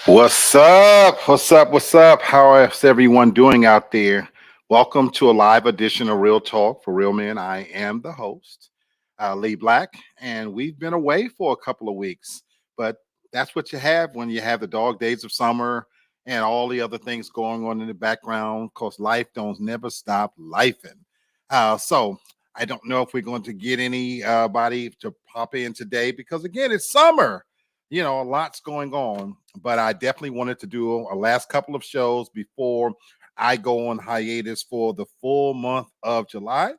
What's up? What's up? What's up? How is everyone doing out there? Welcome to a live edition of Real Talk for Real Men. I am the host, Lee Black, and we've been away for a couple of weeks, but that's what you have when you have the dog days of summer and all the other things going on in the background. Because life don't never stop lifing. So I don't know if we're going to get anybody to pop in today because again, it's summer. A lot's going on, but I definitely wanted to do a last couple of shows before I go on hiatus for the full month of July.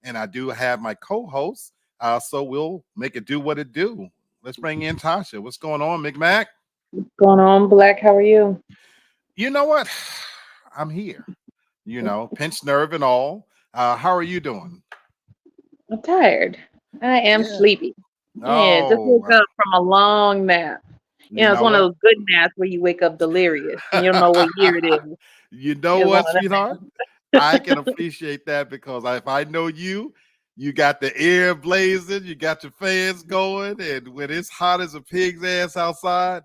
And I do have my co-host, so we'll make it do what it do. Let's bring in Tasha. What's going on, McMac? Going on, Black? How are you? You know what? I'm here. Pinched nerve and all. How are you doing? I'm tired. I am Yeah. sleepy. Yeah, just Oh, woke up from a long nap. you It's know one of what? those good naps where you wake up delirious and you don't know what year it is. You know It's one what, of sweetheart? I can them. appreciate that because if I know you, you got the air blazing, you got your fans going, and when it's hot as a pig's ass outside,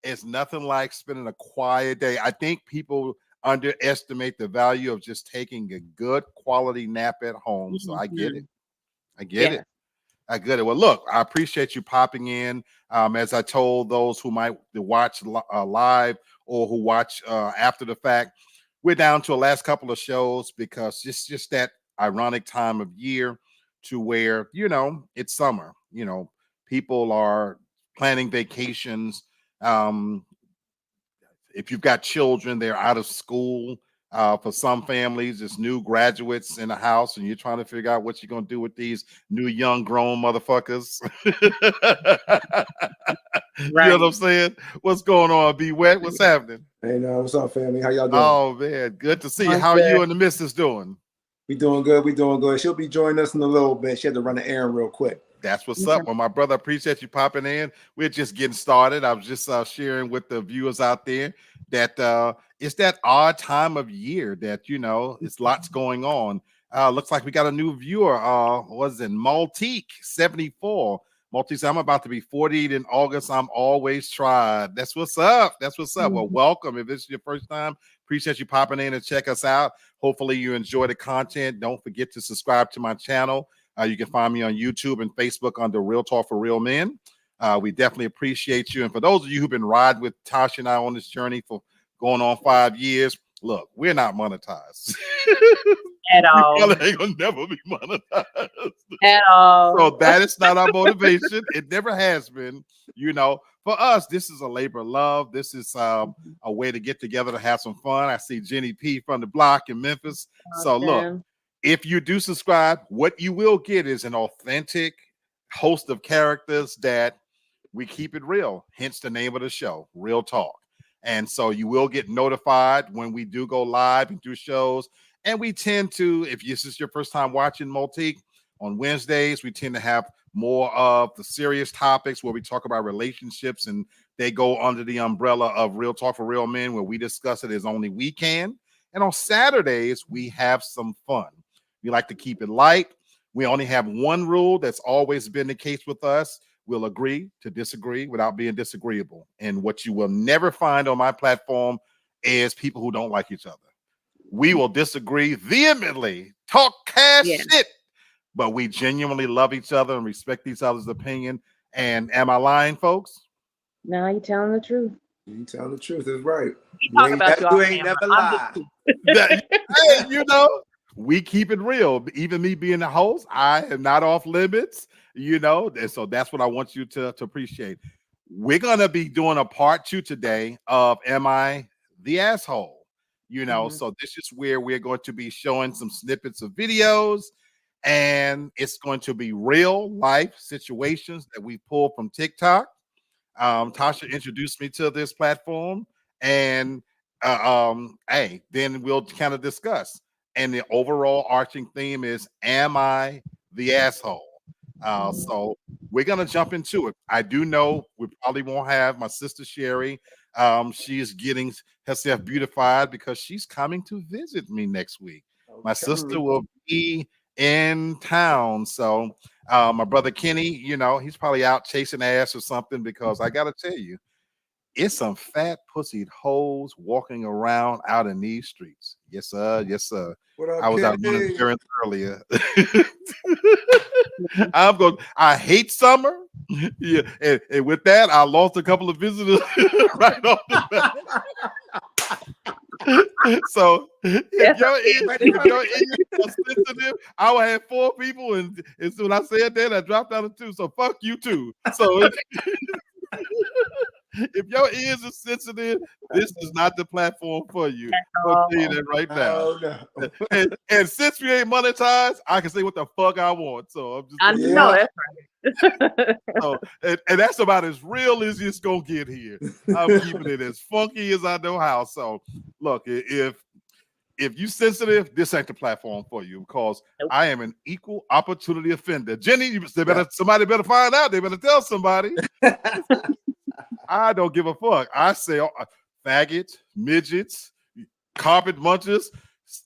it's nothing like spending a quiet day. I think people underestimate the value of just taking a good quality nap at home. So I get it. Mhm. I get it. Yeah. I get it. Well, look, I appreciate you popping in. As I told those who might watch live or who watch after the fact, we're down to the last couple of shows because just that ironic time of year to where it's summer. People are planning vacations. Um, if you've got children, they're out of school. For some families, it's new graduates in the house, and you're trying to figure out what you're going to do with these new young grown motherfuckers. You know what I'm Right. saying? What's going on, Be Wet? What's happening? Hey, what's up, family? How y'all doing? Oh man, good to see you. I'm How are you good. and the missus doing? We doing good. We doing good. She'll be joining us in a little bit. She had to run an errand real quick. That's what's Okay. up. Well, my brother, I appreciate you popping in. We're just getting started. I was just sharing with the viewers out there that it's that odd time of year that it's lots going on. Looks like we got a new viewer. Was it Maltique 74? Maltique said, I'm about to be 40 in August. I'm always tried. That's what's up. That's what's up. Well, Mhm. welcome. If this is your first time, appreciate you popping in and check us out. Hopefully you enjoy the content. Don't forget to subscribe to my channel. You can find me on YouTube and Facebook under Real Talk for Real Men. We definitely appreciate you. And for those of you who've been riding with Tasha and I on this journey for going on 5 years, look, we're not monetized. At We all. probably ain't gonna never be monetized. At all. So that is not our motivation. It never has been. For us, this is a labor of love. This is a way to get together to have some fun. I see Jenny P from the block in Memphis. So look, Awesome. if you do subscribe, what you will get is an authentic host of characters that we keep it real. Hence the name of the show, Real Talk. And so you will get notified when we do go live and do shows. And we tend to, if this is your first time watching Multique, on Wednesdays, we tend to have more of the serious topics where we talk about relationships and they go under the umbrella of Real Talk for Real Men, where we discuss it as only we can. And on Saturdays, we have some fun. We like to keep it light. We only have one rule that's always been the case with us. We'll agree to disagree without being disagreeable. And what you will never find on my platform is people who don't like each other. We will disagree vehemently, talk Yeah. cash shit, but we genuinely love each other and respect each other's opinion. And am I lying, folks? Now you're telling the truth. You telling the truth is right. We talk about you You off ain't camera. never I'm just lie. Hey, we keep it real. Even me being the host, I am not off limits, and so that's what I want you to appreciate. We're gonna be doing a part 2 today of Am I the Asshole? Mhm. So this is where we're going to be showing some snippets of videos, and it's going to be real life situations that we pull from TikTok. Tasha introduced me to this platform, and hey, then we'll kind of discuss. And the overall arching theme is, "Am I the asshole?" So we're gonna jump into it. I do know we probably won't have my sister Sherry. She is getting herself beautified because she's coming to visit me next week. My Okay. sister will be in town, so my brother Kenny, he's probably out chasing ass or something because I got to tell you, it's some fat pussied hoes walking around out in these streets. Yes, sir. Yes, sir. What up, I was out running Kenny? errands earlier. I hate summer. Yeah, and with that, I lost a couple of visitors right off the bat. So if your ears are sensitive, I will have 4 people, and so when I said that, I dropped down to 2. So fuck you too. So if your ears are sensitive, this is not the platform for you. I'll tell you that right now. Oh, no. And since we ain't monetized, I can say what the fuck I want. So I'm just I know Yeah. that's right. so, and that's about as real as it's gonna get here. I'm keeping it as funky as I know how. So look, if you sensitive, this ain't the platform for you because Nope. I am an equal opportunity offender. Jenny, somebody better find out. They better tell somebody. I don't give a fuck. I say faggots, midgets, carpet munchers.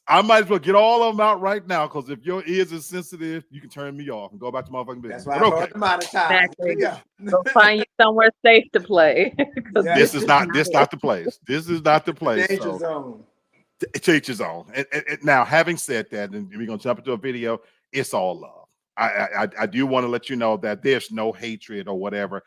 I might as well get all of them out right now because if your ears are sensitive, you can turn me off and go back to motherfucking business. That's why I'm hard to monetize. Exactly. Yeah. Go find you somewhere safe to play. 'Cause Yeah. This is not the place. This is not the place. Danger So, zone. to each his own. And now, having said that, and we're gonna jump into a video. It's all love. I do want to let you know that there's no hatred or whatever.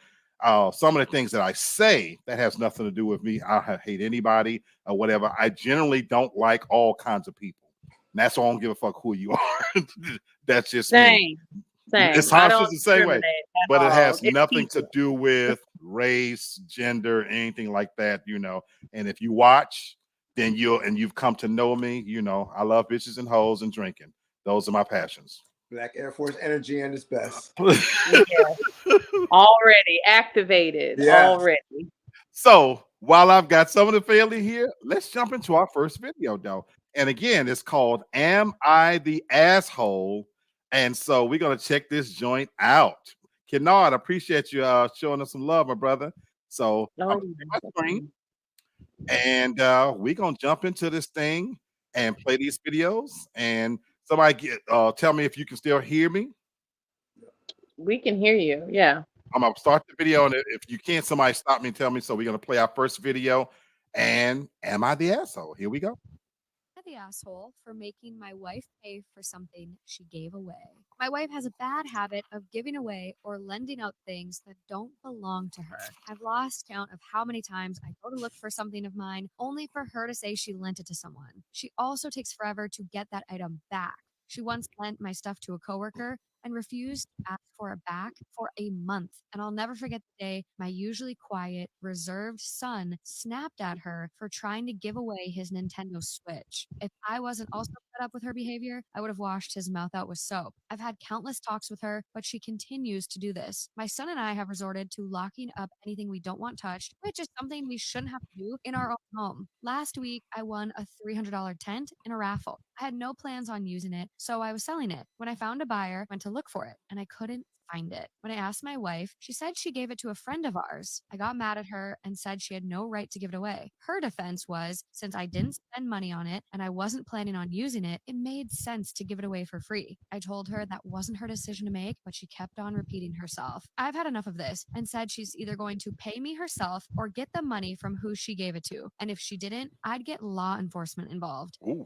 Some of the things that I say that has nothing to do with me. I hate anybody or whatever. I generally don't like all kinds of people. And that's why I don't give a fuck who you are. That's just me. Same. It's I hard don't the same way, discriminate at but it all. has It's nothing to people. do with race, gender, anything like that, you know. And if you watch, then you've come to know me, you know. I love bitches and hoes and drinking. Those are my passions. Black Air Force energy and its best. Yeah. Already activated. Yeah. Already. So while I've got some of the family here, let's jump into our first video, though. And again, it's called "Am I the Asshole?" And so we're gonna check this joint out. Kennard, I appreciate you showing us some love, my brother. So I'm Oh, gonna my screen, and we're gonna jump into this thing and play these videos. And somebody tell me if you can still hear me. we can hear you. Yeah. I'm gonna start the video, and if you can't, somebody stop me and tell me. So we're gonna play our first video. And am I the asshole? Here we go. The asshole for making my wife pay for something she gave away. My wife has a bad habit of giving away or lending out things that don't belong to her. I've lost count of how many times I go to look for something of mine only for her to say she lent it to someone. She also takes forever to get that item back. She once lent my stuff to a coworker and refused to ask for it back for a month. And I'll never forget the day my usually quiet, reserved son snapped at her for trying to give away his Nintendo Switch. If I wasn't also fed up with her behavior, I would have washed his mouth out with soap. I've had countless talks with her, but she continues to do this. My son and I have resorted to locking up anything we don't want touched, which is something we shouldn't have to do in our own home. Last week, I won a $300 tent in a raffle. I had no plans on using it, so I was selling it. When I found a buyer, I went to look for it, and I couldn't find it. When I asked my wife, she said she gave it to a friend of ours. I got mad at her and said she had no right to give it away. Her defense was, since I didn't spend money on it and I wasn't planning on using it, it made sense to give it away for free. I told her that wasn't her decision to make, but she kept on repeating herself. I've had enough of this and said she's either going to pay me herself or get the money from who she gave it to. And if she didn't, I'd get law enforcement involved. Ooh,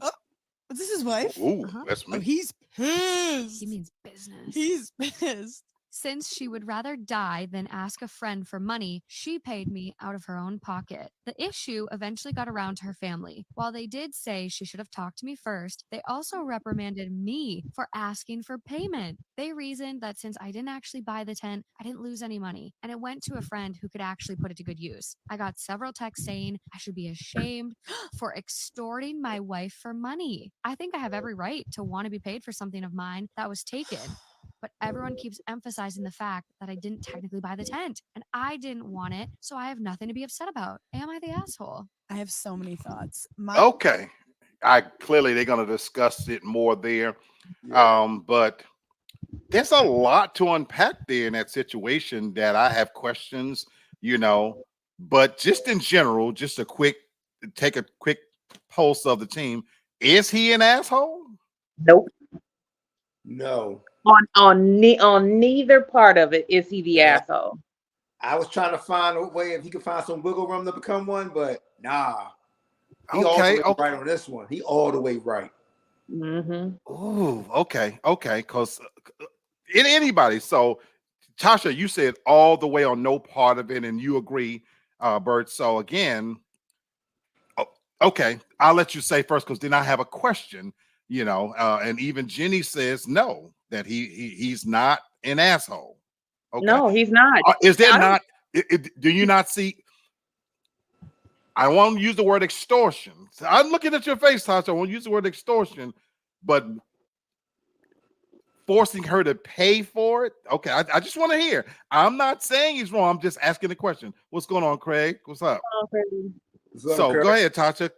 Is this his wife? ooh, Uh-huh. that's Oh, me. he's pissed. He means business. He's pissed. Since she would rather die than ask a friend for money, she paid me out of her own pocket. The issue eventually got around to her family. While they did say she should have talked to me first, they also reprimanded me for asking for payment. They reasoned that since I didn't actually buy the tent, I didn't lose any money, and it went to a friend who could actually put it to good use. I got several texts saying I should be ashamed for extorting my wife for money. I think I have every right to want to be paid for something of mine that was taken. But everyone keeps emphasizing the fact that I didn't technically buy the tent and I didn't want it, so I have nothing to be upset about. Am I the asshole? I have so many thoughts. Okay. They're gonna discuss it more there. Yeah. But there's a lot to unpack there in that situation that I have questions, you know. But just in general, just take a quick pulse of the team. Is he an asshole? Nope. No. On neither part of it is he the asshole. I was trying to find a way if he could find some wiggle room to become one, but nah. He all Okay, the way right on this one. He all the way right. Mm-hmm. Ooh, okay. Because in anybody, so Tasha, you said all the way on no part of it, and you agree, Bert. So again, okay, I'll let you say first because then I have a question. And even Jenny says no, that he's not an asshole. Okay, No, he's not. is there I don't. not? Do you not see? I won't use the word extortion. So I'm looking at your face, Tasha. I won't use the word extortion, but forcing her to pay for it. Okay, I just want to hear. I'm not saying he's wrong. I'm just asking the question. What's going on, Craig? What's up? So go ahead, Tasha.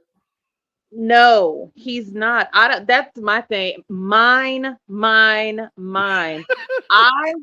No, he's not. I don't. That's my thing. Mine. I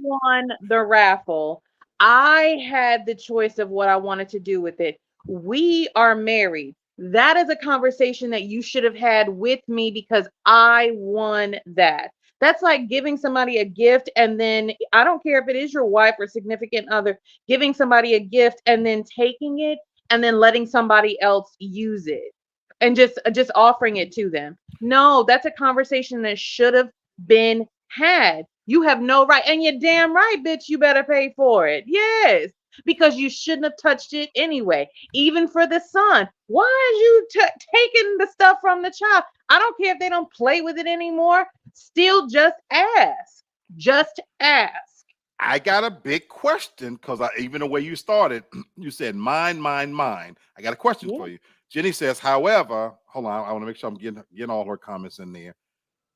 won the raffle. I had the choice of what I wanted to do with it. We are married. That is a conversation that you should have had with me because I won that. That's like giving somebody a gift and then I don't care if it is your wife or significant other, giving somebody a gift and then taking it and then letting somebody else use it and just offering it to them. No, that's a conversation that should have been had. You have no right, and you're damn right, bitch. You better pay for it. Yes, because you shouldn't have touched it anyway. Even for the son, why are you taking the stuff from the child? I don't care if they don't play with it anymore. Still, just ask. Just ask. I got a big question because even the way you started, you said mine. I got a question for you. Jenny says, however, hold on, I want to make sure I'm getting all her comments in there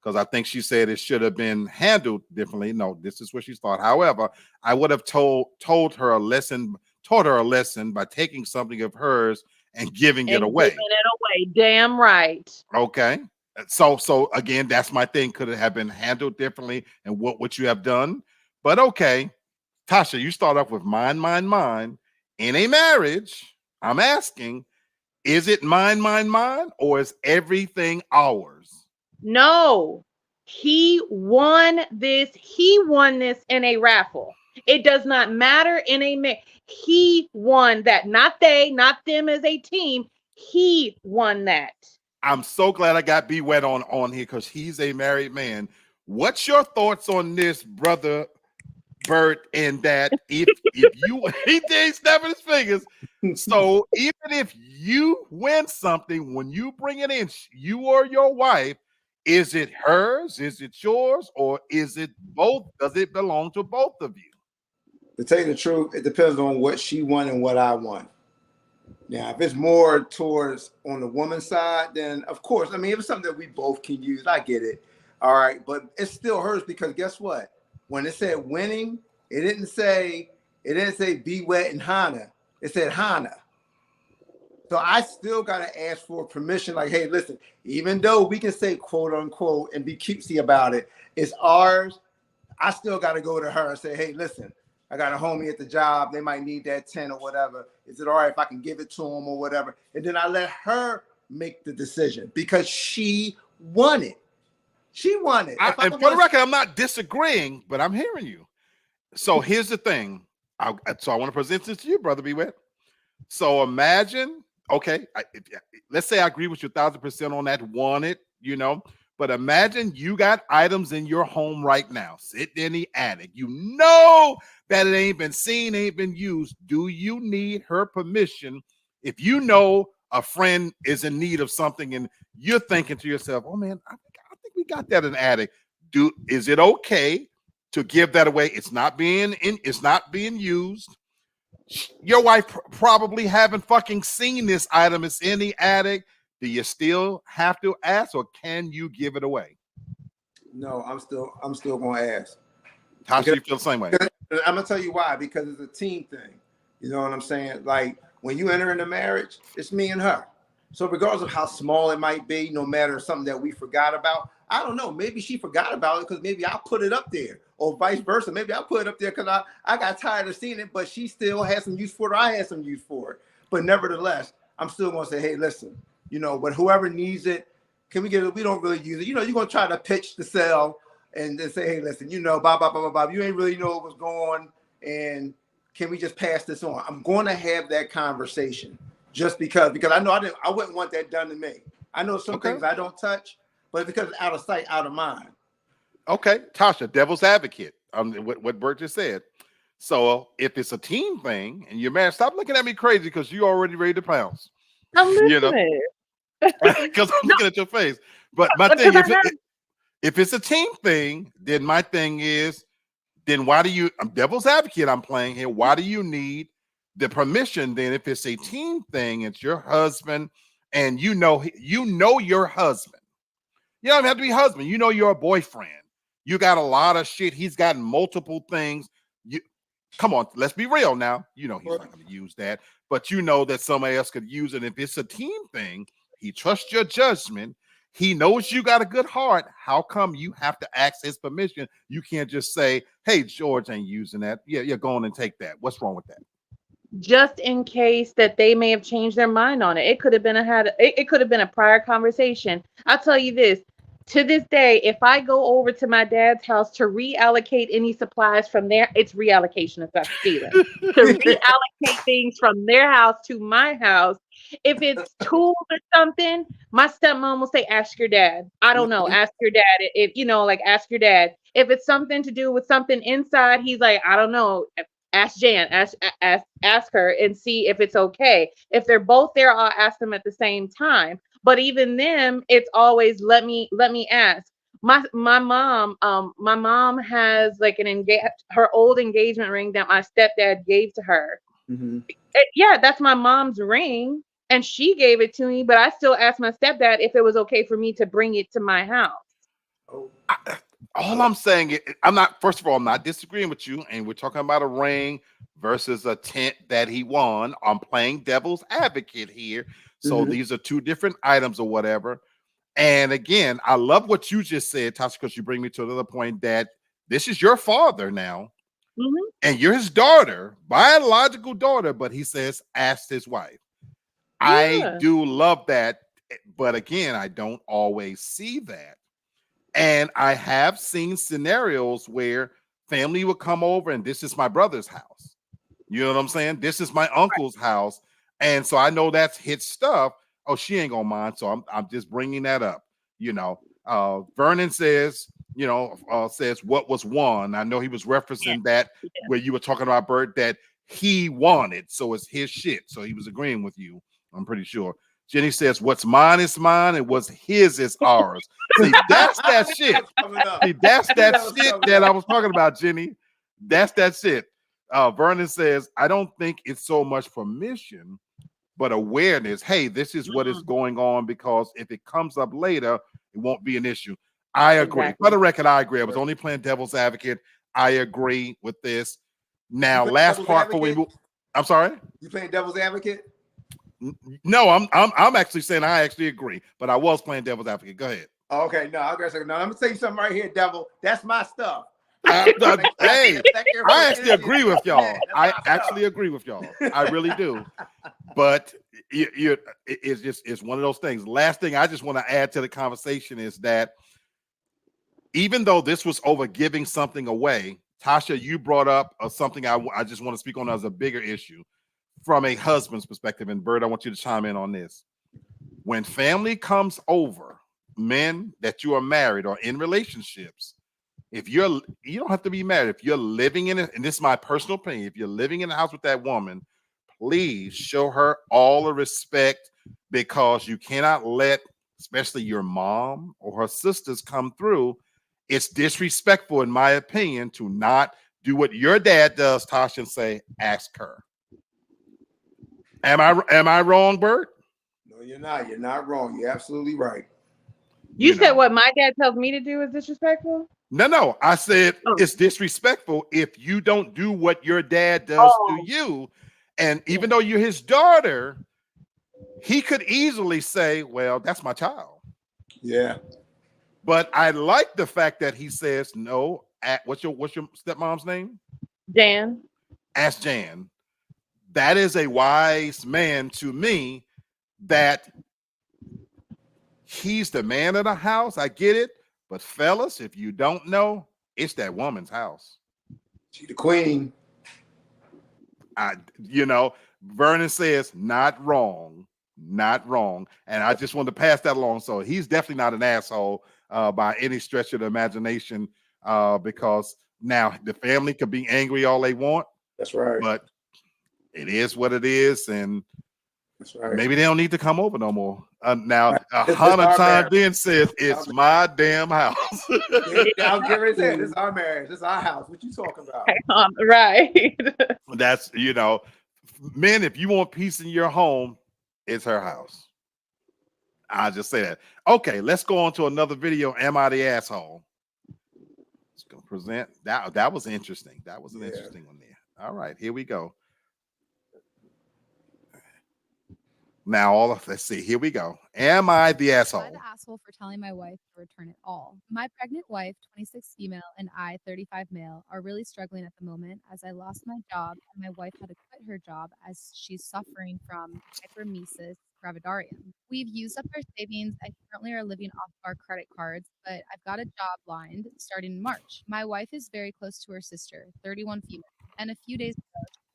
because I think she said it should have been handled differently. No, this is what she thought. However, I would have taught her a lesson by taking something of hers and giving it away. Damn right. Okay. So again, that's my thing. Could it have been handled differently and what you have done? But okay, Tasha, you start off with mine. In a marriage, I'm asking, is it mine, or is everything ours? No, he won this. He won this in a raffle. It does not matter in a he won that. Not they, not them as a team. He won that. I'm so glad I got B Wet on here because he's a married man. What's your thoughts on this, brother Bert? And that if you he's snapping his fingers. So even if you win something, when you bring it in, you or your wife, is it hers? Is it yours? Or is it both? Does it belong to both of you? To tell you the truth, it depends on what she won and what I won. Now, if it's more towards on the woman's side, then of course, I mean, if it's something that we both can use, I get it. All right, but it's still hers because guess what? When it said winning, it didn't say Be Wet and Hannah. It said Hannah. So I still gotta ask for permission. Like, hey, listen, even though we can say quote unquote and be cutesy about it, it's ours. I still gotta go to her and say, hey, listen, I got a homie at the job. They might need that 10 or whatever. Is it all right if I can give it to them or whatever? And then I let her make the decision because she won it. She won it. And for the record, I'm not disagreeing, but I'm hearing you. So here's the thing. I want to present this to you, brother B Wet. So imagine, okay, let's say I agree with you 1,000% on that. Want it, but imagine you got items in your home right now, sitting in the attic. You know that it ain't been seen, ain't been used. Do you need her permission if you know a friend is in need of something and you're thinking to yourself, oh man, I think we got that in the attic. Is it okay to give that away? It's not being used. Your wife probably haven't fucking seen this item. It's in the attic. Do you still have to ask, or can you give it away? No, I'm still gonna ask. How should you feel the same way? I'm gonna tell you why. Because it's a team thing. You know what I'm saying? Like when you enter into marriage, it's me and her. So regardless of how small it might be, no matter something that we forgot about, I don't know. Maybe she forgot about it because maybe I put it up there, or vice versa. Maybe I put it up there because I got tired of seeing it, but she still had some use for it. Or I had some use for it. But nevertheless, I'm still gonna say, hey, listen, but whoever needs it, can we get it? We don't really use it. You're gonna try to pitch the sell and then say, hey, listen, blah, blah, blah, blah, blah. You ain't really know what was going on, and can we just pass this on? I'm going to have that conversation just because I know I wouldn't want that done to me. I know some things I don't touch, but because it's out of sight, out of mind. Okay, Tasha, devil's advocate. What Bert just said. So if it's a team thing and you're married, stop looking at me crazy because you're already ready to pounce. I'm You know, listening. because I'm looking at your face. But my thing, if it's a team thing, then my thing is, then why do you? I'm devil's advocate. I'm playing here. Why do you need the permission? Then, if it's a team thing, it's your husband, and you know your husband. You don't have to be husband. You know your boyfriend. You got a lot of shit. He's got multiple things. You come on, let's be real now. You know he's not going to use that, but you know that somebody else could use it. If it's a team thing, he trusts your judgment. He knows you got a good heart. How come you have to ask his permission? You can't just say, "Hey, George ain't using that." Yeah, you're going and take that. What's wrong with that? Just in case that they may have changed their mind on it. It could have been it could have been a prior conversation. I'll tell you this. To this day, if I go over to my dad's house to reallocate any supplies from there, it's reallocation of stealing. To reallocate things from their house to my house. If it's tools or something, my stepmom will say, ask your dad. I don't know. Ask your dad. If like ask your dad. If it's something to do with something inside, he's like, I don't know. Ask Jan, ask her and see if it's okay. If they're both there, I'll ask them at the same time. But even them, it's always let me ask. My mom has like her old engagement ring that my stepdad gave to her. Mm-hmm. Yeah, that's my mom's ring, and she gave it to me. But I still asked my stepdad if it was okay for me to bring it to my house. All I'm saying is, I'm not disagreeing with you, and we're talking about a ring versus a tent that he won. I'm playing devil's advocate here. So these are two different items or whatever. And again, I love what you just said, Tasha, because you bring me to another point that this is your father now, and you're his daughter, biological daughter, but he says, ask his wife. Yeah. I do love that. But again, I don't always see that. And I have seen scenarios where family would come over and this is my brother's house. You know what I'm saying? This is my uncle's house. And so I know that's his stuff. Oh, she ain't gonna mind. So I'm just bringing that up. You know, Vernon says, says what was won. I know he was referencing that where you were talking about Bert that he wanted. So it's his shit. So he was agreeing with you. I'm pretty sure. Jenny says, what's mine is mine and what's his is ours. See, that's that shit. See, that's that shit that I was talking about, Jenny. That's that shit. Vernon says, I don't think it's so much permission, but awareness. Hey, this is what is going on, because if it comes up later, it won't be an issue. I agree. Exactly. For the record, I agree. I was only playing devil's advocate. I agree with this. Now, last part for we move. I'm sorry? You playing devil's advocate? No, I'm actually saying I actually agree, but I was playing devil's advocate. Go ahead. Okay, no, I'm gonna tell you something right here, devil. That's my stuff. Hey, I actually agree with y'all. I actually agree with y'all. I really do. But it's one of those things. Last thing I just want to add to the conversation is that even though this was over giving something away, Tasha, you brought up something I just want to speak on as a bigger issue from a husband's perspective. And Bert, I want you to chime in on this. When family comes over, men that you are married or in relationships, you don't have to be married. If you're living in it, and this is my personal opinion, if you're living in the house with that woman, please show her all the respect, because you cannot let, especially your mom or her sisters, come through. It's disrespectful, in my opinion, to not do what your dad does, Tasha, and say, ask her. Am I wrong, Bert? No, you're not. You're not wrong. You're absolutely right. You said what my dad tells me to do is disrespectful? No. I said it's disrespectful if you don't do what your dad does to you. And even though you're his daughter, he could easily say, well, that's my child. Yeah. But I like the fact that he says, no, what's your stepmom's name? Jan. Ask Jan. That is a wise man to me, that he's the man of the house. I get it. But fellas, if you don't know, it's that woman's house. She the queen. Vernon says not wrong, not wrong, and I just wanted to pass that along. So he's definitely not an asshole by any stretch of the imagination, because now the family could be angry all they want. That's right. But it is what it is, and that's right. Maybe they don't need to come over no more. Now, Right. a This is hundred our times marriage. then says it's my damn house. I'll get ready to say, this is our marriage. This is our house. What you talking about? Right. That's, men, if you want peace in your home, it's her house. I'll just say that. Okay, let's go on to another video. Am I the asshole? It's gonna present that. That was interesting. That was an interesting one there. All right, here we go. Now, let's see. Here we go. Am I the asshole? Am I the asshole for telling my wife to return it all? My pregnant wife, 26 female, and I, 35 male, are really struggling at the moment as I lost my job and my wife had to quit her job as she's suffering from hyperemesis gravidarum. We've used up our savings and currently are living off our credit cards, but I've got a job lined starting in March. My wife is very close to her sister, 31 female, and a few days ago,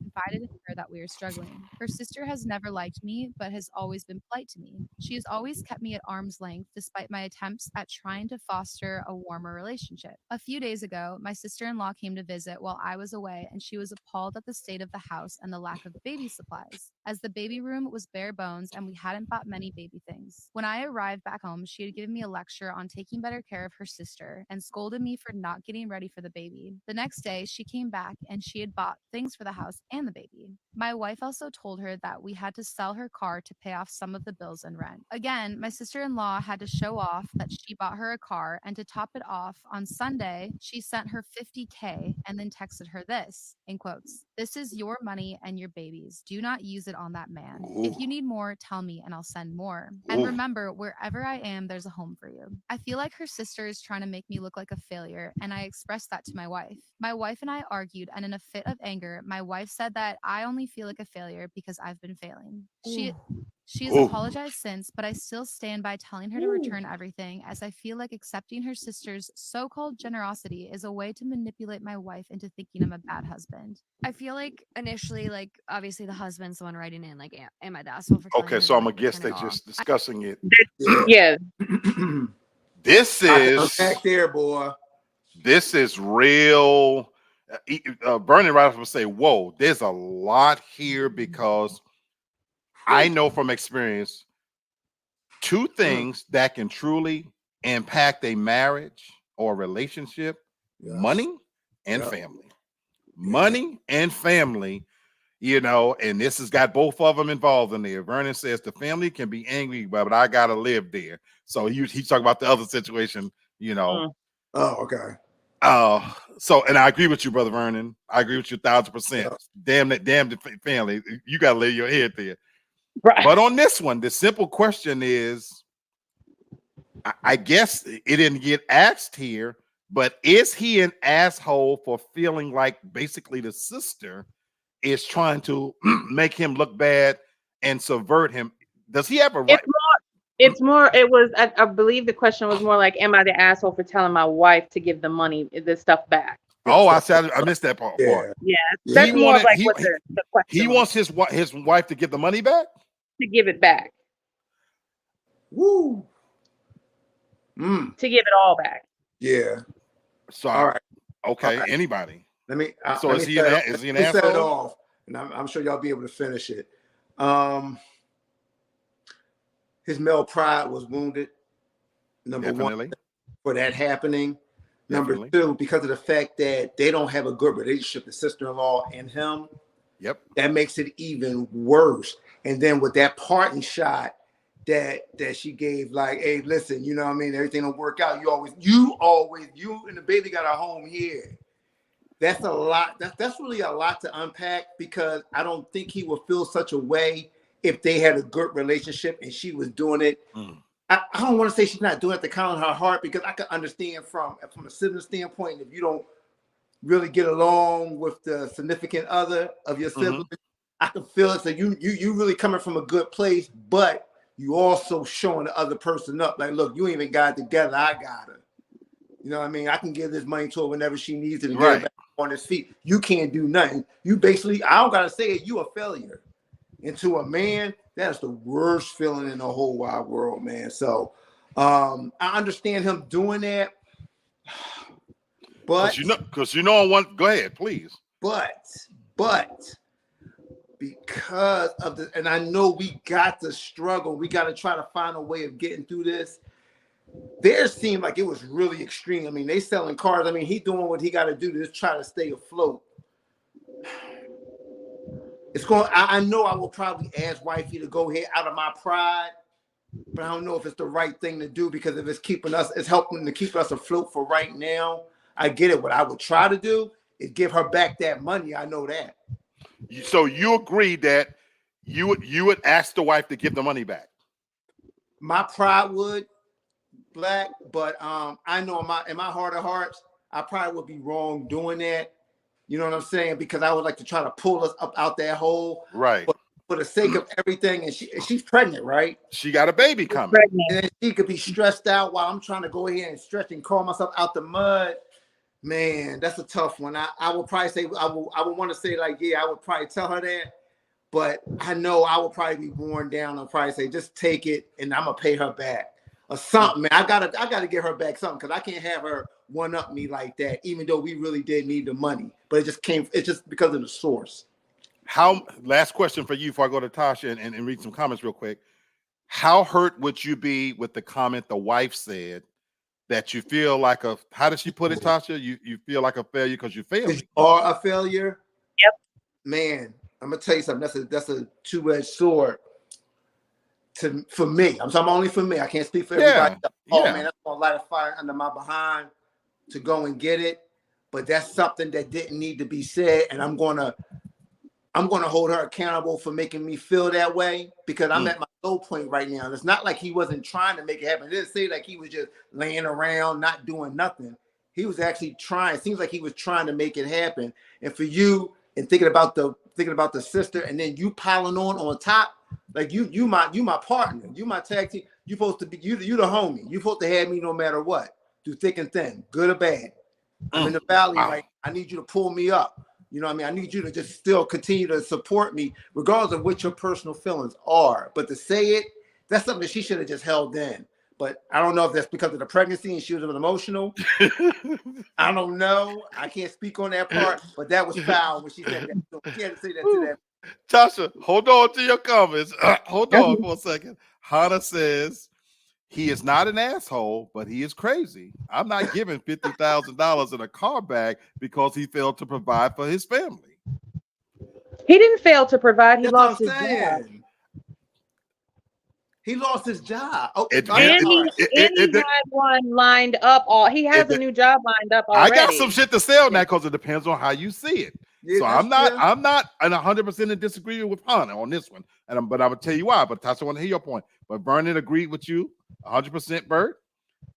confided in her that we are struggling. Her sister has never liked me, but has always been polite to me. She has always kept me at arm's length despite my attempts at trying to foster a warmer relationship. A few days ago, my sister-in-law came to visit while I was away, and she was appalled at the state of the house and the lack of baby supplies, as the baby room was bare bones and we hadn't bought many baby things. When I arrived back home, she had given me a lecture on taking better care of her sister and scolded me for not getting ready for the baby. The next day, she came back and she had bought things for the house and the baby. My wife also told her that we had to sell her car to pay off some of the bills and rent. Again, my sister-in-law had to show off that she bought her a car, and to top it off, on Sunday, she sent her $50K and then texted her this, in quotes, "This is your money and your baby's. Do not use it on that man. If you need more, tell me and I'll send more. And remember, wherever I am, there's a home for you." I feel like her sister is trying to make me look like a failure, and I expressed that to my wife. My wife and I argued, and in a fit of anger, my wife said that I only feel like a failure because I've been failing. She has apologized since, but I still stand by telling her to return everything, as I feel like accepting her sister's so-called generosity is a way to manipulate my wife into thinking I'm a bad husband. I feel like initially, like, obviously the husband's the one writing in, like, am I the asshole for telling Okay, her so to, I'm like, gonna guess return they're it all? just discussing it. Yeah. This Back there, boy. is real. Vernon right off will say, "Whoa, there's a lot here," because I know from experience two things that can truly impact a marriage or relationship: money and family. Money and family, and this has got both of them involved in there. Vernon says the family can be angry, but I gotta live there. So he's talking about the other situation, Oh, okay. So, and I agree with you, brother Vernon. I agree with you 1,000%. Damn the family. You gotta lay your head there. Right. But on this one, the simple question is, I guess it didn't get asked here, but is he an asshole for feeling like basically the sister is trying to make him look bad and subvert him? Does he have a right? I believe the question was more like, am I the asshole for telling my wife to give the stuff back? Oh, I missed that part. Yeah, that's more like what the question he wants his wife to give the money back? To give it back. Woo. To give it all back. Yeah. So, all right. Okay. Anybody? So is he an asshole? Set it off, and I'm sure y'all be able to finish it. His male pride was wounded. Number one, for that happening. Number two, because of the fact that they don't have a good relationship, the sister-in-law and him. Yep. That makes it even worse. And then with that parting shot that she gave, like, hey, listen, you know what I mean? Everything will work out. You and the baby got a home here. That's a lot. That's really a lot to unpack, because I don't think he would feel such a way if they had a good relationship and she was doing it. I don't want to say she's not doing it to count on her heart, because I can understand from a sibling standpoint, if you don't really get along with the significant other of your sibling, I can feel it. So you really coming from a good place, but you also showing the other person up. Like, look, you ain't even got it together. I got her. You know what I mean? I can give this money to her whenever she needs it and get Right. her back on his feet. You can't do nothing. You basically, I don't gotta say it, you a failure. And to a man, that's the worst feeling in the whole wide world, man. So I understand him doing that, but Because you know one. Go ahead, please. but because of the, and I know we got to struggle, we got to try to find a way of getting through this. Theirs seemed like it was really extreme. I mean, they selling cars. I mean, he doing what he got to do to just try to stay afloat. It's going. I know I will probably ask wifey to go ahead out of my pride, but I don't know if it's the right thing to do, because if it's helping to keep us afloat for right now. I get it. What I would try to do is give her back that money. I know that. So you agree that you would ask the wife to give the money back? My pride would, Black, but I know in my heart of hearts, I probably would be wrong doing that. You know what I'm saying? Because I would like to try to pull us up out that hole. Right. But for the sake of everything, and she's pregnant, right? She got a baby coming. Pregnant. And then she could be stressed out while I'm trying to go ahead and stretch and crawl myself out the mud. Man, that's a tough one. I would probably say I would want to say, like, yeah, I would probably tell her that, but I know I would probably be worn down and probably say, just take it and I'm gonna pay her back or something, man. I gotta get her back something, because I can't have her one up me like that, even though we really did need the money. But it's just because of the source. Last question for you before I go to Tasha and read some comments real quick. How hurt would you be with the comment the wife said that you feel like how did she put it, Tasha? You feel like a failure because you failed. You are a failure. Yep. Man, I'm gonna tell you something. That's a two-edged sword. For me, I'm talking only for me. I can't speak for everybody. Oh man, that's gonna light a fire under my behind to go and get it. But that's something that didn't need to be said, and I'm gonna hold her accountable for making me feel that way, because I'm at my low point right now. It's not like he wasn't trying to make it happen. It didn't say like he was just laying around, not doing nothing. He was actually trying. It seems like he was trying to make it happen. And for you, and thinking about the sister, and then you piling on top, like you my partner, you my tag team. You supposed to be you the homie. You supposed to have me no matter what, through thick and thin, good or bad. I'm in the valley, right? I need you to pull me up. You know what I mean? I need you to just still continue to support me, regardless of what your personal feelings are. But to say it, that's something that she should have just held in. But I don't know if that's because of the pregnancy and she was emotional. I don't know. I can't speak on that part, but that was foul when she said that. So she had to say that to that. Tasha, hold on to your comments. Hold on for a second. Hannah says, he is not an asshole, but he is crazy. I'm not giving $50,000 in a car bag because he failed to provide for his family. He didn't fail to provide. He That's lost what his I'm job. saying. He lost his job. Oh, It- And it- he it- had one lined up. He has a new job lined up I already. got some shit to say on that because it depends on how you see it. Yeah, So I'm not 100% in disagreement with Hannah on this one, but I would tell you why. But Tasha, I want to hear your point. But Vernon agreed with you 100%, Bert.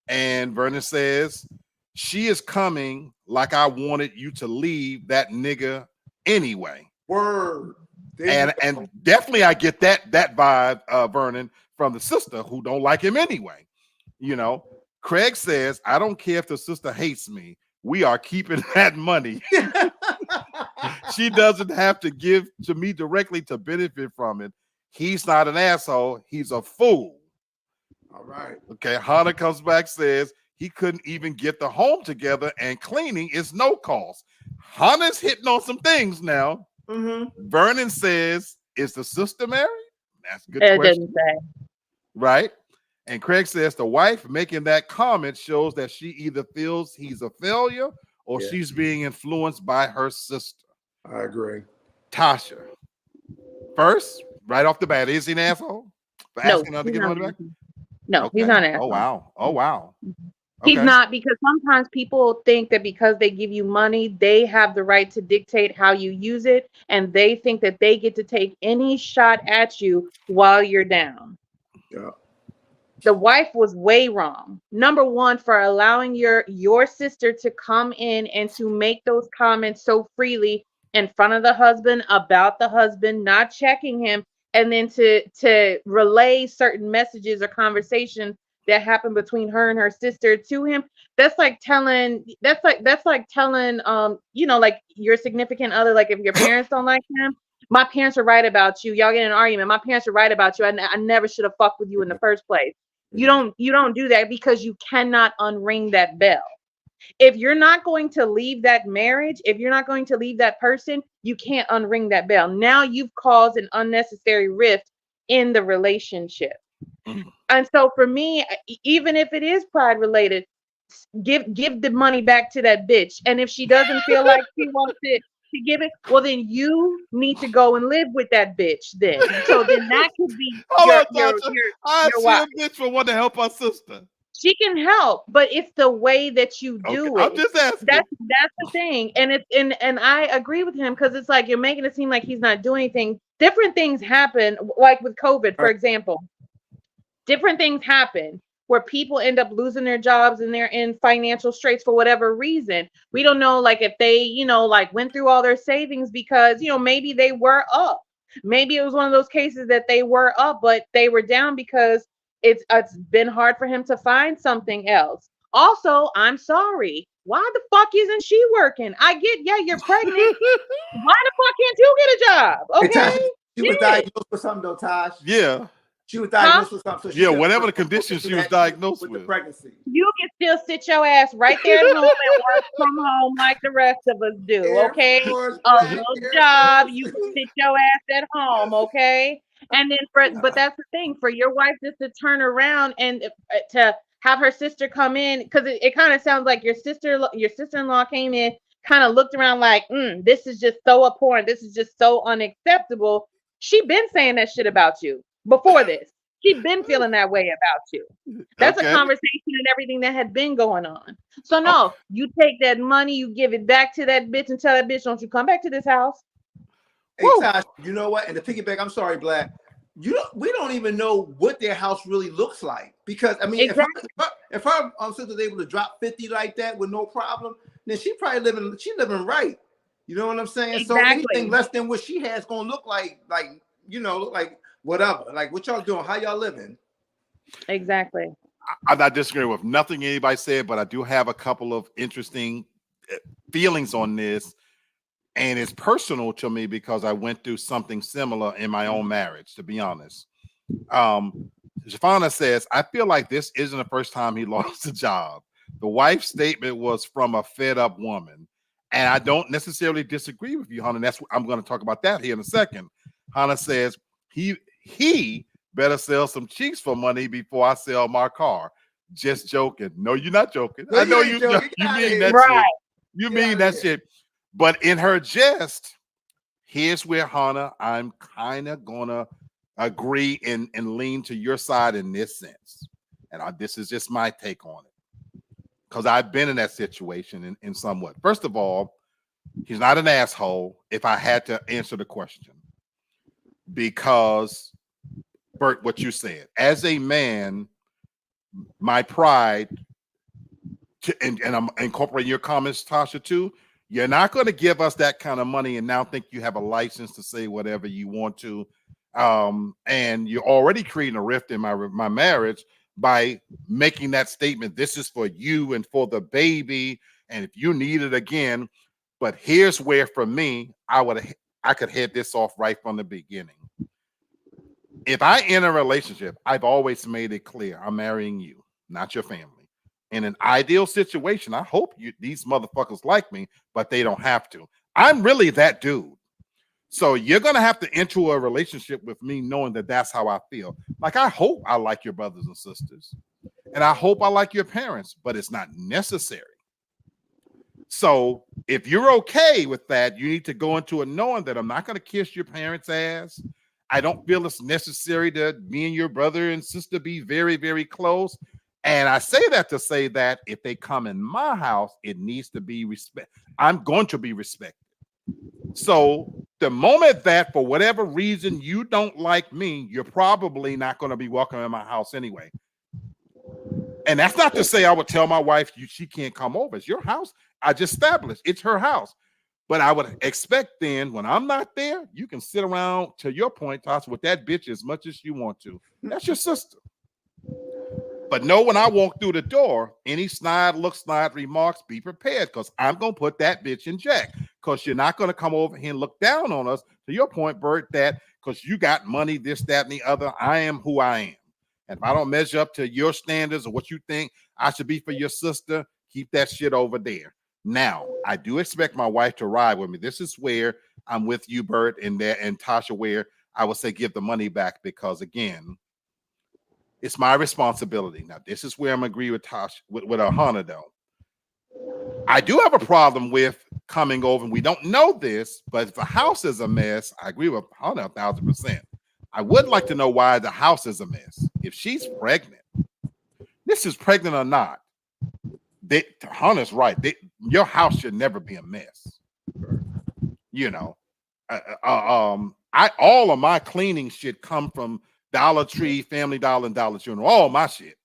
And Vernon says she is coming like I wanted you to leave that nigga anyway. Word. And definitely I get that vibe, Vernon, from the sister who don't like him anyway. You know, Craig says, I don't care if the sister hates me. We are keeping that money. She doesn't have to give to me directly to benefit from it. He's not an asshole. He's a fool. All right. Okay. Hannah comes back, says he couldn't even get the home together and cleaning is no cost. Hannah's hitting on some things now. Mm-hmm. Vernon says, is the sister married? That's a good It question. didn't say. Right. And Craig says the wife making that comment shows that she either feels he's a failure or she's being influenced by her sister. I agree. Tasha, first, right off the bat, is he an asshole for asking her to give money back? No, Okay. he's not an asshole. Oh wow. He's Okay. not, because sometimes people think that because they give you money, they have the right to dictate how you use it, and they think that they get to take any shot at you while you're down. Yeah. The wife was way wrong. Number one, for allowing your sister to come in and to make those comments so freely in front of the husband about the husband, not checking him, and then to relay certain messages or conversations that happened between her and her sister to him, that's like telling like your significant other, like if your parents don't like him, my parents are right about you. Y'all get in an argument. My parents are right about you. I never should have fucked with you in the first place. You don't do that because you cannot unring that bell. If you're not going to leave that marriage, if you're not going to leave that person, you can't unring that bell. Now you've caused an unnecessary rift in the relationship. And so for me, even if it is pride related, give the money back to that bitch. And if she doesn't feel like she wants it to give it, well then you need to go and live with that bitch then. So then that could be Hold your on, Tasha. I see wife. a bitch for wanting to help our sister. She can help, but it's the way that you do Okay, it. I'm just asking. That's the thing. And it's and I agree with him because it's like you're making it seem like he's not doing anything. Different things happen, like with COVID, for example. Different things happen where people end up losing their jobs and they're in financial straits for whatever reason. We don't know, like if they, like went through all their savings because, maybe they were up. Maybe it was one of those cases that they were up, but they were down because it's been hard for him to find something else. Also, I'm sorry. Why the fuck isn't she working? I get, yeah, you're pregnant. Why the fuck can't you get a job? Hey, Tosh, Okay. she was diagnosed with something though, Tosh. Yeah. She was diagnosed with something. So she Yeah, couldn't whatever work the condition she was that diagnosed with with. the pregnancy. You can still sit your ass right there at home and work from home like the rest of us do, Air okay? Force, A man, little Air job, Force. you can sit your ass at home, okay? And then but that's the thing, for your wife just to turn around and to have her sister come in, because it kind of sounds like your sister-in-law came in, kind of looked around like, this is just so abhorrent, this is just so unacceptable. She been saying that shit about you before this. She's been feeling that way about you. That's a conversation and everything that had been going on. So no, you take that money, you give it back to that bitch and tell that bitch, don't you come back to this house. Hey, Tosh, you know what? And to piggyback, I'm sorry, Black. We don't even know what their house really looks like, because I mean, exactly. if her sister's able to drop 50 like that with no problem, then she probably living right. You know what I'm saying? Exactly. So anything less than what she has gonna look like whatever. Like what y'all doing? How y'all living? Exactly. I'm not disagreeing with nothing anybody said, but I do have a couple of interesting feelings on this. And it's personal to me because I went through something similar in my own marriage, to be honest. Shafana says, I feel like this isn't the first time he lost a job. The wife's statement was from a fed up woman. And I don't necessarily disagree with you, Hannah. I'm going to talk about that here in a second. Hannah says, he better sell some cheeks for money before I sell my car. Just joking. No, you're not joking. No, I know you mean that right. shit. You mean that shit. But in her jest, here's where, Hannah, I'm kind of gonna agree and lean to your side in this sense. And this is just my take on it, because I've been in that situation in somewhat. First of all, he's not an asshole, if I had to answer the question. Because, Bert, what you said, as a man, my pride, and I'm incorporating your comments, Tasha, too. You're not going to give us that kind of money and now think you have a license to say whatever you want to. And you're already creating a rift in my marriage by making that statement. This is for you and for the baby. And if you need it again, but here's where, for me, I could head this off right from the beginning. If I in a relationship, I've always made it clear I'm marrying you, not your family. In an ideal situation, I hope these motherfuckers like me, but they don't have to. I'm really that dude. So you're going to have to enter a relationship with me knowing that that's how I feel. Like, I hope I like your brothers and sisters, and I hope I like your parents, but it's not necessary. So if you're okay with that, you need to go into it knowing that I'm not going to kiss your parents' ass. I don't feel it's necessary that me and your brother and sister be very, very close. And I say that to say that if they come in my house, it needs to be respect. I'm going to be respected. So the moment that for whatever reason you don't like me, you're probably not going to be welcome in my house anyway. And that's not to say I would tell my wife she can't come over. It's your house. I just established it's her house. But I would expect then when I'm not there, you can sit around, to your point, Toss, with that bitch as much as you want to. That's your sister. But know when I walk through the door, any snide look, snide remarks, be prepared because I'm going to put that bitch in check because you're not going to come over here and look down on us. To your point, Bert, that because you got money, this, that, and the other, I am who I am. And if I don't measure up to your standards or what you think I should be for your sister, keep that shit over there. Now, I do expect my wife to ride with me. This is where I'm with you, Bert, and Tasha, where I would say give the money back because, again, it's my responsibility. Now, this is where I'm agree with Tasha, with Ahana, though. I do have a problem with coming over, and we don't know this, but if the house is a mess, I agree with Ahana 1,000%. I would like to know why the house is a mess. If she's pregnant, this is pregnant or not, Ahana's right. Your house should never be a mess. You know, all of my cleaning shit come from Dollar Tree, Family Dollar, and Dollar General, all my shit.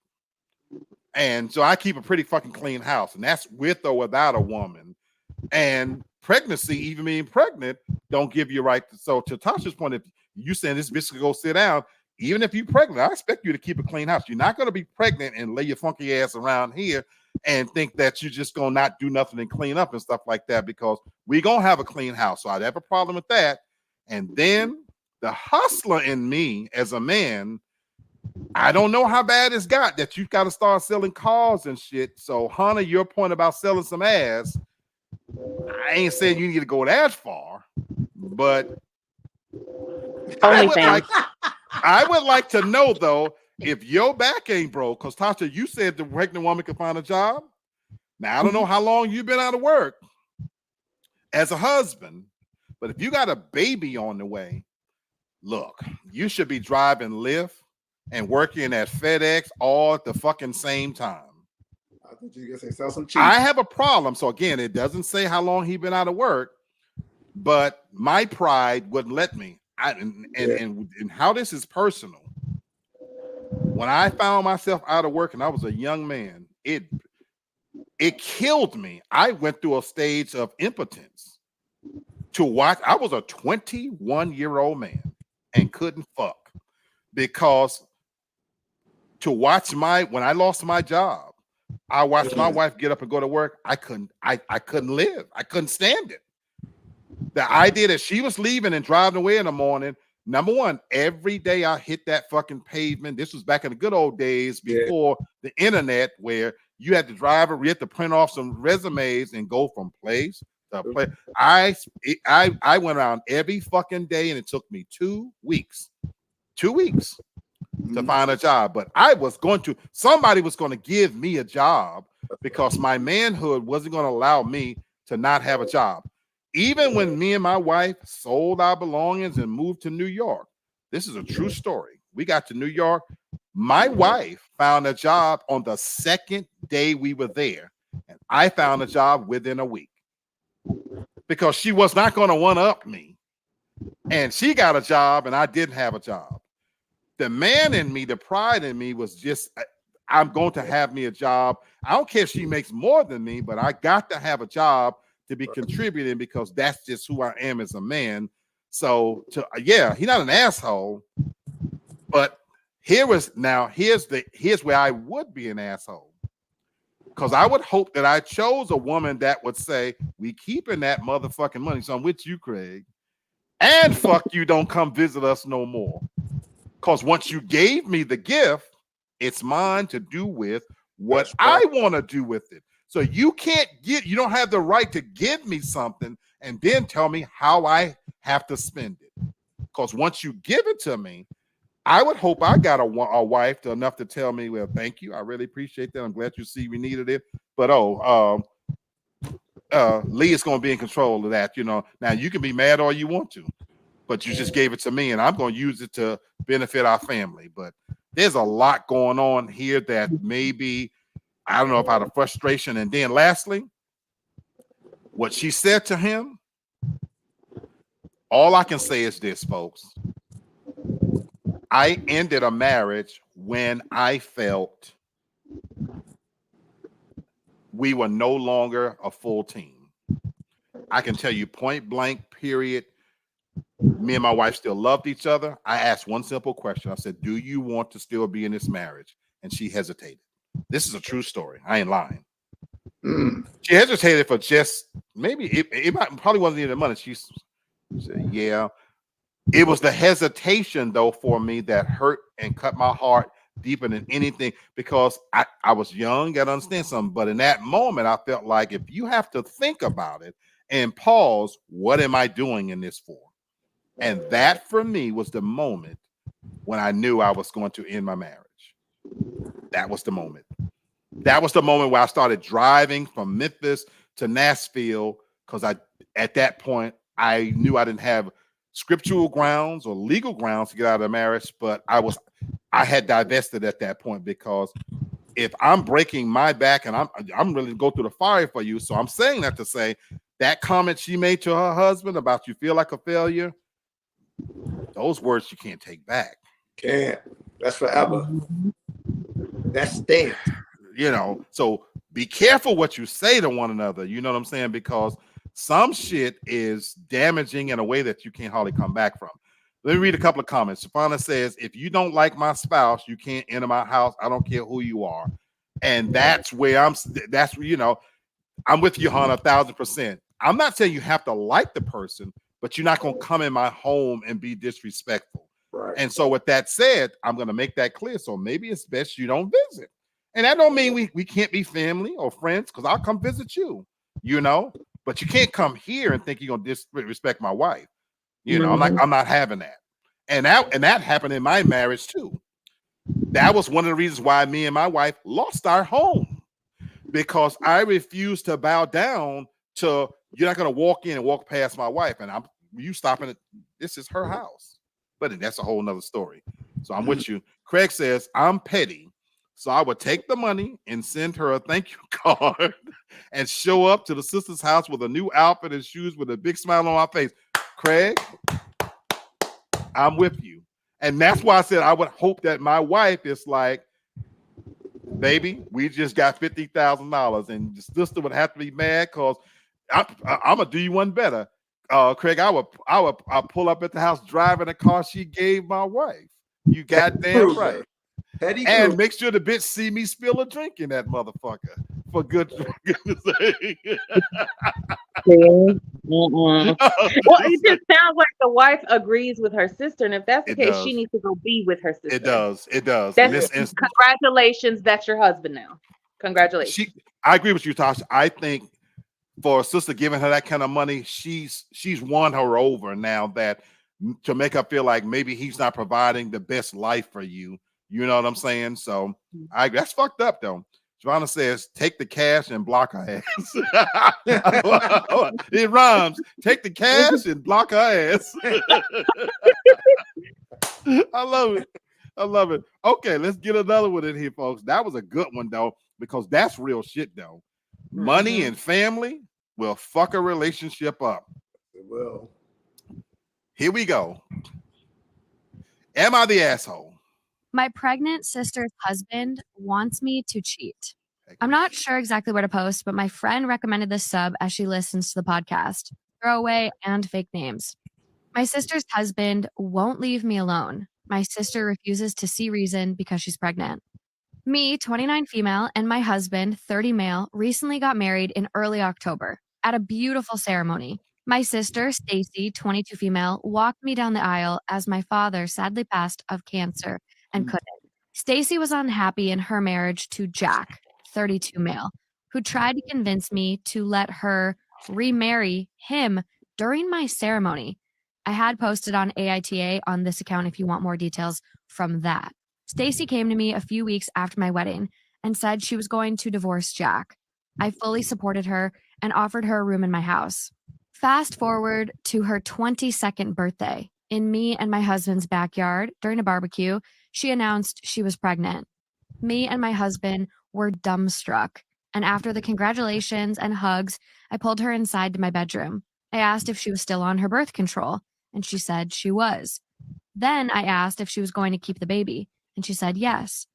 And so I keep a pretty fucking clean house, and that's with or without a woman. And pregnancy, even being pregnant, don't give you right. So to Tasha's point, if you saying this bitch could go sit down, even if you're pregnant, I expect you to keep a clean house. You're not going to be pregnant and lay your funky ass around here and think that you're just going to not do nothing and clean up and stuff like that, because we're going to have a clean house. So I'd have a problem with that. And then the hustler in me as a man, I don't know how bad it's got that you've got to start selling cars and shit. So, Hannah, your point about selling some ass, I ain't saying you need to go that far, but I would like to know, though, if your back ain't broke, because Tasha, you said the pregnant woman could find a job. Now, I don't know how long you've been out of work as a husband, but if you got a baby on the way, look, you should be driving Lyft and working at FedEx all at the fucking same time. I thought you were gonna say sell some cheap. I have a problem. So again, it doesn't say how long he's been out of work, but my pride wouldn't let me. And how this is personal. When I found myself out of work and I was a young man, it killed me. I went through a stage of impotence to watch. I was a 21-year-old man and couldn't fuck because to watch when I lost my job, I watched my wife get up and go to work. I couldn't live. I couldn't stand it. The idea that she was leaving and driving away in the morning, number one, every day I hit that fucking pavement. This was back in the good old days before the internet, where you had to drive or you had to print off some resumes and go from place to place. I went around every fucking day, and it took me 2 weeks. 2 weeks. To find a job, but somebody was going to give me a job because my manhood wasn't going to allow me to not have a job. Even when me and my wife sold our belongings and moved to New York, this is a true story. We got to New York. My wife found a job on the second day we were there, and I found a job within a week because she was not going to one-up me, and she got a job and I didn't have a job. The man in me, the pride in me was just, I'm going to have me a job. I don't care if she makes more than me, but I got to have a job to be contributing because that's just who I am as a man. So, he's not an asshole, but here's where I would be an asshole. Because I would hope that I chose a woman that would say, we keeping that motherfucking money. So I'm with you, Craig. And fuck you, don't come visit us no more. Because once you gave me the gift, it's mine to do with what I want to do with it. So you don't have the right to give me something and then tell me how I have to spend it. Because once you give it to me, I would hope I got a wife enough to tell me, well, thank you. I really appreciate that. I'm glad you see we needed it. But Lee is going to be in control of that. Now you can be mad all you want to, but you just gave it to me and I'm going to use it to benefit our family. But there's a lot going on here that maybe, I don't know if out of frustration. And then lastly, what she said to him, all I can say is this, folks. I ended a marriage when I felt we were no longer a full team. I can tell you point blank, period. Me and my wife still loved each other. I asked one simple question. I said, do you want to still be in this marriage? and she hesitated. This is a true story. I ain't lying. Mm. She hesitated for just maybe it probably wasn't even the money. She said, yeah. It was the hesitation though for me that hurt and cut my heart deeper than anything, because I was young, gotta understand something. But in that moment, I felt like if you have to think about it and pause, what am I doing in this for? And that for me was the moment when I knew I was going to end my marriage. That was the moment. That was the moment where I started driving from Memphis to Nashville, because at that point I knew I didn't have scriptural grounds or legal grounds to get out of the marriage, but I had divested at that point, because if I'm breaking my back and I'm really go through the fire for you. So I'm saying that to say that comment she made to her husband about you feel like a failure, those words you can't take back. Can't. That's forever. That's stamped. So be careful what you say to one another. You know what I'm saying? Because some shit is damaging in a way that you can't hardly come back from. Let me read a couple of comments. Shafana says, if you don't like my spouse, you can't enter my house. I don't care who you are. And that's where I'm with you, Hannah, 1,000%. I'm not saying you have to like the person, but you're not going to come in my home and be disrespectful. Right. And so with that said, I'm going to make that clear. So maybe it's best you don't visit. And that don't mean we can't be family or friends, because I'll come visit you, but you can't come here and think you're going to disrespect my wife. I'm not having that. And that happened in my marriage too. That was one of the reasons why me and my wife lost our home, because I refused to bow down to, you're not going to walk in and walk past my wife. And you stopping it. This is her house. But that's a whole nother story. So I'm with you. Craig says, I'm petty. So I would take the money and send her a thank you card and show up to the sister's house with a new outfit and shoes with a big smile on my face. Craig, I'm with you. And that's why I said I would hope that my wife is like, baby, we just got $50,000, and the sister would have to be mad, because I'm gonna do you one better. Craig, I'll pull up at the house driving a car she gave my wife. You goddamn right. And make sure the bitch see me spill a drink in that motherfucker, for goodness sake. Well, it just sounds like the wife agrees with her sister, and if that's the case, she needs to go be with her sister. It does. Congratulations, that's your husband now. Congratulations. I agree with you, Tasha. I think for a sister giving her that kind of money, she's won her over now, that to make her feel like maybe he's not providing the best life for you. You know what I'm saying? So that's fucked up though. Joanna says, take the cash and block her ass. It rhymes. Take the cash and block her ass. I love it. Okay, let's get another one in here, folks. That was a good one though, because that's real shit though. Money and family will fuck a relationship up. It will. Here we go. Am I the asshole? My pregnant sister's husband wants me to cheat. I'm not sure exactly where to post, but my friend recommended this sub as she listens to the podcast. Throwaway and fake names. My sister's husband won't leave me alone. My sister refuses to see reason because she's pregnant. Me, 29 female, and my husband, 30 male, recently got married in early October at a beautiful ceremony. My sister, Stacy, 22 female, walked me down the aisle as my father sadly passed of cancer and couldn't. Stacy was unhappy in her marriage to Jack, 32 male, who tried to convince me to let her remarry him during my ceremony. I had posted on AITA on this account if you want more details from that. Stacy came to me a few weeks after my wedding and said she was going to divorce Jack. I fully supported her and offered her a room in my house. Fast forward to her 22nd birthday. In me and my husband's backyard during a barbecue, she announced she was pregnant. Me and my husband were dumbstruck. And after the congratulations and hugs, I pulled her inside to my bedroom. I asked if she was still on her birth control, and she said she was. Then I asked if she was going to keep the baby, and she said yes.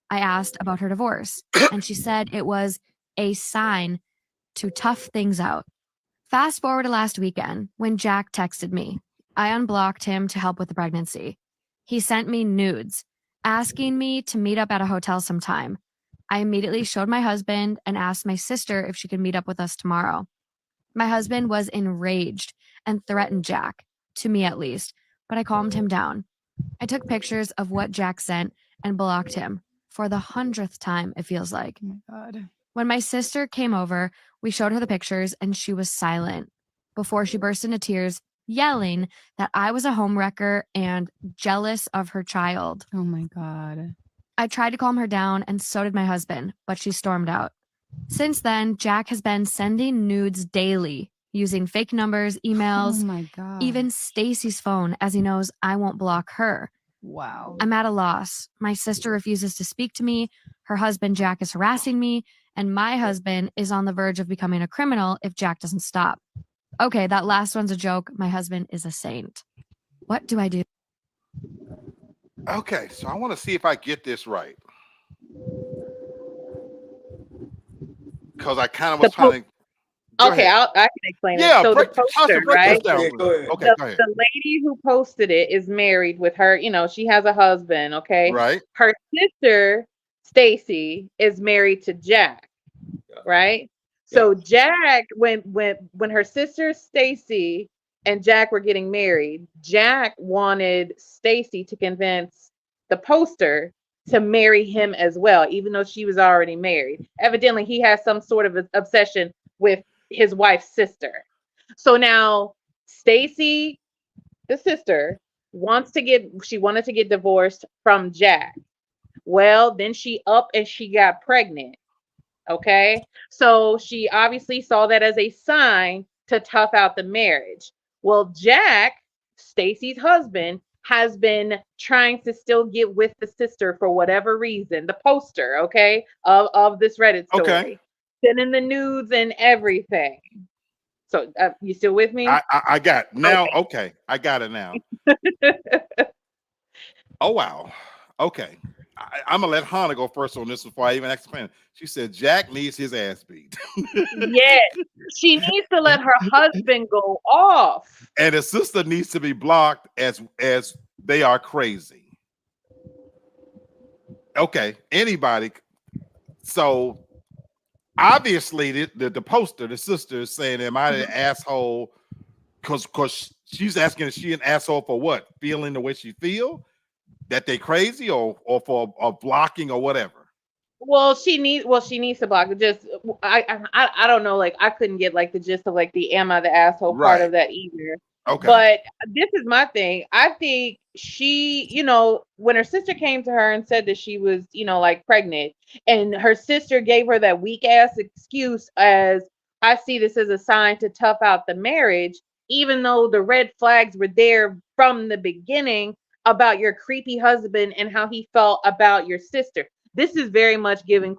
I asked about her divorce, and she said it was a sign to tough things out. Fast forward to last weekend when Jack texted me. I unblocked him to help with the pregnancy. He sent me nudes. asking me to meet up at a hotel sometime. I immediately showed my husband and asked my sister if she could meet up with us tomorrow. My husband was enraged and threatened Jack, to me at least, but I calmed him down. I took pictures of what Jack sent and blocked him for the 100th time, it feels like. Oh my God. When my sister came over, we showed her the pictures and she was silent before she burst into tears, yelling that I was a homewrecker and jealous of her child. Oh my God. I tried to calm her down, and so did my husband, but she stormed out. Since then, Jack has been sending nudes daily using fake numbers, emails, Oh my God. even Stacy's phone, as he knows I won't block her. Wow. I'm at a loss. My sister refuses to speak to me. Her husband, Jack, is harassing me. And my husband is on the verge of becoming a criminal if Jack doesn't stop. Okay, that last one's a joke. My husband is a saint. What do I do? Okay, so I want to see if I get this right. Because I kind of was trying to. Go Okay, ahead. I can explain Yeah, it. So break, the Tasha, poster, break right? this down. Yeah, for go me. ahead. Okay, The, go ahead. the lady who posted it is married with her, she has a husband, okay? Right. Her sister, Stacy, is married to Jack, right? So Jack, when her sister Stacy and Jack were getting married, Jack wanted Stacy to convince the poster to marry him as well, even though she was already married. Evidently, he has some sort of obsession with his wife's sister. So now Stacy, the sister, wanted to get divorced from Jack. Well, then she up and she got pregnant. Okay. So she obviously saw that as a sign to tough out the marriage. Well, Jack, Stacy's husband, has been trying to still get with the sister for whatever reason, the poster, okay, of this Reddit story. Okay. Sending the nudes and everything. So you still with me? I got it. Now. Okay, I got it now. Oh wow. Okay. I'm gonna let Hannah go first on this before I even explain. She said Jack needs his ass beat. Yes. She needs to let her husband go off. And his sister needs to be blocked as they are crazy. Okay, anybody. So obviously the poster, the sister is saying, am I an asshole? Because she's asking, is she an asshole for what? Feeling the way she feel? That they crazy or for blocking or whatever? Well, she needs to block it. Just I don't know. Like I couldn't get like the gist of like the am I the asshole part Right. of that either. Okay. But this is my thing. I think she, when her sister came to her and said that she was, like pregnant, and her sister gave her that weak ass excuse as I see this as a sign to tough out the marriage, even though the red flags were there from the beginning about your creepy husband and how he felt about your sister. This is very much giving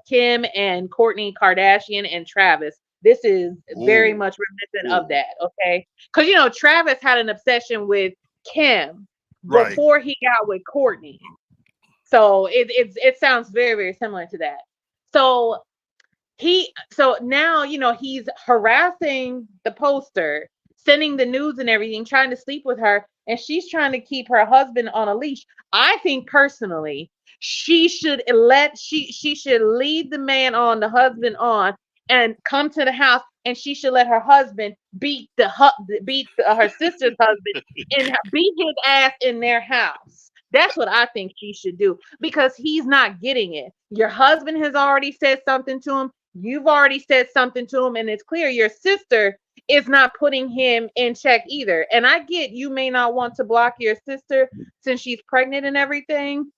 Kim and Kourtney Kardashian and Travis. This is very much reminiscent of that, okay? Because Travis had an obsession with Kim before he got with Kourtney, so it sounds very, very similar to that. So now he's harassing the poster, sending the nudes and everything, trying to sleep with her, and she's trying to keep her husband on a leash. I think personally, she should lead the man on, the husband on, and come to the house, and she should let her husband beat her sister's husband and beat his ass in their house. That's what I think she should do, because he's not getting it. Your husband has already said something to him. You've already said something to him, and it's clear your sister is not putting him in check either. And I get you may not want to block your sister since she's pregnant and everything.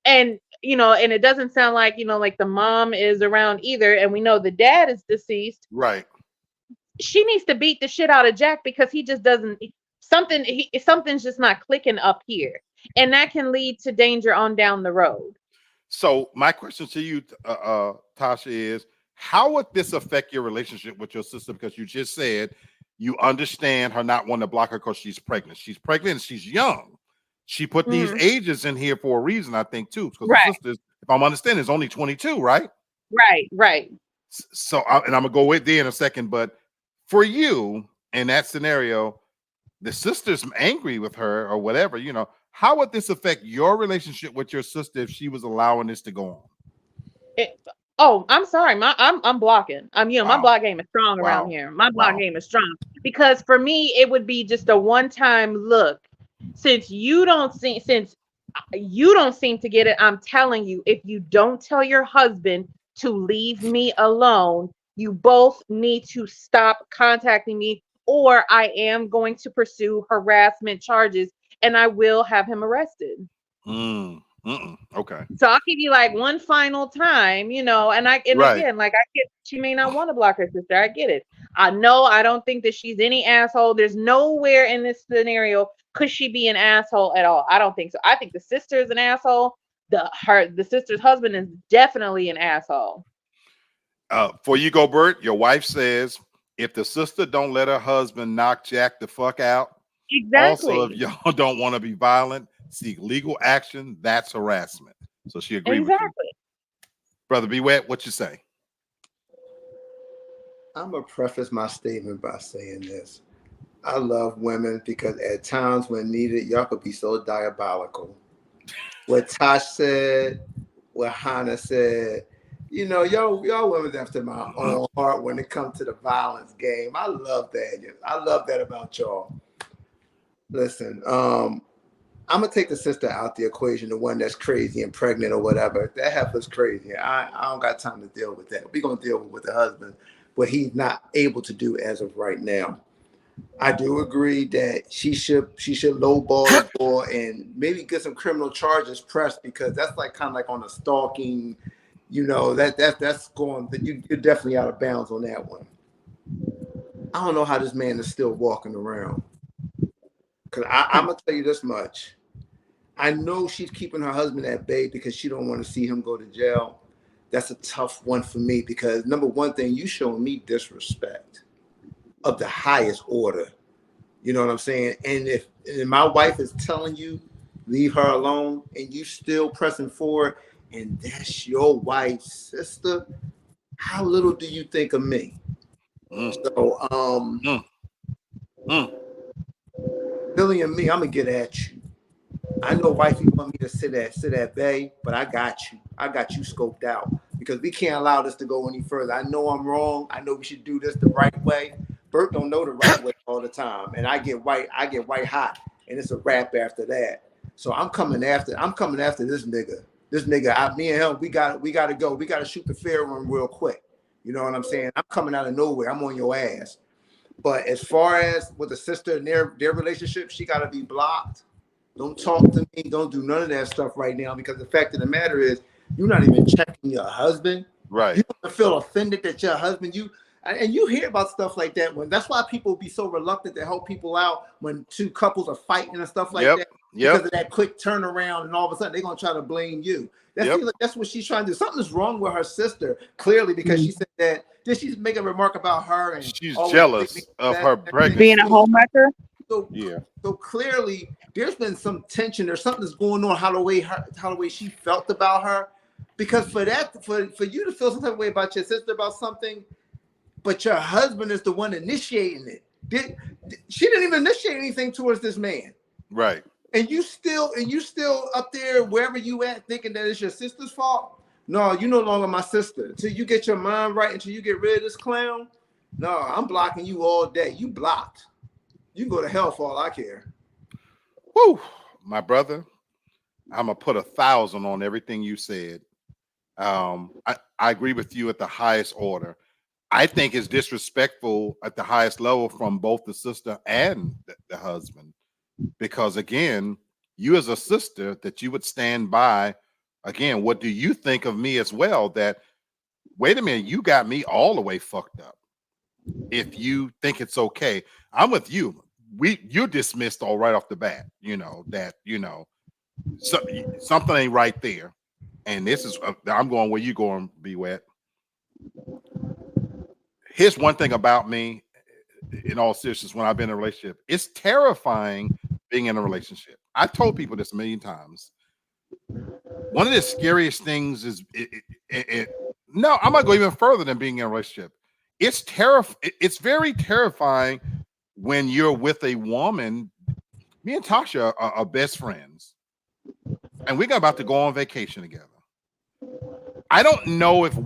And and it doesn't sound like like the mom is around either, and we know the dad is deceased. Right. She needs to beat the shit out of Jack, because he just doesn't something's just not clicking up here, and that can lead to danger on down the road. So my question to you, Tasha, is how would this affect your relationship with your sister? Because you just said you understand her not wanting to block her because she's pregnant. She's pregnant and she's young. She put these ages in here for a reason, I think, too. Because the sisters, if I'm understanding, is only 22, right? Right. So, and I'm gonna go with there in a second. But for you in that scenario, the sister's angry with her or whatever. how would this affect your relationship with your sister if she was allowing this to go on? Oh, I'm sorry. I'm blocking. My Wow. block game is strong around Wow. here. My block Wow. game is strong because for me it would be just a one-time look. Since you don't seem to get it, I'm telling you, if you don't tell your husband to leave me alone, you both need to stop contacting me, or I am going to pursue harassment charges and I will have him arrested. Okay. So I'll give you like one final time, and Right. again, like I get she may not want to block her sister. I get it. I know I don't think that she's any asshole. There's nowhere in this scenario could she be an asshole at all. I don't think so. I think the sister is an asshole. The sister's husband is definitely an asshole. Before you go, Bert, your wife says if the sister don't let her husband knock Jack the fuck out, also if Exactly. y'all don't want to be violent, seek legal action. That's harassment. So she agreed with you. Exactly. Brother Be Wet, what you say? I'm going to preface my statement by saying this. I love women because at times when needed, y'all could be so diabolical. What Tosh said, what Hannah said, y'all women after my own heart when it comes to the violence game. I love that. I love that about y'all. Listen, I'm gonna take the sister out the equation, the one that's crazy and pregnant or whatever. That heifer's crazy. I don't got time to deal with that. We're gonna deal with the husband, what he's not able to do as of right now. I do agree that she should lowball the boy and maybe get some criminal charges pressed, because that's like kind of like on a stalking, that's going, you're definitely out of bounds on that one. I don't know how this man is still walking around. Because I'm gonna tell you this much. I know she's keeping her husband at bay because she don't want to see him go to jail. That's a tough one for me because number one thing, you showing me disrespect of the highest order. You know what I'm saying? And if my wife is telling you leave her alone and you still pressing forward, and that's your wife's sister, how little do you think of me? So Billy and me, I'm gonna get at you. I know wifey want me to sit at bay, but I got you. I got you scoped out because we can't allow this to go any further. I know I'm wrong. I know we should do this the right way. Bert don't know the right way all the time, and I get white hot, and it's a wrap after that. So I'm coming after this nigga. Me and him, we got to go. We got to shoot the fair one real quick. You know what I'm saying? I'm coming out of nowhere. I'm on your ass. But as far as with the sister and their relationship, she got to be blocked. Don't talk to me. Don't do none of that stuff right now, because the fact of the matter is you're not even checking your husband. Right. You don't feel offended that your husband, you hear about stuff like that. That's why people be so reluctant to help people out when two couples are fighting and stuff like that. Because of that quick turnaround, and all of a sudden they're going to try to blame you. That's what she's trying to do. Something's wrong with her sister, clearly, because she said that. Did she make a remark about her? And she's jealous of her pregnancy. Being a homewrecker. So clearly there's been some tension or something that's going on, how the way she felt about her. Because for you to feel some type of way about your sister about something, but your husband is the one initiating it. She didn't even initiate anything towards this man. Right. And you still up there wherever you at thinking that it's your sister's fault. No, you no longer my sister. Until you get your mind right, until you get rid of this clown. No, I'm blocking you all day. You blocked. You can go to hell for all I care. Woo, my brother, I'm gonna put 1,000 on everything you said. I agree with you at the highest order. I think it's disrespectful at the highest level from both the sister and the husband, because again, you as a sister, that you would stand by. Again, what do you think of me as well? That, wait a minute, you got me all the way fucked up. If you think it's okay, I'm with you. You're dismissed all right off the bat. Something ain't right there. And this is, I'm going where you going, Be Wet. Here's one thing about me, in all seriousness, when I've been in a relationship, it's terrifying being in a relationship. I've told people this a million times. One of the scariest things is, no, I'm gonna go even further than being in a relationship. It's very terrifying when you're with a woman Me and Tasha are best friends, and we're about to go on vacation together. I don't know if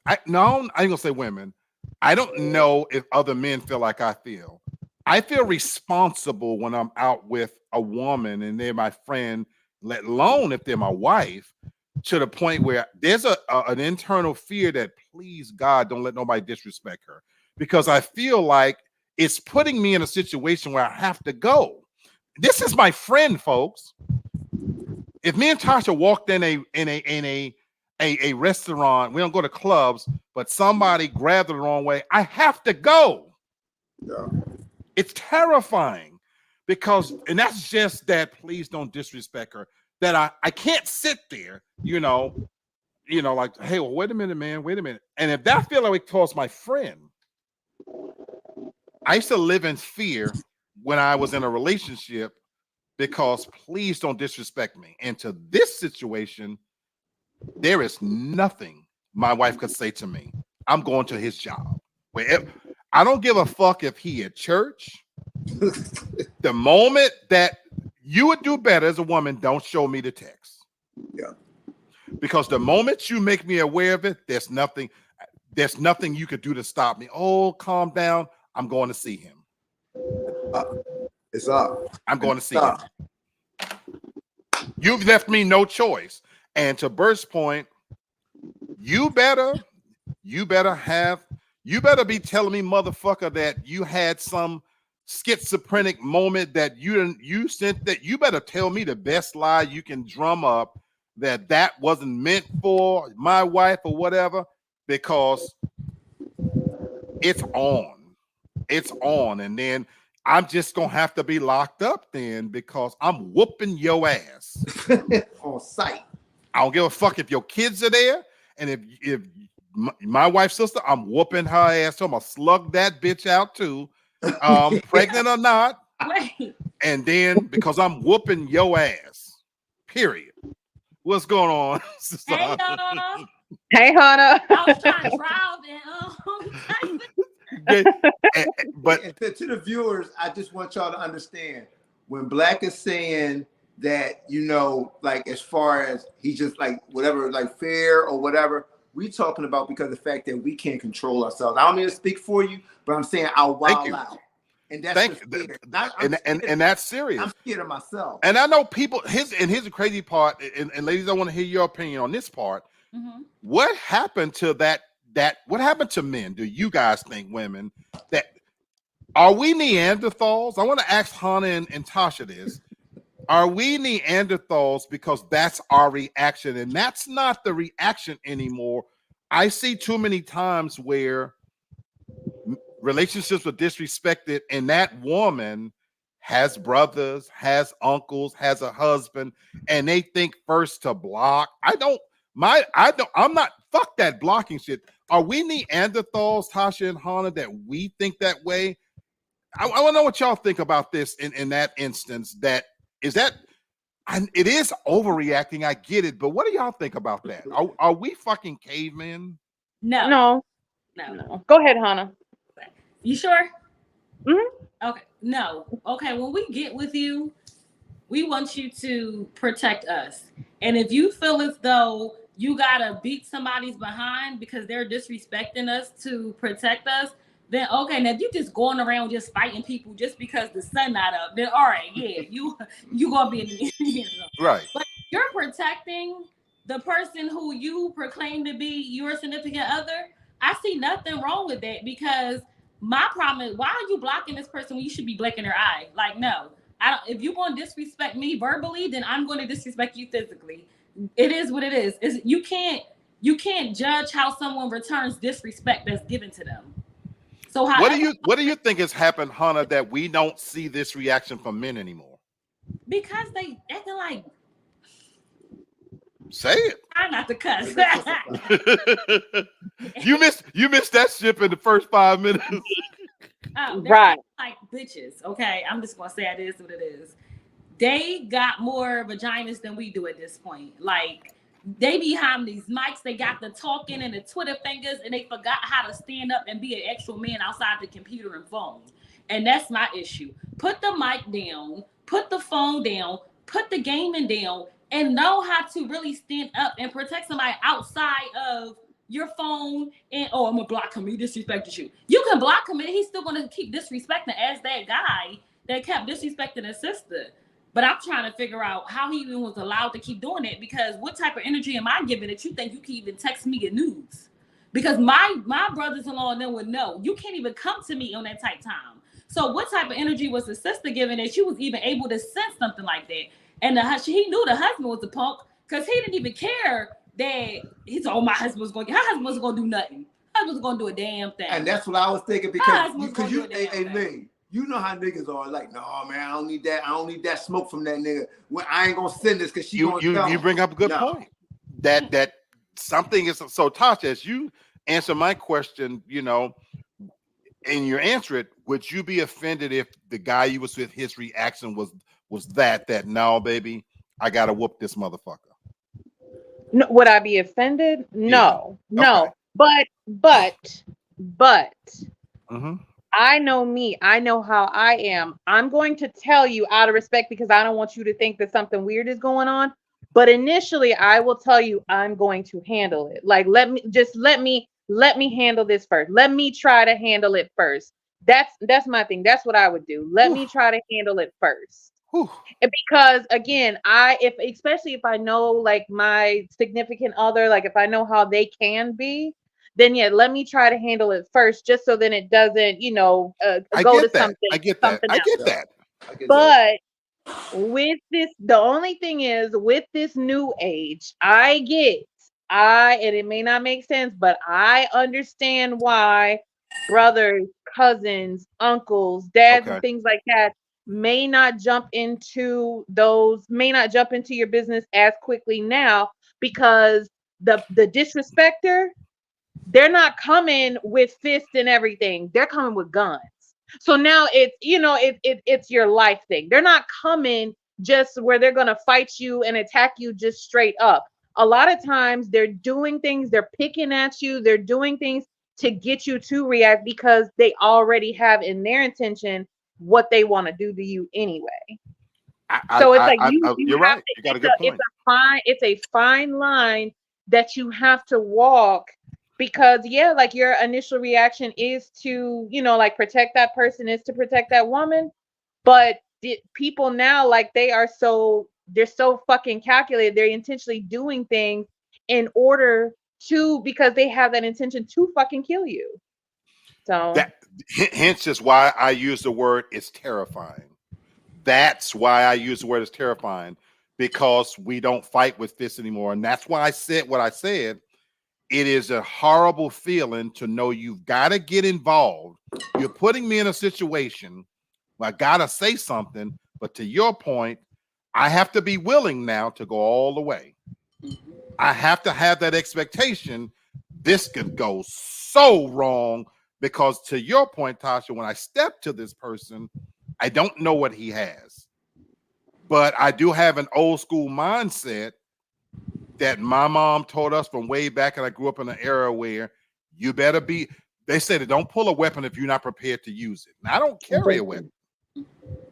I ain't gonna say women. I don't know if other men feel like I feel. I feel responsible when I'm out with a woman and they're my friend, let alone if they're my wife, to the point where there's an internal fear that please God don't let nobody disrespect her, because I feel like it's putting me in a situation where I have to go. This is my friend, folks. If me and Tasha walked in a restaurant, we don't go to clubs, but somebody grabbed the wrong way, I have to go. Yeah. It's terrifying because, and that's just that please don't disrespect her. That I can't sit there, like, hey, well, wait a minute, man, wait a minute. And if that feel like towards my friend, I used to live in fear when I was in a relationship because please don't disrespect me. And to this situation, there is nothing my wife could say to me. I'm going to his job. I don't give a fuck if he at church. The moment that you would do better as a woman, don't show me the text. Yeah. Because the moment you make me aware of it, there's nothing you could do to stop me. Oh, calm down. I'm going to see him. It's up. I'm going to see him. You've left me no choice. And to Bert's point, you better be telling me, motherfucker, that you had some schizophrenic moment that you sent, that you better tell me the best lie you can drum up that wasn't meant for my wife or whatever, because it's on. And then I'm just gonna have to be locked up then, because I'm whooping your ass on sight. I don't give a fuck if your kids are there, and if my wife's sister, I'm whooping her ass. So I'm gonna slug that bitch out too, pregnant or not. Wait. And then because I'm whooping your ass, period. What's going on? Hey, y'all. Hey, Hannah. I was trying to drive But to the viewers, I just want y'all to understand when Black is saying that, like as far as he's just like whatever, like fear or whatever, we talking about because of the fact that we can't control ourselves. I don't mean to speak for you, but I'm saying I'll wild out. And that's and that's serious. I'm scared of myself. And I know people, here's the crazy part, and ladies, I want to hear your opinion on this part. Mm-hmm. What happened to that what happened to men? Do you guys think, women, that are we Neanderthals? I want to ask Hannah and Tasha this. Are we Neanderthals because that's our reaction, and that's not the reaction anymore? I see too many times where relationships were disrespected, and that woman has brothers, has uncles, has a husband, and they think first to block. I'm not, fuck that blocking shit. Are we Neanderthals, Tasha and Hannah, that we think that way? I want to know what y'all think about this in that instance. It is overreacting. I get it, but what do y'all think about that? Are we fucking cavemen? No. Go ahead, Hannah. You sure? Mm-hmm. Okay. No. Okay. When we get with you, we want you to protect us. And if you feel as though you gotta beat somebody's behind because they're disrespecting us to protect us, then okay. Now if you just going around just fighting people just because the sun not up, then all right, yeah, you gonna be in the right. But you're protecting the person who you proclaim to be your significant other. I see nothing wrong with that, because my problem is, why are you blocking this person when you should be blinking their eye? Like, no, I don't. If you want to disrespect me verbally, then I'm going to disrespect you physically. It is what it is. You can't judge how someone returns disrespect that's given to them. So what do you think has happened, Hannah, that we don't see this reaction from men anymore? Because they acting like. Say it. Try not to cuss. You missed that ship in the first 5 minutes. Right. Like bitches. Okay, I'm just gonna say it is what it is. They got more vaginas than we do at this point. Like, they behind these mics, they got the talking and the Twitter fingers, and they forgot how to stand up and be an actual man outside the computer and phone. And that's my issue. Put the mic down. put the phone down, put the gaming down, and know how to really stand up and protect somebody outside of your phone. And I'm gonna block him. He disrespected you. You can block him, and he's still gonna keep disrespecting as that guy that kept disrespecting his sister. But I'm trying to figure out how he even was allowed to keep doing it, because what type of energy am I giving that you think you can even text me your news? Because my brothers-in-law and them would know you can't even come to me on that type time. So what type of energy was the sister giving that she was even able to sense something like that? And he knew the husband was a punk, because he didn't even care that he's my husband was going to, her husband wasn't going to do nothing. Her husband was going to do a damn thing. And that's what I was thinking, because Lee, you know how niggas are like, no man, I don't need that smoke from that nigga. When I ain't gonna send this because you bring up a good point. That something is so. Tasha, as you answer my question, and you answer it, would you be offended if the guy you was with, his reaction was that no, baby, I gotta whoop this motherfucker? No, would I be offended? No, no. Okay. But I know me. I know how I am. I'm going to tell you out of respect, because I don't want you to think that something weird is going on. But initially, I will tell you I'm going to handle it. Like, let me handle this first. Let me try to handle it first. That's my thing. That's what I would do. Let me try to handle it first. Because again, especially if I know like my significant other, like if I know how they can be, then yeah, let me try to handle it first, just so then it doesn't, go to something. I get that. But with this, the only thing is with this new age, and it may not make sense, but I understand why brothers, cousins, uncles, dads, and things like that may not jump into your business as quickly now, because the disrespecter, they're not coming with fists and everything. They're coming with guns. So now it's, it's your life thing. They're not coming just where they're going to fight you and attack you just straight up. A lot of times they're doing things, they're picking at you, they're doing things to get you to react, because they already have in their intention what they want to do to you anyway. So it's like you're right. You got a good point. It's a fine line that you have to walk, because like your initial reaction is to, like protect that person, is to protect that woman. But people now, like they're so fucking calculated. They're intentionally doing things in order to, because they have that intention to fucking kill you. So hence is why I use the word it's terrifying. That's why I use the word it's terrifying, because we don't fight with fists anymore. And that's why I said what I said. It is a horrible feeling to know you've got to get involved. You're putting me in a situation where I got to say something. But to your point, I have to be willing now to go all the way. I have to have that expectation. This could go so wrong, because to your point, Tasha, when I step to this person, I don't know what he has. But I do have an old school mindset that my mom told us from way back, and I grew up in an era where you better be, they said, don't pull a weapon if you're not prepared to use it. Now, I don't carry a weapon,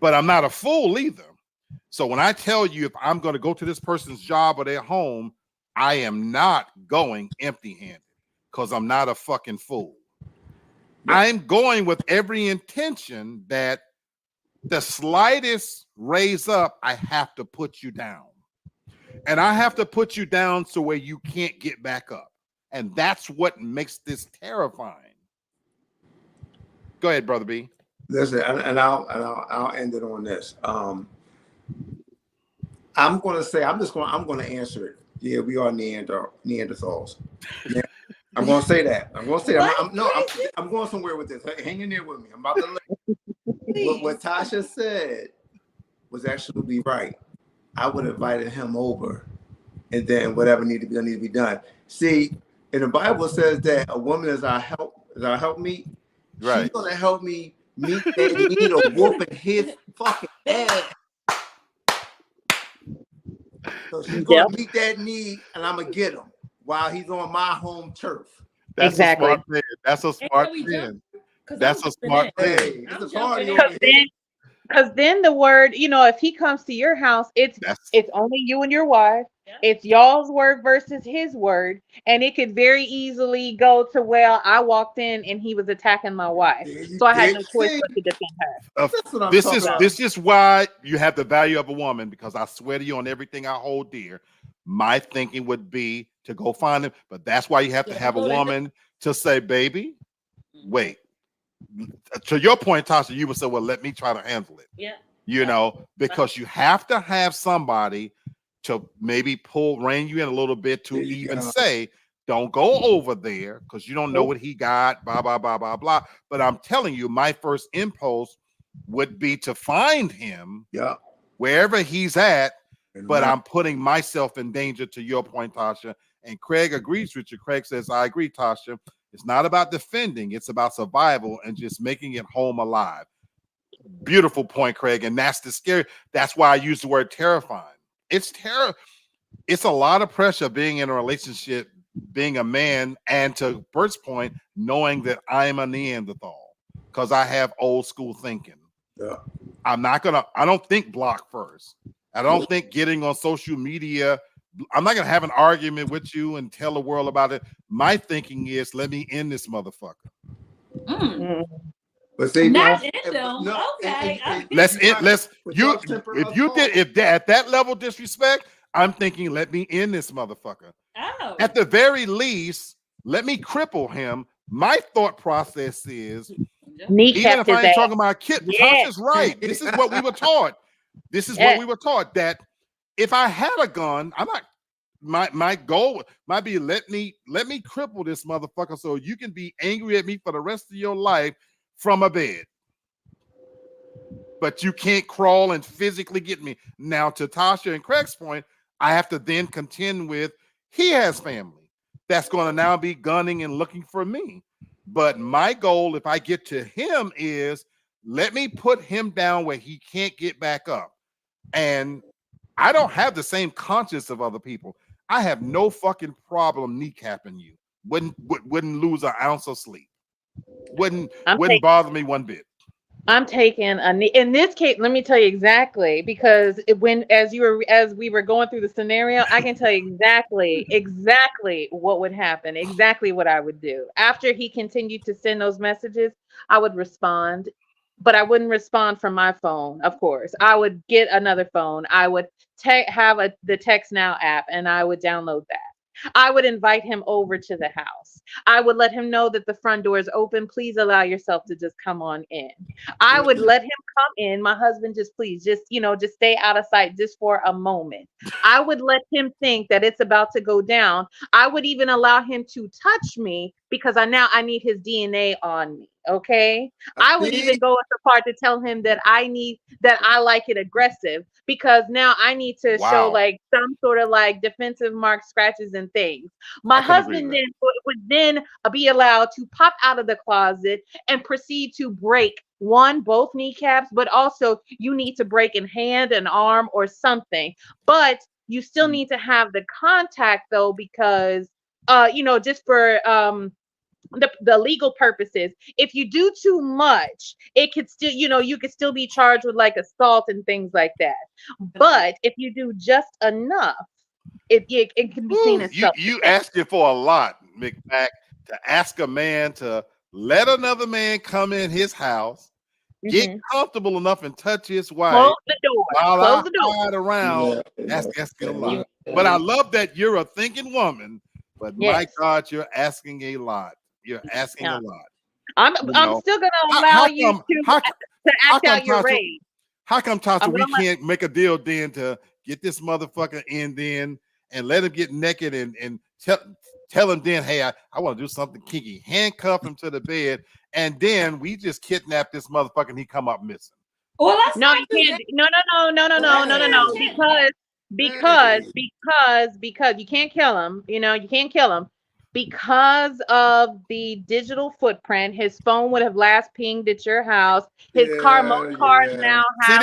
but I'm not a fool either. So when I tell you, if I'm going to go to this person's job or their home, I am not going empty-handed, because I'm not a fucking fool. I'm going with every intention that the slightest raise up, I have to put you down. And I have to put you down so where you can't get back up. And that's what makes this terrifying. Go ahead, Brother B. Listen, and I'll end it on this. I'm going to answer it. Yeah, we are Neanderthals. Yeah, I'm going to say that. I'm going somewhere with this. Hang in there with me. I'm about to what Tasha said was absolutely right. I would have invited him over, and then whatever needed to be done. See, in the Bible, it says that a woman is our helpmeet. Right. She's gonna help me meet that need of whooping his fucking ass. So she's gonna meet that need, and I'm gonna get him while he's on my home turf. That's exactly. That's a smart man. That's a smart man. Hey, it's a party over here. Because then the word, if he comes to your house, That's it's only you and your wife. Yeah. It's y'all's word versus his word, and it could very easily go to, well, I walked in and he was attacking my wife, There you so I had did. no choice See, but to defend her. that's what I'm this talking is about. this is why you have the value of a woman, because I swear to you on everything I hold dear, my thinking would be to go find him. But that's why you have to Yeah, have a go there. woman to say, baby, wait. To your point, Tasha, you would say, well, let me try to handle it. Yeah. Because you have to have somebody to maybe rein you in a little bit to There you even go. say, don't go over there because you don't know what he got, blah, blah, blah, blah, blah. But I'm telling you, my first impulse would be to find him Yeah. wherever he's at, but Right. I'm putting myself in danger, to your point, Tasha. And Craig agrees with you. Craig says, I agree, Tasha. It's not about defending, it's about survival and just making it home alive. Beautiful point, Craig. And that's the scary. That's why I use the word terrifying. It's terror. It's a lot of pressure being in a relationship, being a man, and to Bert's point, knowing that I'm a Neanderthal because I have old school thinking. Yeah. I don't think block first. I don't think getting on social media. I'm not gonna have an argument with you and tell the world about it. My thinking is, let me end this motherfucker. But see, Not now, in them. Okay. If at that level disrespect, I'm thinking, let me end this motherfucker. Oh. At the very least, let me cripple him. My thought process is, even Kneecap if his I ain't ass. talking about kid, Yeah. Tasha's right. This is what we were taught. That if I had a gun, I'm not. My goal might be let me cripple this motherfucker so you can be angry at me for the rest of your life from a bed. But you can't crawl and physically get me. Now, to Tasha and Craig's point, I have to then contend with he has family that's going to now be gunning and looking for me. But my goal, if I get to him, is let me put him down where he can't get back up. And I don't have the same conscience of other people. I have no fucking problem kneecapping you. Wouldn't lose an ounce of sleep. Wouldn't bother me one bit. I'm taking in this case, let me tell you exactly, because as we were going through the scenario, I can tell you exactly what would happen, exactly what I would do. After he continued to send those messages, I would respond, but I wouldn't respond from my phone, of course. I would get another phone. I would have the Text Now app, and I would download that. I would invite him over to the house. I would let him know that the front door is open. Please allow yourself to just come on in. I would let him come in. My husband, just stay out of sight just for a moment. I would let him think that it's about to go down. I would even allow him to touch me because I need his DNA on me. Okay. I would even go as far to tell him that I like it aggressive, because now I need to show like some sort of like defensive marks, scratches, and things. My husband then would then be allowed to pop out of the closet and proceed to break both kneecaps, but also you need to break an hand, an arm, or something. But you still need to have the contact though, because just for the legal purposes, if you do too much, it could still, you could still be charged with like assault and things like that. But if you do just enough, it can be seen as you asking for a lot, McMack, to ask a man to let another man come in his house, get comfortable enough and touch his wife. Close the door. While Close I the door. hide around. That's a lot. But I love that you're a thinking woman. But my God, you're asking a lot. You're asking a lot. I'm still gonna allow you to act out your rage. How come, Tasha, we can't make a deal then to get this motherfucker in then and let him get naked and tell him then, hey, I want to do something kinky, handcuff him to the bed, and then we just kidnap this motherfucker and he come up missing. Well, let's no, you can't. No, because you can't kill him. You can't kill him because of the digital footprint. His phone would have last pinged at your house. Most cars now have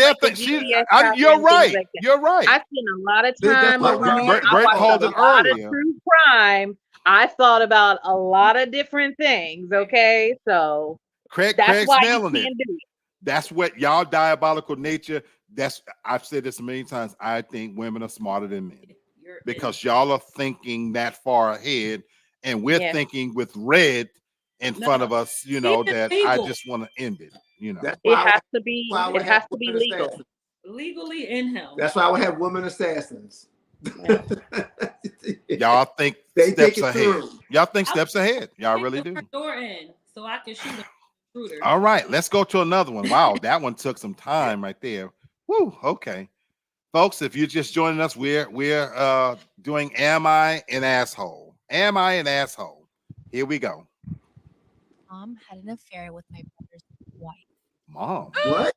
you're right. You're right. I spent a lot of time Brett called it earlier. True crime. I thought about a lot of different things. Okay, so Craig's that's why nailing you it. can't do it. That's what y'all diabolical nature. I've said this a million times. I think women are smarter than men because y'all are thinking that far ahead, and we're thinking with red in front of us. You know that I just want to end it. You know, That's It why has to be. I would It has have to be women legal. assassins. Legally in him. That's why I would have women assassins. Yeah. y'all think They take steps it ahead. through. Y'all think steps ahead. Y'all really Kick the do. front door in so I can shoot an intruder. All right, let's go to another one. Wow, that one took some time right there. Woo, okay. Folks, if you're just joining us, we're doing Am I an Asshole? Am I an Asshole? Here we go. Mom had an affair with my brother's wife. Mom. What?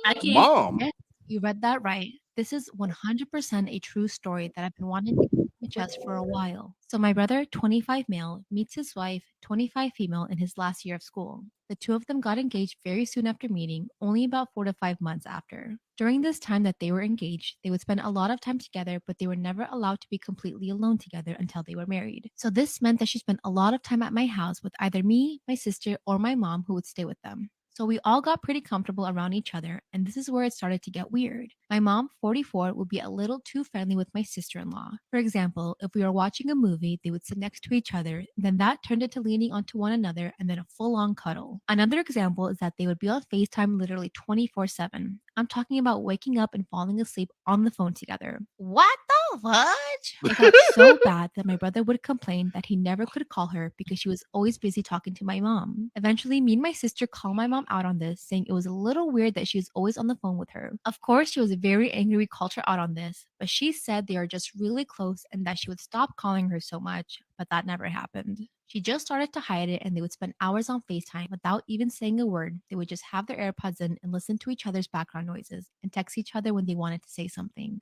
I can't. Mom. Yes, you read that right. This is 100% a true story that I've been wanting to get off my chest for a while. So my brother, 25 male, meets his wife, 25 female, in his last year of school. The two of them got engaged very soon after meeting, only about 4 to 5 months after. During this time that they were engaged, they would spend a lot of time together, but they were never allowed to be completely alone together until they were married. So this meant that she spent a lot of time at my house with either me, my sister, or my mom, who would stay with them. So we all got pretty comfortable around each other, and this is where it started to get weird. My mom, 44, would be a little too friendly with my sister-in-law. For example, if we were watching a movie, they would sit next to each other, then that turned into leaning onto one another and then a full-on cuddle. Another example is that they would be on FaceTime literally 24/7. I'm talking about waking up and falling asleep on the phone together. What the fudge? It got so bad that my brother would complain that he never could call her because she was always busy talking to my mom. Eventually, me and my sister called my mom out on this, saying it was a little weird that she was always on the phone with her. Of course, she was very angry we called her out on this, but she said they are just really close and that she would stop calling her so much, but that never happened. She just started to hide it, and they would spend hours on FaceTime without even saying a word. They would just have their AirPods in and listen to each other's background noises and text each other when they wanted to say something.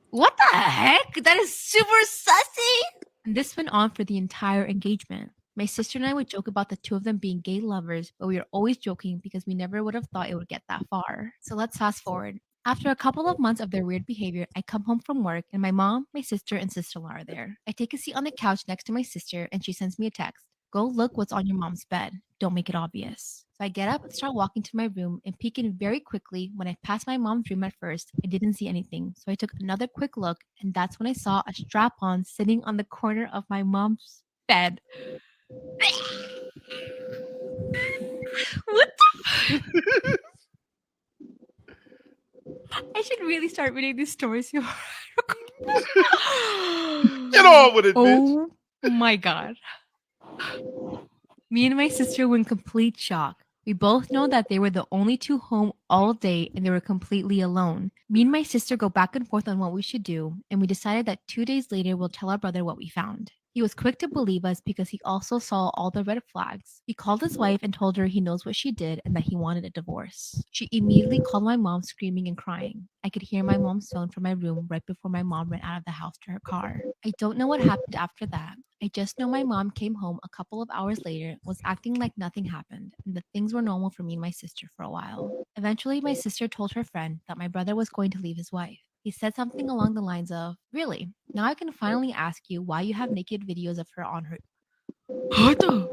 What the heck? That is super sussy! And this went on for the entire engagement. My sister and I would joke about the two of them being gay lovers, but we were always joking because we never would have thought it would get that far. So let's fast forward. After a couple of months of their weird behavior, I come home from work and my mom, my sister, and sister-in-law are there. I take a seat on the couch next to my sister and she sends me a text. Go look what's on your mom's bed. Don't make it obvious. So I get up and start walking to my room and peek in very quickly. When I passed my mom's room at first, I didn't see anything. So I took another quick look and that's when I saw a strap-on sitting on the corner of my mom's bed. What the? I should really start reading these stories. Get on with it, bitch. Oh my god. Me and my sister were in complete shock. We both know that they were the only two home all day and they were completely alone. Me and my sister go back and forth on what we should do, and we decided that 2 days later we'll tell our brother what we found. He was quick to believe us because he also saw all the red flags. He called his wife and told her he knows what she did and that he wanted a divorce. She immediately called my mom screaming and crying. I could hear my mom's phone from my room right before my mom ran out of the house to her car. I don't know what happened after that. I just know my mom came home a couple of hours later, was acting like nothing happened, and that things were normal for me and my sister for a while. Eventually, my sister told her friend that my brother was going to leave his wife. He said something along the lines of, "Really? Now I can finally ask you why you have naked videos of her on her." What the?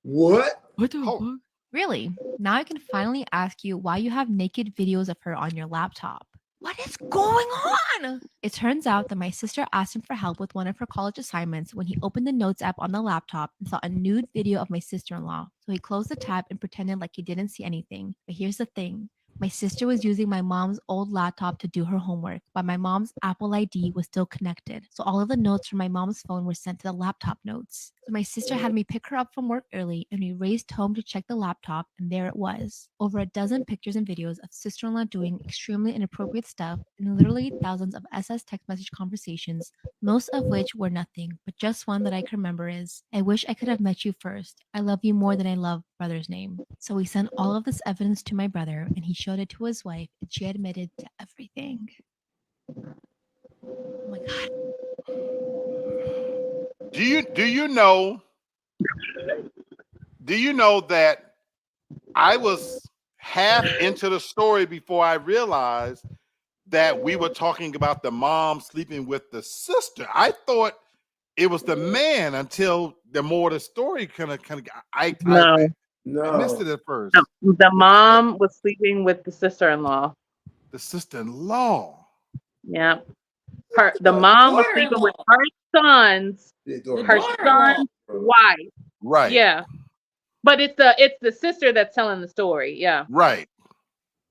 What? What the Oh. fuck? Really? Now I can finally ask you why you have naked videos of her on your laptop. What is going on? It turns out that my sister asked him for help with one of her college assignments when he opened the notes app on the laptop and saw a nude video of my sister-in-law. So he closed the tab and pretended like he didn't see anything. But here's the thing. My sister was using my mom's old laptop to do her homework, but my mom's Apple ID was still connected. So all of the notes from my mom's phone were sent to the laptop notes. So my sister had me pick her up from work early and we raced home to check the laptop, and there it was. Over a dozen pictures and videos of sister-in-law doing extremely inappropriate stuff and literally thousands of SS text message conversations, most of which were nothing, but just one that I can remember is, "I wish I could have met you first. I love you more than I love brother's name." So we sent all of this evidence to my brother and he showed it to his wife and she admitted to everything. Oh my god. Do you know that I was half into the story before I realized that we were talking about the mom sleeping with the sister? I thought it was the man until the more of the story kind of No. I missed No. it at first. The mom was sleeping with the sister-in-law. The sister-in-law. Yeah. The But mom was sleeping with Daughter-in-law. the The her daughter-in-law. son's wife. Right. Yeah. But it's the sister that's telling the story. Yeah. Right.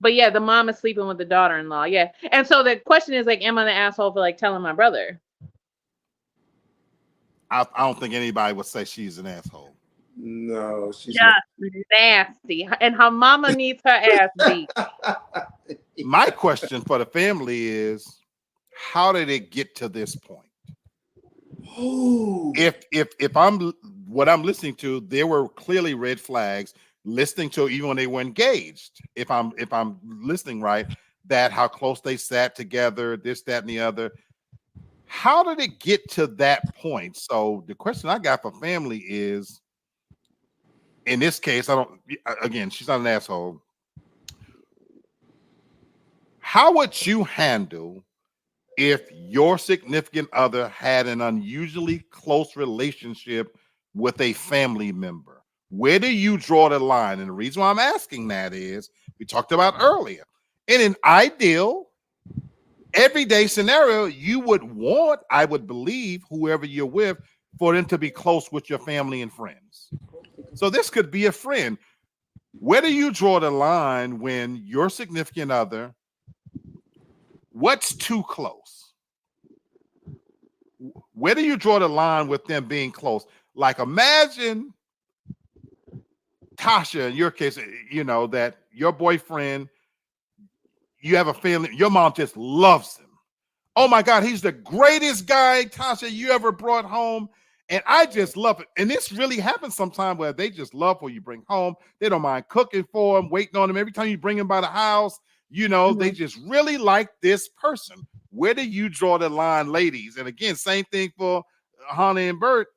But yeah, the mom is sleeping with the daughter-in-law. Yeah. And so the question is like, am I the asshole for like telling my brother? I don't think anybody would say she's an asshole. No, she's Just nasty. And her mama needs her ass beat. not. My question for the family is, how did it get to this point? Ooh. If I'm what I'm listening to, there were clearly red flags listening to even when they were engaged. If I'm listening right, that how close they sat together, this, that, and the other. How did it get to that point? So the question I got for family is, in this case, again, she's not an asshole. How would you handle if your significant other had an unusually close relationship with a family member? Where do you draw the line? And the reason why I'm asking that is we talked about earlier. In an ideal, everyday scenario, you would want, I would believe, whoever you're with, for them to be close with your family and friends. So this could be a friend. Where do you draw the line when your significant other, what's too close? Where do you draw the line with them being close? Like imagine Tasha, in your case, you know, that your boyfriend, you have a family, your mom just loves him. Oh my God, he's the greatest guy, Tasha, you ever brought home. And I just love it. And this really happens sometimes where they just love what you bring home. They don't mind cooking for him, waiting on him. Every time you bring him by the house, you know, they just really like this person. Where do you draw the line, ladies? And again, same thing for Hannah and Bert.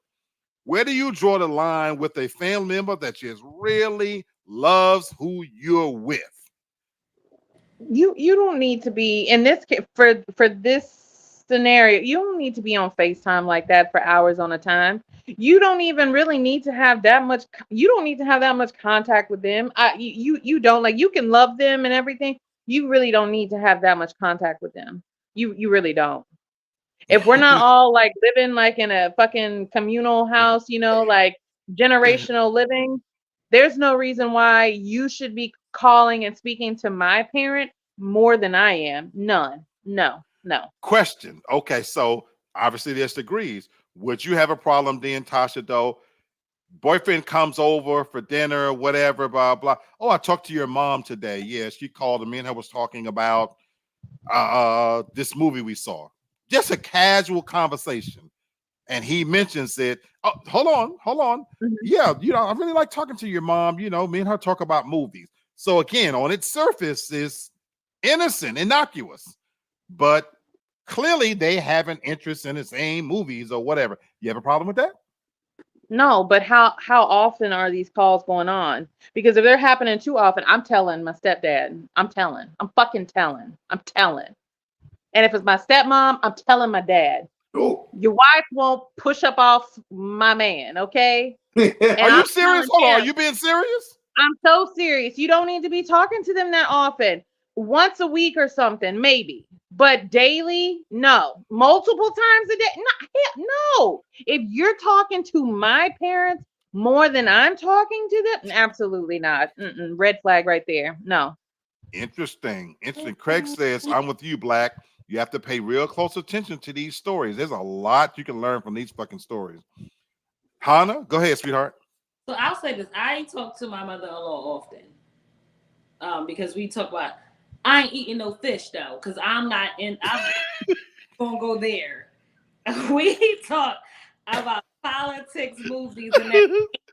Where do you draw the line with a family member that just really loves who you're with? You don't need to be in this case for this scenario. You don't need to be on FaceTime like that for hours on a time. You don't even really need to have that much. You don't need to have that much contact with them. You don't like. You can love them and everything. You really don't need to have that much contact with them. You really don't. If we're not all like living like in a fucking communal house, you know, like generational living, there's no reason why you should be calling and speaking to my parent more than I am. None. No. Question. Okay, so obviously there's degrees. Would you have a problem then, Tasha, though? Boyfriend comes over for dinner, whatever, blah, blah. Oh, I talked to your mom today. Yeah, she called me and I was talking about this movie we saw. Just a casual conversation. And he mentions it. Oh, hold on. Mhm. Yeah, you know, I really like talking to your mom. You know, me and her talk about movies. So again, on its surface is innocent, innocuous, but clearly they have an interest in the same movies or whatever. You have a problem with that? No, but how often are these calls going on? Because if they're happening too often, I'm telling my stepdad. I'm telling. I'm fucking telling. I'm telling. And if it's my stepmom, I'm telling my dad. Oh. Your wife won't push up off my man, okay? And Are you I'm serious? telling Hold on. him, Are you being serious? I'm so serious. You don't need to be talking to them that often. Once a week or something, maybe. But daily, no. Multiple times a day, no. If you're talking to my parents more than I'm talking to them, absolutely not. Red flag right there. No. Interesting. Craig says, I'm with you, Black. You have to pay real close attention to these stories. There's a lot you can learn from these fucking stories. Hannah, go ahead, sweetheart. So I'll say this: I talk to my mother-in-law often, because we talk about. I ain't eating no fish though, because I'm not in. I'm gonna go there. We talk about politics, movies,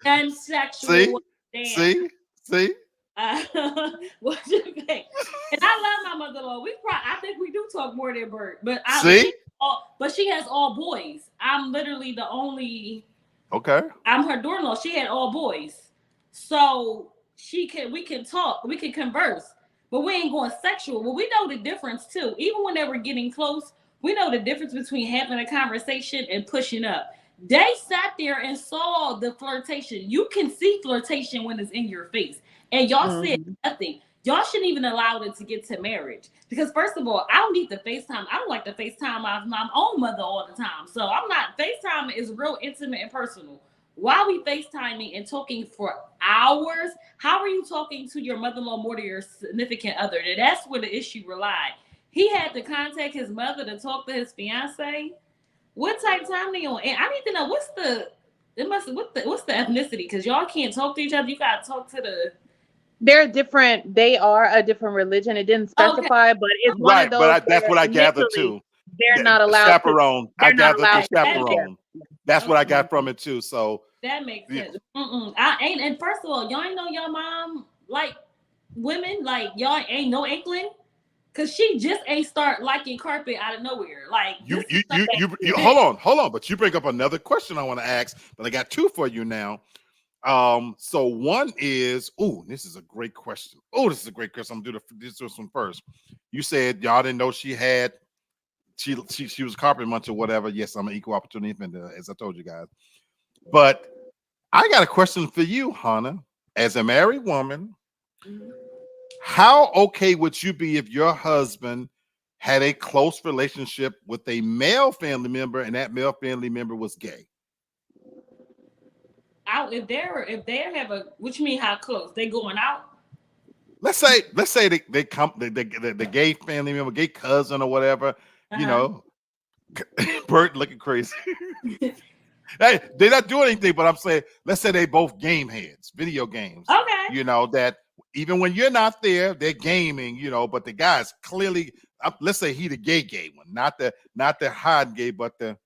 and sexual. See. What you think? And I love my mother-in-law. I think we do talk more than Bert, but she has all boys. I'm literally the only. Okay. I'm her daughter-in-law. She had all boys, so we can talk, we can converse, but we ain't going sexual. Well, we know the difference too. Even when they were getting close, we know the difference between having a conversation and pushing up. They sat there and saw the flirtation. You can see flirtation when it's in your face. And y'all said nothing. Y'all shouldn't even allow it to get to marriage. Because first of all, I don't need to FaceTime. I don't like to FaceTime my own mother all the time. So I'm not, FaceTime is real intimate and personal. Why are we FaceTiming and talking for hours? How are you talking to your mother-in-law more than your significant other? And that's where the issue relied. He had to contact his mother to talk to his fiance. What type of time they on? And I need to know what's the ethnicity? Because y'all can't talk to each other. You gotta talk to the. They're different. They are a different religion. It didn't specify, but it's one Right, of those. but that's what I gathered initially, too. They're not allowed chaperone. to. They're I not gathered allowed the to. chaperone. That's what I got from it too. So that makes sense. I ain't. And first of all, y'all ain't know your mom like women. Like y'all ain't no inkling. Cause she just ain't start liking carpet out of nowhere. Like you hold on. But you bring up another question I want to ask, but I got two for you now. So one is, this is a great question. This is a great question. I'm gonna do this one first. You said y'all didn't know she was a carpet muncher or whatever. Yes, I'm an equal opportunity offender, as I told you guys. But I got a question for you, Hannah. As a married woman, how okay would you be if your husband had a close relationship with a male family member and that male family member was gay? If they have a, what you mean how close? They going out? Let's say they come the gay family member, gay cousin or whatever, you know. Bert looking crazy. Hey, they're not doing anything, but I'm saying, let's say they both game heads, video games. Okay. You know, that even when you're not there, they're gaming, you know, but the guy's clearly, let's say he the gay one, not the hot gay, but the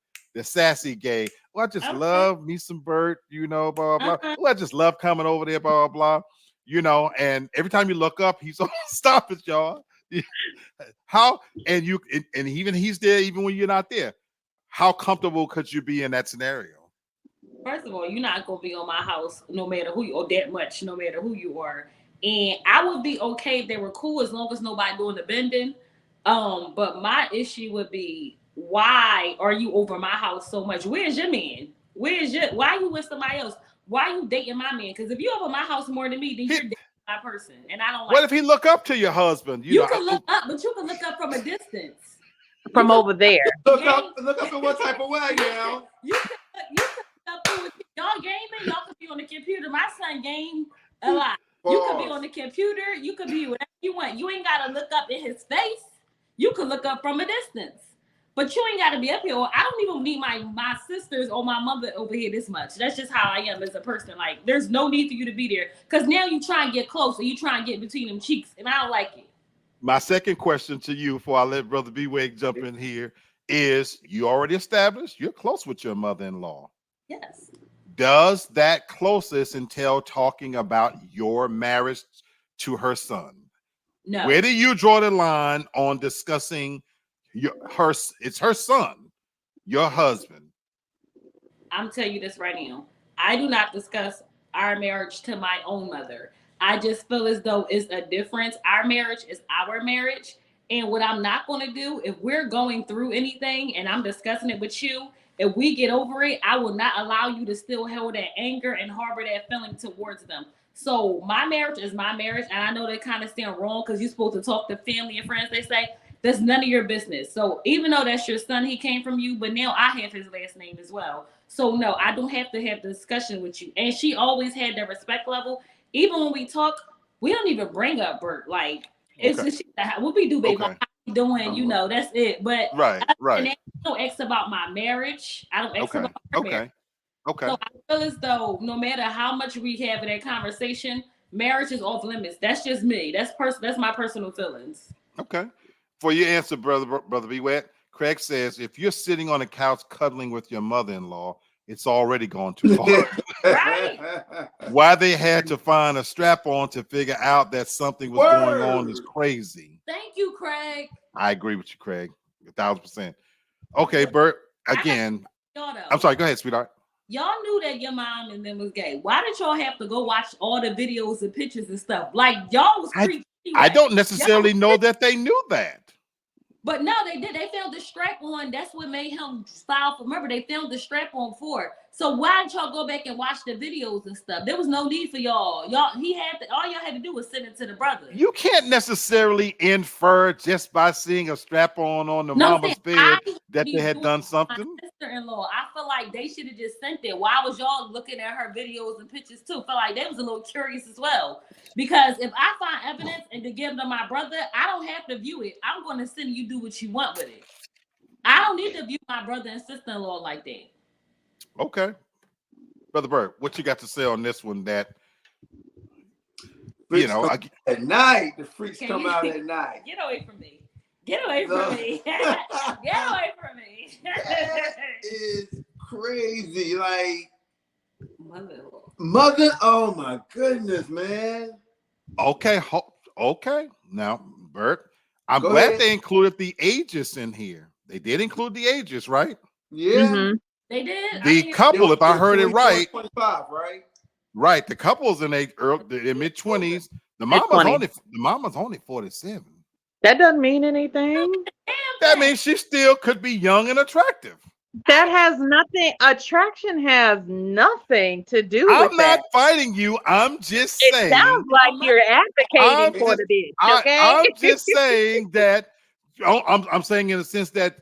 sassy gay. Well, I just love me some Bert, you know, blah, blah, blah. Well, I just love coming over there, blah, blah, blah. You know, and every time you look up, he's on, stop it, y'all. How, and even he's there, even when you're not there. How comfortable could you be in that scenario? First of all, you're not gonna be on my house no matter who you, or that much, no matter who you are. And I would be okay if they were cool as long as nobody doing the bending. But my issue would be, why are you over my house so much? Where's your man? Why are you with somebody else? Why are you dating my man? Because if you over my house more than me, then you're dating my person. And I don't like. What if he look up to your husband? You can look up, but you can look up from a distance. From over there. Look up in what type of way, now? You can look up with y'all gaming. Y'all could be on the computer. My son game a lot. You could be on the computer. You could be whatever you want. You ain't gotta look up in his face. You could look up from a distance. But you ain't gotta be up here. I don't even need my sisters or my mother over here this much. That's just how I am as a person. Like, there's no need for you to be there. Because now you try and get close, or you try and get between them cheeks, and I don't like it. My second question to you, before I let Brother B-Wade jump in here, is you already established you're close with your mother-in-law. Yes. Does that closeness entail talking about your marriage to her son? No. Where do you draw the line on discussing it's her son, your husband? I'm telling you this right now. I do not discuss our marriage to my own mother. I just feel as though it's a difference. Our marriage is our marriage. And what I'm not going to do, if we're going through anything and I'm discussing it with you, if we get over it, I will not allow you to still hold that anger and harbor that feeling towards them. So my marriage is my marriage. And I know they kind of stand wrong because you're supposed to talk to family and friends. They say that's none of your business. So even though that's your son, he came from you, but now I have his last name as well. So no, I don't have to have the discussion with you. And she always had that respect level. Even when we talk, we don't even bring up Bert. Like, it's just what we do, baby. Like, how you doing? You know, that's it. But right. And I don't ask about my marriage. I don't ask about her marriage. Okay. So I feel as though no matter how much we have in that conversation, marriage is off limits. That's just me. That's my personal feelings. Okay. For your answer, brother B-Wade, Craig says, if you're sitting on the couch cuddling with your mother-in-law, it's already gone too far. Right. Why they had to find a strap-on to figure out that something was going on is crazy. Thank you, Craig. I agree with you, Craig, 1,000%. Okay, Bert, again. I'm sorry, go ahead, sweetheart. Y'all knew that your mom and them was gay. Why did y'all have to go watch all the videos and pictures and stuff? Like, y'all was creepy. I don't necessarily know that they knew that. But no, they did. They found the strap on. That's what made him file for murder. They found the strap on for it. So why didn't y'all go back and watch the videos and stuff? There was no need for y'all. All y'all had to do was send it to the brother. You can't necessarily infer just by seeing a strap on the mama's bed that they had done something. My sister-in-law, I feel like they should have just sent it. Why was y'all looking at her videos and pictures too? Feel like they was a little curious as well. Because if I find evidence and to give to my brother, I don't have to view it. I'm going to send you do what you want with it. I don't need to view my brother and sister-in-law like that. Okay. Brother Bird, what you got to say on this one that, Freaks at night, the freaks come out at night. Get away from me. Get away from me. Get away from me. That is crazy. Like, mother, oh my goodness, man. Okay. Now, Bert, I'm Go glad ahead. they included the ages in here. They did include the ages, right? Yeah. Mhm. They did. The couple, if I heard it right, 25, right? right. The couple's in their mid-20s. The mama's only 47. That doesn't mean anything. That means she still could be young and attractive. That has nothing. Attraction has nothing to do with I'm that. not fighting you. I'm just It saying. sounds like you're advocating for the bitch. Okay. I'm just saying that. I'm saying in the sense that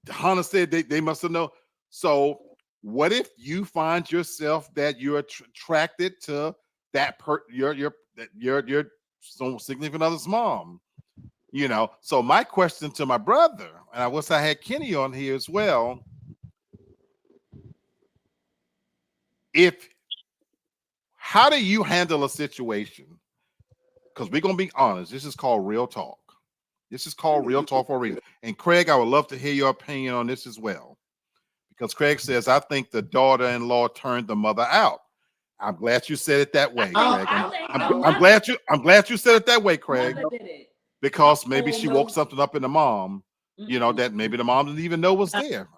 Hannah said they must have known. So what if you find yourself that you're attracted to that your significant other's mom? You know. So my question to my brother, and I wish I had Kenny on here as well. How do you handle a situation? Because we're gonna be honest, this is called real talk. This is called real talk for a reason. And Craig, I would love to hear your opinion on this as well. Because Craig says, I think the daughter-in-law turned the mother out. I'm glad you said it that way, Craig. I'm glad you said it that way, Craig. Because maybe she woke something up in the mom, you know, that maybe the mom didn't even know was there.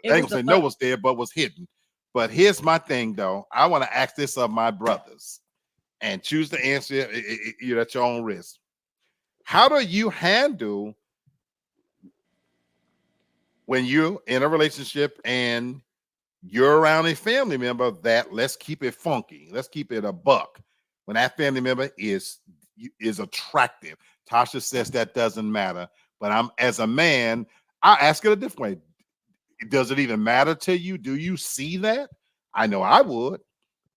I ain't gonna say know was there, but was hidden. But here's my thing, though. I want to ask this of my brothers and choose the answer you're at your own risk. How do you handle when you're in a relationship and you're around a family member that, let's keep it funky, let's keep it a buck, when that family member is attractive? Tasha says that doesn't matter, but as a man, I ask it a different way. Does it even matter to you? Do you see that? I know I would,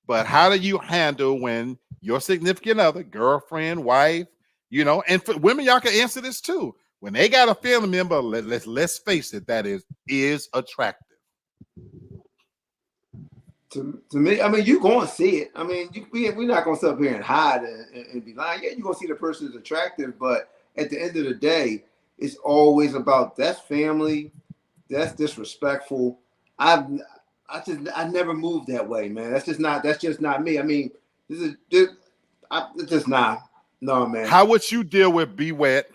but how do you handle when your significant other, girlfriend, wife, you know, and for women, y'all can answer this too. When they got a family member, let's face it, that is attractive. To me, I mean, you're going to see it. I mean, we're not going to sit up here and hide and be lying. Yeah, you're going to see the person is attractive, but at the end of the day, it's always about that's family. That's disrespectful. I never moved that way, man. That's just not me. I mean, it's just not. No, man. How would you deal with Be Wet?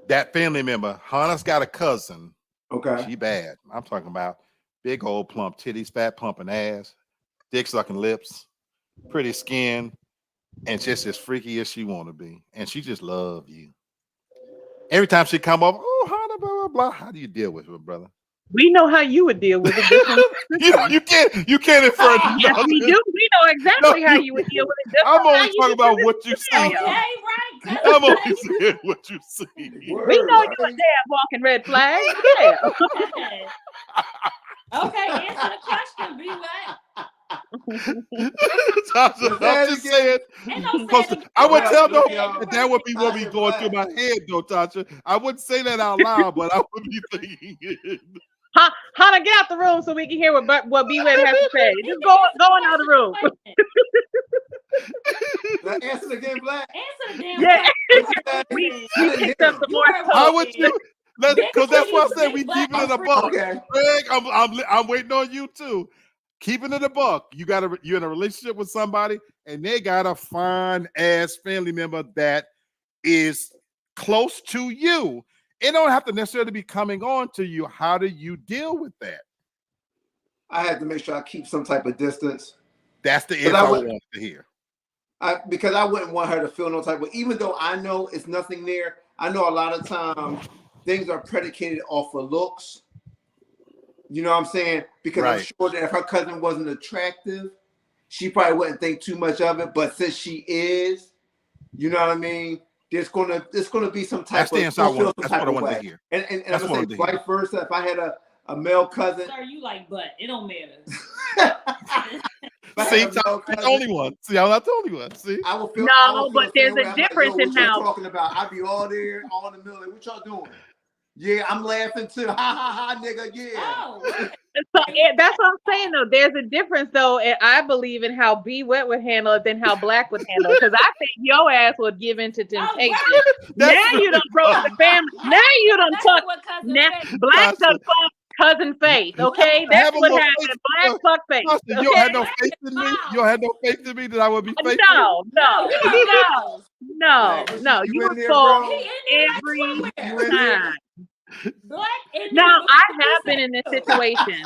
That family member, Hannah's got a cousin. Okay. She bad. I'm talking about big old plump titties, fat pumping ass, dick sucking lips, pretty skin, and just as freaky as she want to be. And she just love you. Every time she come up, oh, Hannah, blah, blah, blah. How do you deal with her, brother? We know how you would deal with it. you can't infer. Yes, we do. We know exactly how you would deal with it. I'm only talking about what you see. Okay, right. I'm only saying what you see. We know you're a damn walking red flag. Yeah. Okay, answer the question. Be what? I'm just saying. I would tell them that would be what be going through my head, though, Tasha. I wouldn't say that out loud, but I would be thinking it. Hannah, get out the room so we can hear what B Web has to say. Just go out of the room. Answer again, Black. Answer the damn Yeah. we picked up the more. How would you? Because that's why I said we keep it in a buck. Okay. Greg, I'm waiting on you too. Keeping it a buck. You're in a relationship with somebody, and they got a fine ass family member that is close to you. It don't have to necessarily be coming on to you. How do you deal with that? I had to make sure I keep some type of distance. That's the answer I want to hear. Because I wouldn't want her to feel no type of, even though I know it's nothing there, I know a lot of times things are predicated off of looks. You know what I'm saying? Because I'm sure that if her cousin wasn't attractive, she probably wouldn't think too much of it. But since she is, you know what I mean? There's gonna be some type of that's what I wanted to hear. And I'm gonna say vice versa. If I had a male cousin, Sir, you like butt. It don't matter. See, I'm not the only one. See, I'm not the only one. See, I will feel no, but there's a like, difference in what y'all how talking about. I be all there, all in the middle. Like, what y'all doing? Yeah, I'm laughing too. Ha ha ha, nigga. Yeah. Oh, so that's what I'm saying though. There's a difference though, and I believe in how B Wet would handle it than how Black would handle it. Because I think your ass would give in to temptation. Now you done broke the family. Now you done fuck. Now Black done fuck cousin Faith. Okay, that's what happened. Black fuck Faith. Okay? You don't have no faith in me. You don't have no faith in me that I would be faithful. No. You were full every time. No, I have been in this situation.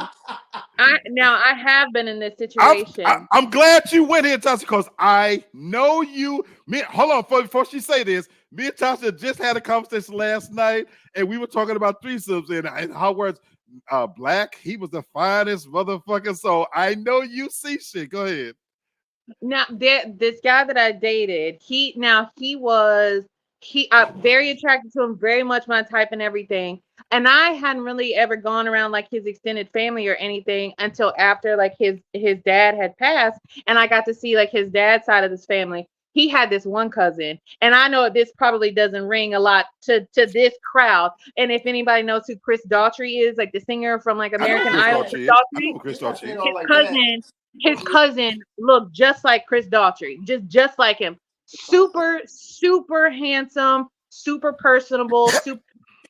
I have been in this situation. I'm glad you went here, Tasha, because I know you. Hold on, before she say this, me and Tasha just had a conversation last night, and we were talking about threesomes and how words. Black, he was the finest motherfucker. So I know you see shit. Go ahead. Now, this guy that I dated, I'm very attracted to him, very much my type and everything. And I hadn't really ever gone around like his extended family or anything until after like his dad had passed, and I got to see like his dad's side of his family. He had this one cousin, and I know this probably doesn't ring a lot to this crowd. And if anybody knows who Chris Daughtry is, like the singer from like American Idol, his cousin looked just like Chris Daughtry, just like him. Super handsome, super personable, super.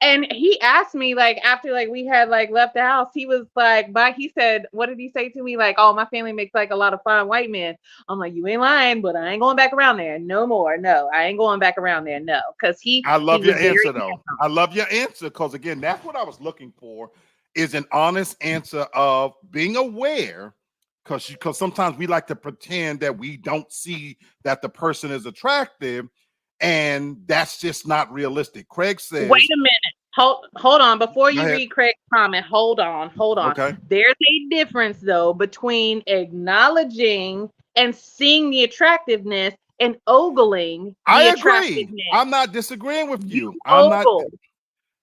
And he asked me like after like we had like left the house, he was like, he said, what did he say to me? Like, oh, my family makes like a lot of fine white men. I'm like, you ain't lying, but I ain't going back around there no more. No, I ain't going back around there. No, because I love your answer though. I love your answer because again, that's what I was looking for is an honest answer of being aware. Because sometimes we like to pretend that we don't see that the person is attractive, and that's just not realistic. Craig says, wait a minute. Hold on. Before you read Craig's comment, hold on. Okay. There's a difference though between acknowledging and seeing the attractiveness and ogling I agree. I'm not disagreeing with you. I'm not.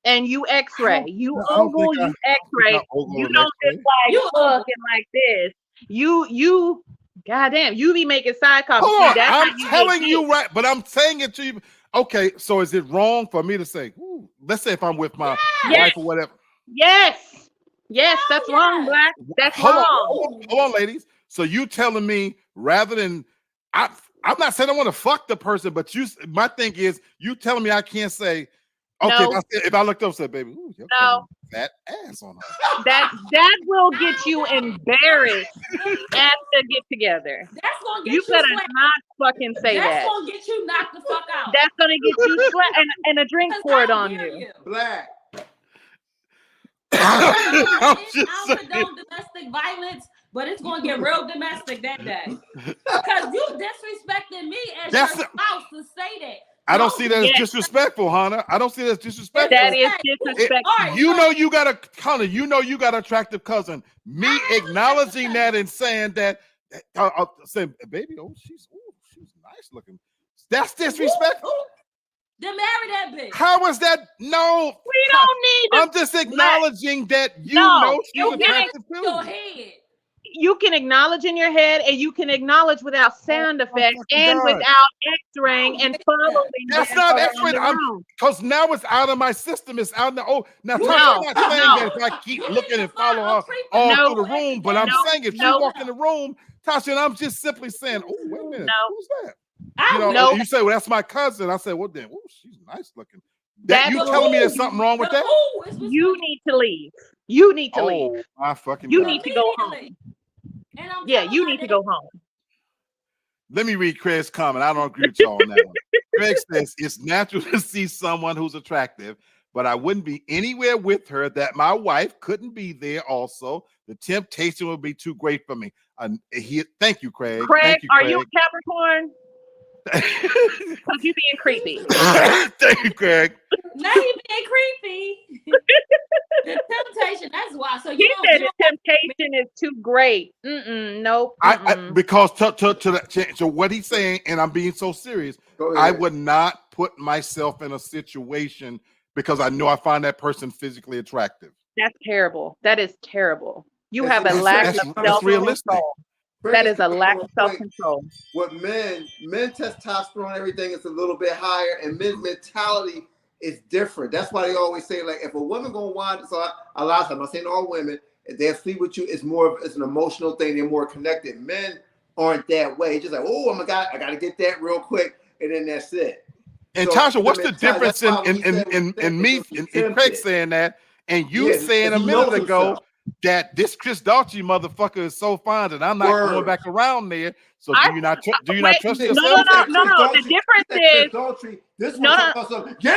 And you X-ray. You ogle, you X-ray. You don't just like look and like this. You goddamn, you be making side comments. Hold on, I'm telling you right, but I'm saying it to you. Okay, so is it wrong for me to say, let's say if I'm with my wife or whatever? Yes, that's wrong, Black. That's wrong. Hold on, ladies. So you telling me rather than I'm not saying I want to fuck the person, but my thing is you telling me I can't say, okay, no. if I looked up and said, baby, no. Fat ass on her. That will get you embarrassed at the get together. That's gonna get you better not fucking say that. That's gonna get you knocked the fuck out. That's gonna get you sweat and a drink poured on you. Black. I don't condone domestic violence, but it's gonna get real domestic that day. Because you disrespecting me as your spouse to say that. I don't see that as disrespectful, Hannah. I don't see that as disrespectful. That is disrespectful. You know you got an attractive cousin. Me acknowledging that and saying that, saying, baby, she's nice looking. That's disrespectful. Then marry that bitch. How is that? No. We don't need. I'm just acknowledging that you know she's attractive too. Your head. You can acknowledge in your head, and you can acknowledge without sound effects and without X-raying and following. That's not X-raying. Because now it's out of my system. It's out in the now. I'm not saying that if I keep looking and follow her all through the room, but I'm saying if you walk in the room, Tasha, and I'm just simply saying, oh, wait a minute, who's that? You say, well, that's my cousin. I said, well, then, she's nice looking. You telling me there's something wrong with that? You need to leave. You need to leave. My fucking you need to go home. You need to go home. Let me read Craig's comment. I don't agree with y'all on that one. Craig says, it's natural to see someone who's attractive, but I wouldn't be anywhere with her that my wife couldn't be there also. The temptation would be too great for me. Thank you, Craig. Craig, thank you, are you a Capricorn? Because you being creepy. Thank you, Craig. Not even being creepy. The temptation, that's why. So He you said don't the temptation is too great. Nope. Because to that, so what he's saying, and I'm being so serious, I would not put myself in a situation because I know I find that person physically attractive. That's terrible. That is terrible. You That's- have a that's- lack that's of self-control. That is a lack of self-control. What men testosterone, everything is a little bit higher, and men's mentality is different. That's why they always say, like, if a woman gonna want, so a lot of times, I'm not saying all women, if they sleep with you, it's an emotional thing. They're more connected. Men aren't that way. It's just like, oh my God, I gotta get that real quick, and then that's it. And So, Tasha, what's the difference that's why when you said in me and Craig saying that, and you Yeah, saying a he minute knows ago himself. that this Chris Daughtry motherfucker is so fine that I'm not Word. going back around there. So do you not trust wait, yourself? No. The difference is this no. yeah. I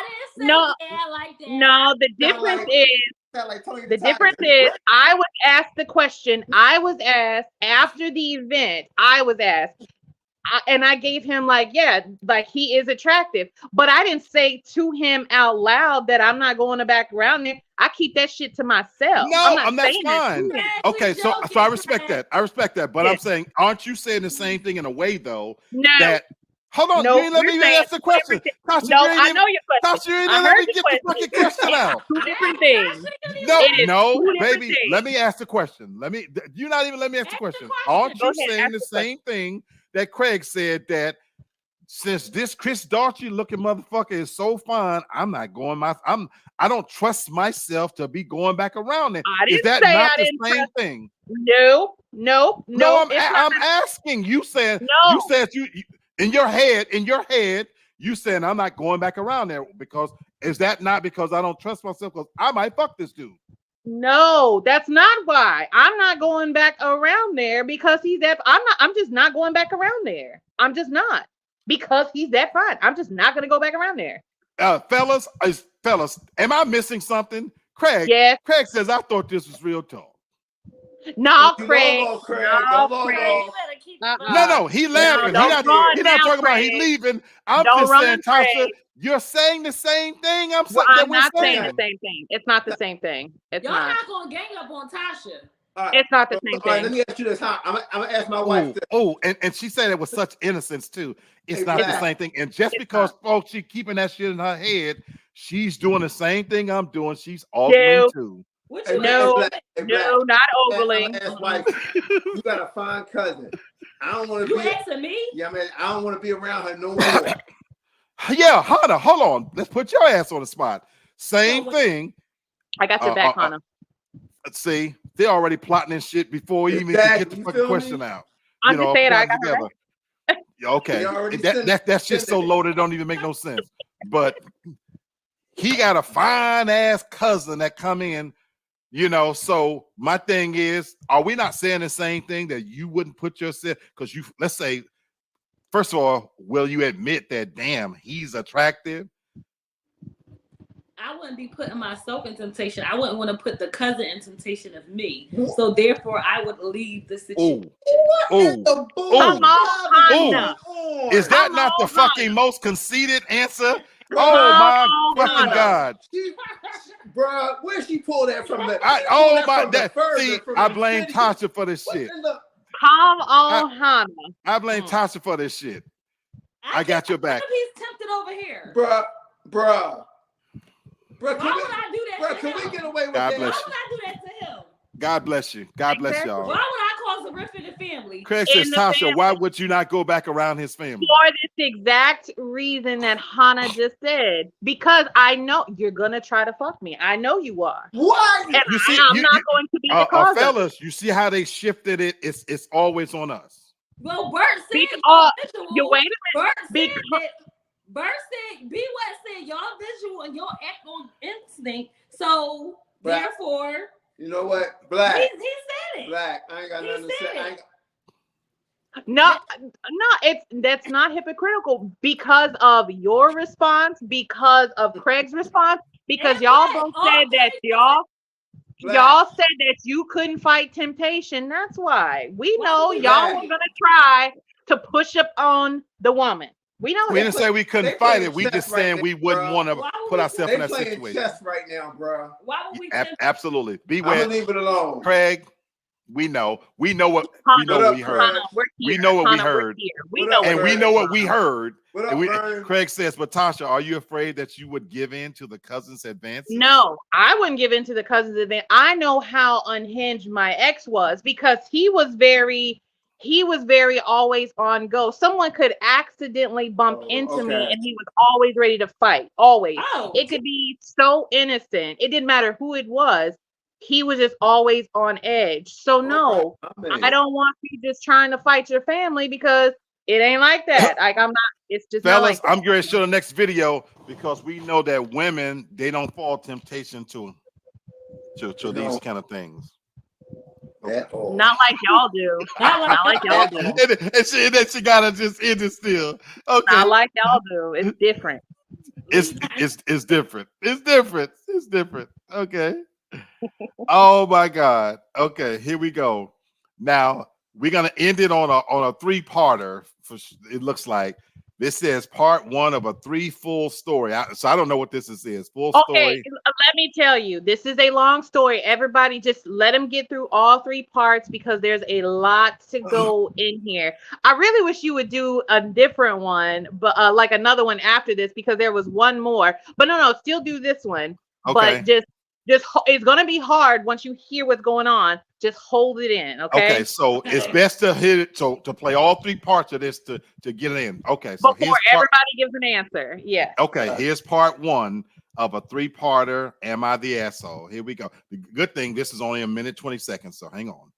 didn't say No. yeah like that. No, the difference is I was asked the question. I was asked after the event. I was asked, and I gave him like he is attractive, but I didn't say to him out loud that I'm not going to back around there. I keep that shit to myself. No, I'm not that's saying that fine. to him. Okay, so I respect that. But I'm saying, aren't you saying the same thing in a way though? No. That hold on, No, you ain't let me even ask the question. Tasha, No, I know your question. Tasha, you ain't I let heard me the get the fucking question out. Two different things. No, two different baby. things. Let me ask the question. You not even let me ask the question. Aren't Go you ahead, saying ask the the same thing that Craig said, that since this Chris Daughtry looking motherfucker is so fine, I'm not going I don't trust myself to be going back around there. Is that not the same thing? No. I'm asking. You said you in your head, you saying I'm not going back around there because is that not because I don't trust myself because I might fuck this dude? No, that's not why. I'm not going back around there because he's that. I'm just not going back around there. I'm just not because he's that fine. I'm just not gonna go back around there. Fellas, am I missing something? Craig. Yes. Craig says I thought this was real talk. No, Craig. No, he laughing. No, he not talking about he leaving. I'm just saying, Tasha, you're saying the same thing. I'm not saying the same thing. It's not the same thing. It's Y'all not. not gonna gang up on Tasha. It's not the same thing. Let me ask you this. I'm gonna ask my wife. And she said it with such innocence too. It's not the same thing. And just because folks she keeping that shit in her head, she's doing the same thing I'm doing. She's ogling too. No, not ogling. You got a fine cousin. I don't want to be. You asking me? Yeah, man. I don't want to be around her no more. Yeah, Hannah, hold on. Let's put your ass on the spot. Same thing. I got your back, Hannah. Let's see. They're already plotting and shit before you even get the fucking question out. I'm just saying I got her back. Okay. That shit's so loaded, it don't even make no sense. But he got a fine ass cousin that come in, so my thing is, are we not saying the same thing that you wouldn't put yourself, because let's say, first of all, will you admit that, damn, he's attractive? I wouldn't be putting myself in temptation. I wouldn't want to put the cousin in temptation of me. So therefore, I would leave the situation. Is that not the fucking most conceited answer? Oh my fucking God. Bro, where she pulled that from? I blame Tasha for this shit. Come on, Hannah. I blame Tasha for this shit. I got your back. He's tempted over here. Bruh. Why would I do that? Can we get away with God that? bless Why would I do that to him? God bless you. God bless y'all. Why would I cause a rift in the family? Craig says, Tasha, why would you not go back around his family? For this exact reason that Hannah just said. Because I know you're gonna try to fuck me. I know you are. What? And I'm not going to be the cause. Fellas, you see how they shifted it? It's always on us. Well, Bert said you wait a minute. Bert said, B what said y'all visual and y'all act on instinct. So therefore, you know what? Black. He said it. Black. I ain't got nothing to say. No, that's not hypocritical because of your response, because of Craig's response, because y'all both said that y'all said that you couldn't fight temptation. That's why we know y'all were gonna try to push up on the woman. We know We that. didn't say we They couldn't fight playing it. We chess just right saying now, we wouldn't bro. want to Why would put we ourselves They in that playing situation. chess right now, bro. Why would we? Absolutely. Be I'm gonna wet. leave it alone. Craig, we know what we What know up, we heard. Craig? We're We here. know what we Hannah, we're heard. here. We What know up, what And we Craig? know what we heard. What And up, we, Vern? Craig says, but Tasha, are you afraid that you would give in to the cousin's advances? No, I wouldn't give in to the cousins event. I know how unhinged my ex was because he was very always on go. Someone could accidentally bump Oh, into me okay. and he was always ready to fight. Always. Oh, It could be so innocent. It didn't matter who it was. He was just always on edge. So no, All I right, don't want you just trying to fight your family because it ain't like that. Like I'm not, it's just not Fellas, like that. I'm going to show the next video because we know that women, they don't fall temptation to these No. kind of things. at all. Not like y'all do. Not like y'all do. And then she gotta just end it still. Okay. Not like y'all do. It's different. It's different. It's different. It's different. Okay. Oh my God. Okay, here we go. Now we're gonna end it on a three-parter. It looks like this says part one of a three full story. So I don't know what this is. Full Okay, story. let me tell you, this is a long story. Everybody just let them get through all three parts because there's a lot to go in here. I really wish you would do a different one, but like another one after this because there was one more. But no, still do this one. Okay. But just it's gonna be hard once you hear what's going on. Just hold it in, okay? Okay, so it's best to hit it to play all three parts of this to get it in. Okay, so Before everybody gives an answer. Yeah. Okay, here's part one of a three-parter. Am I the asshole? Here we go. The good thing, this is only a minute 20 seconds, so hang on.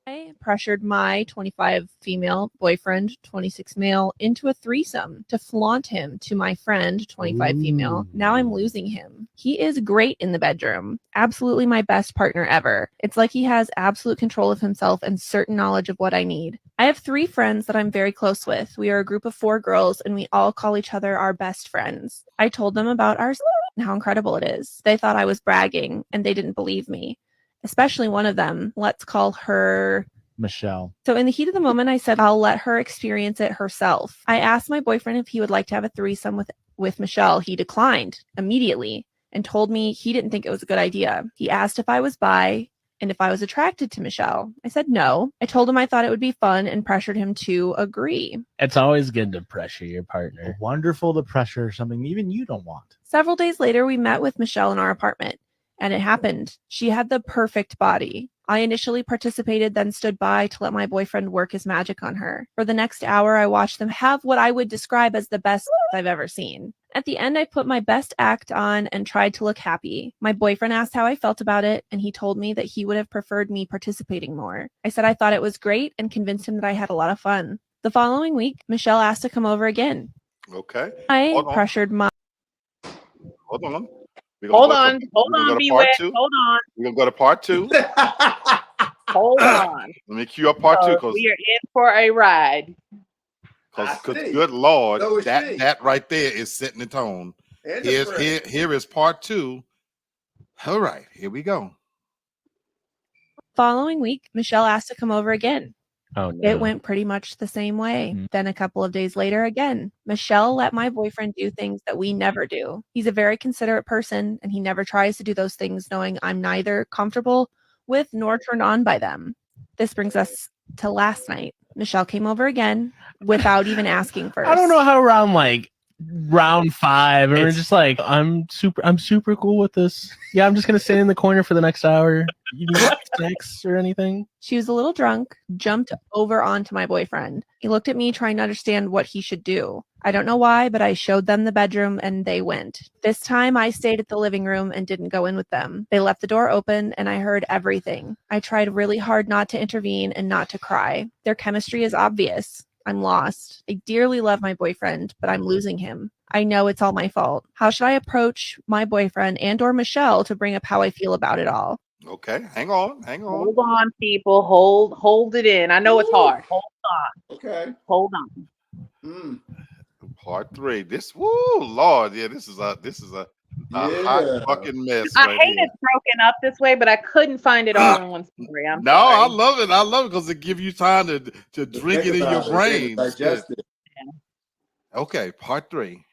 I pressured my 25 female boyfriend, 26 male, into a threesome to flaunt him to my friend, 25 female. Now I'm losing him. He is great in the bedroom. Absolutely my best partner ever. It's like he has absolute control of himself and certain knowledge of what I need. I have 3 friends that I'm very close with. We are a group of 4 girls and we all call each other our best friends. I told them about our and how incredible it is. They thought I was bragging and they didn't believe me. Especially one of them. Let's call her Michelle. So in the heat of the moment, I said, I'll let her experience it herself. I asked my boyfriend if he would like to have a threesome with Michelle. He declined immediately and told me he didn't think it was a good idea. He asked if I was bi and if I was attracted to Michelle. I said no. I told him I thought it would be fun and pressured him to agree. It's always good to pressure your partner. Wonderful to pressure something even you don't want. Several days later, we met with Michelle in our apartment. And it happened. She had the perfect body. I initially participated, then stood by to let my boyfriend work his magic on her. For the next hour, I watched them have what I would describe as the best I've ever seen. At the end, I put my best act on and tried to look happy. My boyfriend asked how I felt about it, and he told me that he would have preferred me participating more. I said I thought it was great and convinced him that I had a lot of fun. The following week, Michelle asked to come over again. Okay. I pressured my... Hold on. Hold on, be wet. Hold on. We're gonna go to part 2. Hold on. Let me cue up part 2 because we are in for a ride. Good Lord, So that right there is setting the tone. And Here is part 2. All right, here we go. Following week, Michelle asked to come over again. Oh, no. It went pretty much the same way. Then a couple of days later again, Michelle let my boyfriend do things that we never do. He's a very considerate person and he never tries to do those things knowing I'm neither comfortable with nor turned on by them. This brings us to last night. Michelle came over again without even asking first. I don't know how around round 5 and we're just like, I'm super cool with this. Yeah, I'm just gonna sit in the corner for the next hour. You need sex or anything? She was a little drunk, jumped over onto my boyfriend. He looked at me trying to understand what he should do. I don't know why, but I showed them the bedroom and they went. This time I stayed at the living room and didn't go in with them. They left the door open and I heard everything. I tried really hard not to intervene and not to cry. Their chemistry is obvious. I'm lost. I dearly love my boyfriend, but I'm losing him. I know it's all my fault. How should I approach my boyfriend and or Michelle to bring up how I feel about it all? Okay, hang on. Hold on, people. Hold it in. I know it's hard. Hold on. Okay. Hold on. Part 3. This, Lord, yeah, this is a A hot Yeah. fucking mess I right hate here. it's broken up this way, but I couldn't find it all in one story. I'm No, I sorry. love it. I love it because it gives you time to drink it in your Think about it, brain. It's good. digest it. Okay, part 3.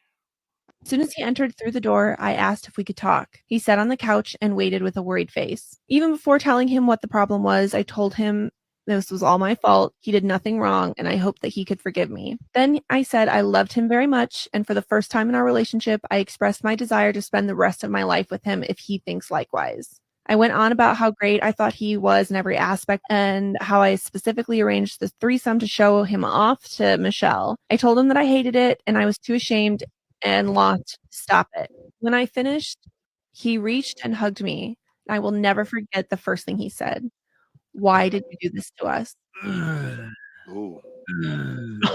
As soon as he entered through the door, I asked if we could talk. He sat on the couch and waited with a worried face. Even before telling him what the problem was, I told him this was all my fault. He did nothing wrong, and I hoped that he could forgive me. Then I said I loved him very much, and for the first time in our relationship, I expressed my desire to spend the rest of my life with him if he thinks likewise. I went on about how great I thought he was in every aspect and how I specifically arranged the threesome to show him off to Michelle. I told him that I hated it and I was too ashamed and lost to stop it. When I finished, he reached and hugged me. I will never forget the first thing he said. Why did you do this to us? Ooh.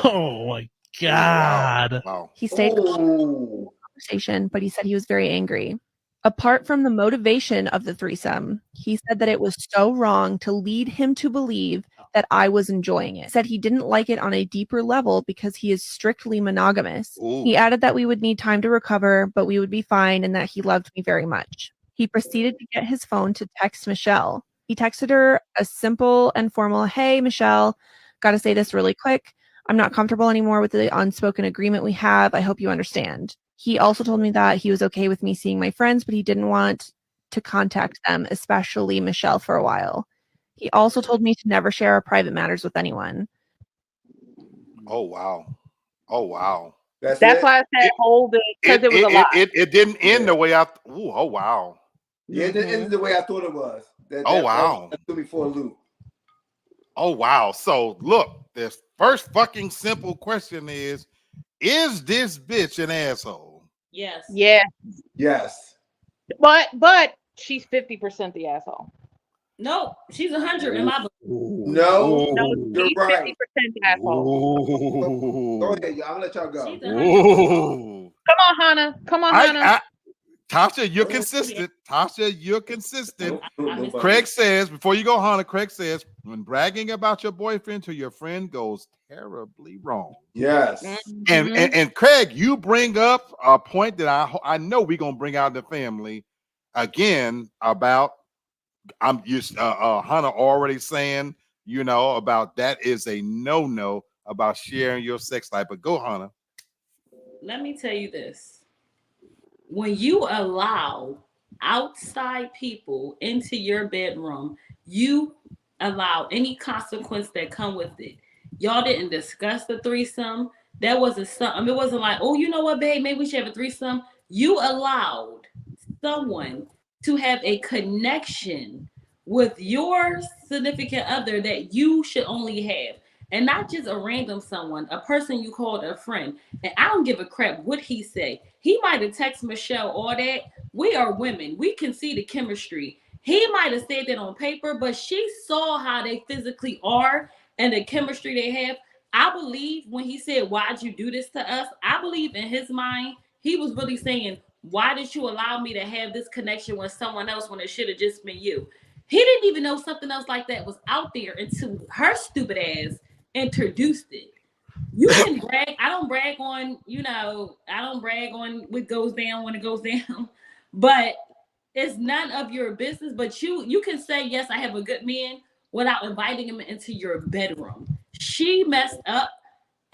Oh my Ooh, wow. god. Wow. He stayed calm in Oh. the conversation, but he said he was very angry. Apart from the motivation of the threesome, he said that it was so wrong to lead him to believe that I was enjoying it. Said he didn't like it on a deeper level because he is strictly monogamous. Ooh. He added that we would need time to recover, but we would be fine and that he loved me very much. He proceeded to get his phone to text Michelle. He texted her a simple and formal, "Hey, Michelle, gotta say this really quick. I'm not comfortable anymore with the unspoken agreement we have. I hope you understand." He also told me that he was okay with me seeing my friends, but he didn't want to contact them, especially Michelle, for a while. He also told me to never share our private matters with anyone. Oh wow. Oh wow. That's That's it. why I said hold it because it was a lot. It didn't end the way I. Ooh, oh wow. Yeah, it ended the way I thought it was. Oh wow. That threw me for a loop. Oh wow. So look, the first fucking simple question is this bitch an asshole? Yes. Yeah, Yes. but she's 50% the asshole. No, she's 100 in my book. No, No, you're she's right. 50% the asshole. Go ahead, y'all. I'm gonna let y'all go. She's 100. Ooh. Come on, Hannah. Come on, Hannah. Tasha, you're consistent. Tasha, you're consistent. Nobody. Craig says, before you go, Hannah, Craig says, when bragging about your boyfriend to your friend goes terribly wrong. Yes. And Craig, you bring up a point that I know we're gonna bring out in the family again about I'm used Hannah already saying, about that is a no about sharing your sex life. But go, Hannah. Let me tell you this. When you allow outside people into your bedroom, you allow any consequence that come with it. Y'all didn't discuss the threesome. That wasn't something. It wasn't like, oh, you know what, babe, maybe we should have a threesome. You allowed someone to have a connection with your significant other that you should only have. And not just a random someone, a person you called a friend. And I don't give a crap what he say. He might have texted Michelle all that. We are women. We can see the chemistry. He might have said that on paper, but she saw how they physically are and the chemistry they have. I believe when he said, "Why'd you do this to us?" I believe in his mind, he was really saying, "Why did you allow me to have this connection with someone else when it should have just been you?" He didn't even know something else like that was out there until her stupid ass introduced it. You can brag. I don't brag on, I don't brag on what goes down when it goes down, but it's none of your business. But you can say, yes, I have a good man without inviting him into your bedroom. She messed up.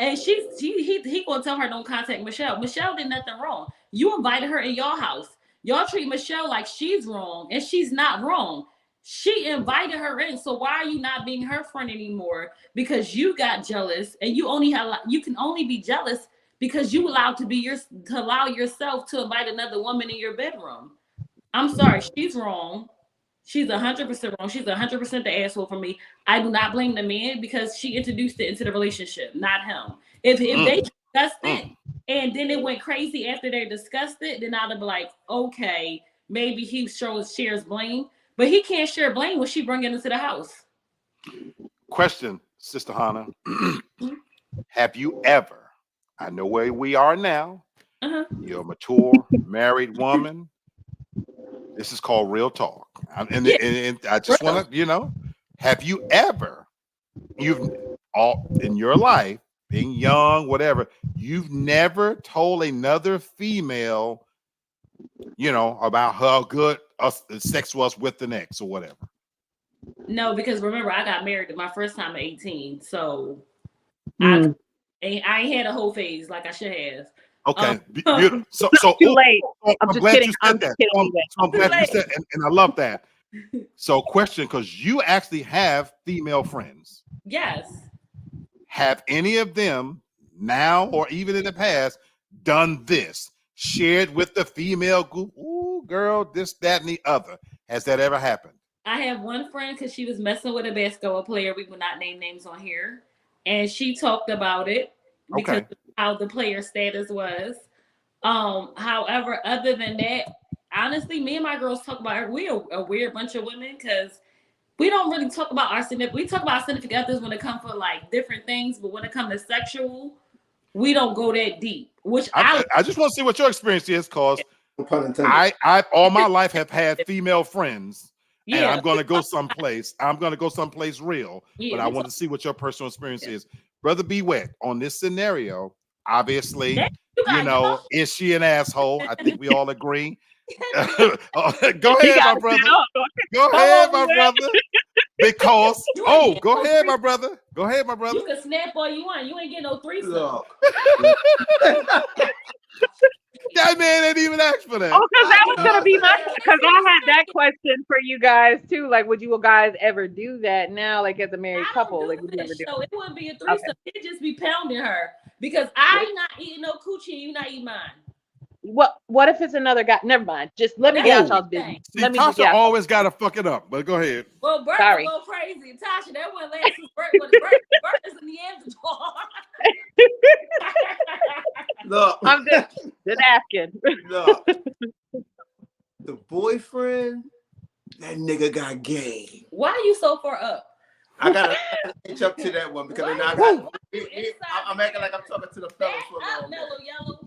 And he gonna tell her don't contact Michelle. Michelle did nothing wrong. You invited her in your house. Y'all treat Michelle like she's wrong, and she's not wrong. She invited her in. So why are you not being her friend anymore? Because you got jealous, and you can only be jealous because you allowed to allow yourself to invite another woman in your bedroom. I'm sorry, she's wrong. She's 100% wrong. She's 100% the asshole for me. I do not blame the man because she introduced it into the relationship, not him. If they discussed it and then it went crazy after they discussed it, then I'd be like, okay, maybe he shares blame, but he can't share blame when she bring it into the house. Question, Sister Hannah. Have you ever, I know where we are now, you're a mature married woman. This is called real talk. And I just want to, have you ever, you've all in your life, being young, whatever, you've never told another female about how good sex was with the ex or whatever? No, because remember, I got married my first time at 18, so Mm. I ain't had a whole phase like I should have. Okay, beautiful. So Too late. I'm I'm just glad kidding. you I'm said just that. kidding So anyway. I'm glad you late. said, and I love that. So, question, because you actually have female friends. Yes. Have any of them now or even in the past done this? Shared with the female group? Ooh, girl, this, that, and the other. Has that ever happened? I have one friend because she was messing with a basketball player. We will not name names on here. And she talked about it because Okay. of how the player status was. However, other than that, honestly, me and my girls talk about it. We're a weird bunch of women because we don't really talk about our significant. We talk about significant others when it comes for like different things, but when it comes to sexual, we don't go that deep. Which I just want to see what your experience is, because No pun intended. I all my life have had female friends, and yeah, I'm going to go someplace. I'm going to go someplace real, yeah. but I want to see what your personal experience is. Brother B Wet, on this scenario, obviously, You gotta go. is she an asshole? I think we all agree. Go You ahead, my gotta brother. sit up. Go Come ahead, on, my B-Wet. brother. Because You ain't getting go no ahead, my threesome. brother. Go ahead, my brother. You can snap all you want. You ain't getting no threesome. Look. That man didn't even ask for that. Oh, because that was gonna be my. Yeah. Because I had that question for you guys too. Like, would you guys ever do that now? Like, as a married I couple, don't like, do would you ever this do? show. It wouldn't be a threesome. It'd just be pounding her because I'm not eating no coochie and you not eating mine. What if it's another guy? Never mind. Just let me get out Oh, y'all's business. see, Let me just Tasha get out. always got to fuck it up, but go ahead. Well, Bert Sorry. will go crazy. Tasha, that one last since Bert is a Neanderthal. Look. I'm just asking. Look. The boyfriend, that nigga got game. Why are you so far up? I gotta catch up to that one because Why then I you got. so I'm acting like I'm talking to the fellas for a Up, little mellow bit. yellow.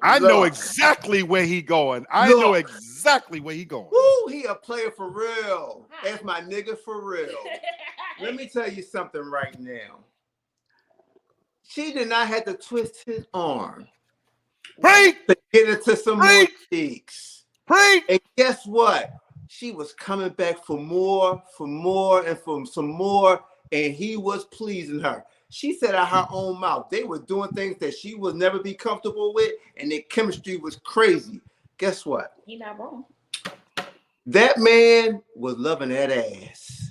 I know Look. exactly where he going. I Look. know exactly where he going. Woo, he a player for real. That's my nigga for real. Let me tell you something right now. She did not have to twist his arm Preach, to get into some more cheeks. preach. And guess what? She was coming back for more, and for some more, and he was pleasing her. She said out her own mouth, they were doing things that she would never be comfortable with, and their chemistry was crazy. Guess what? He not wrong. That man was loving that ass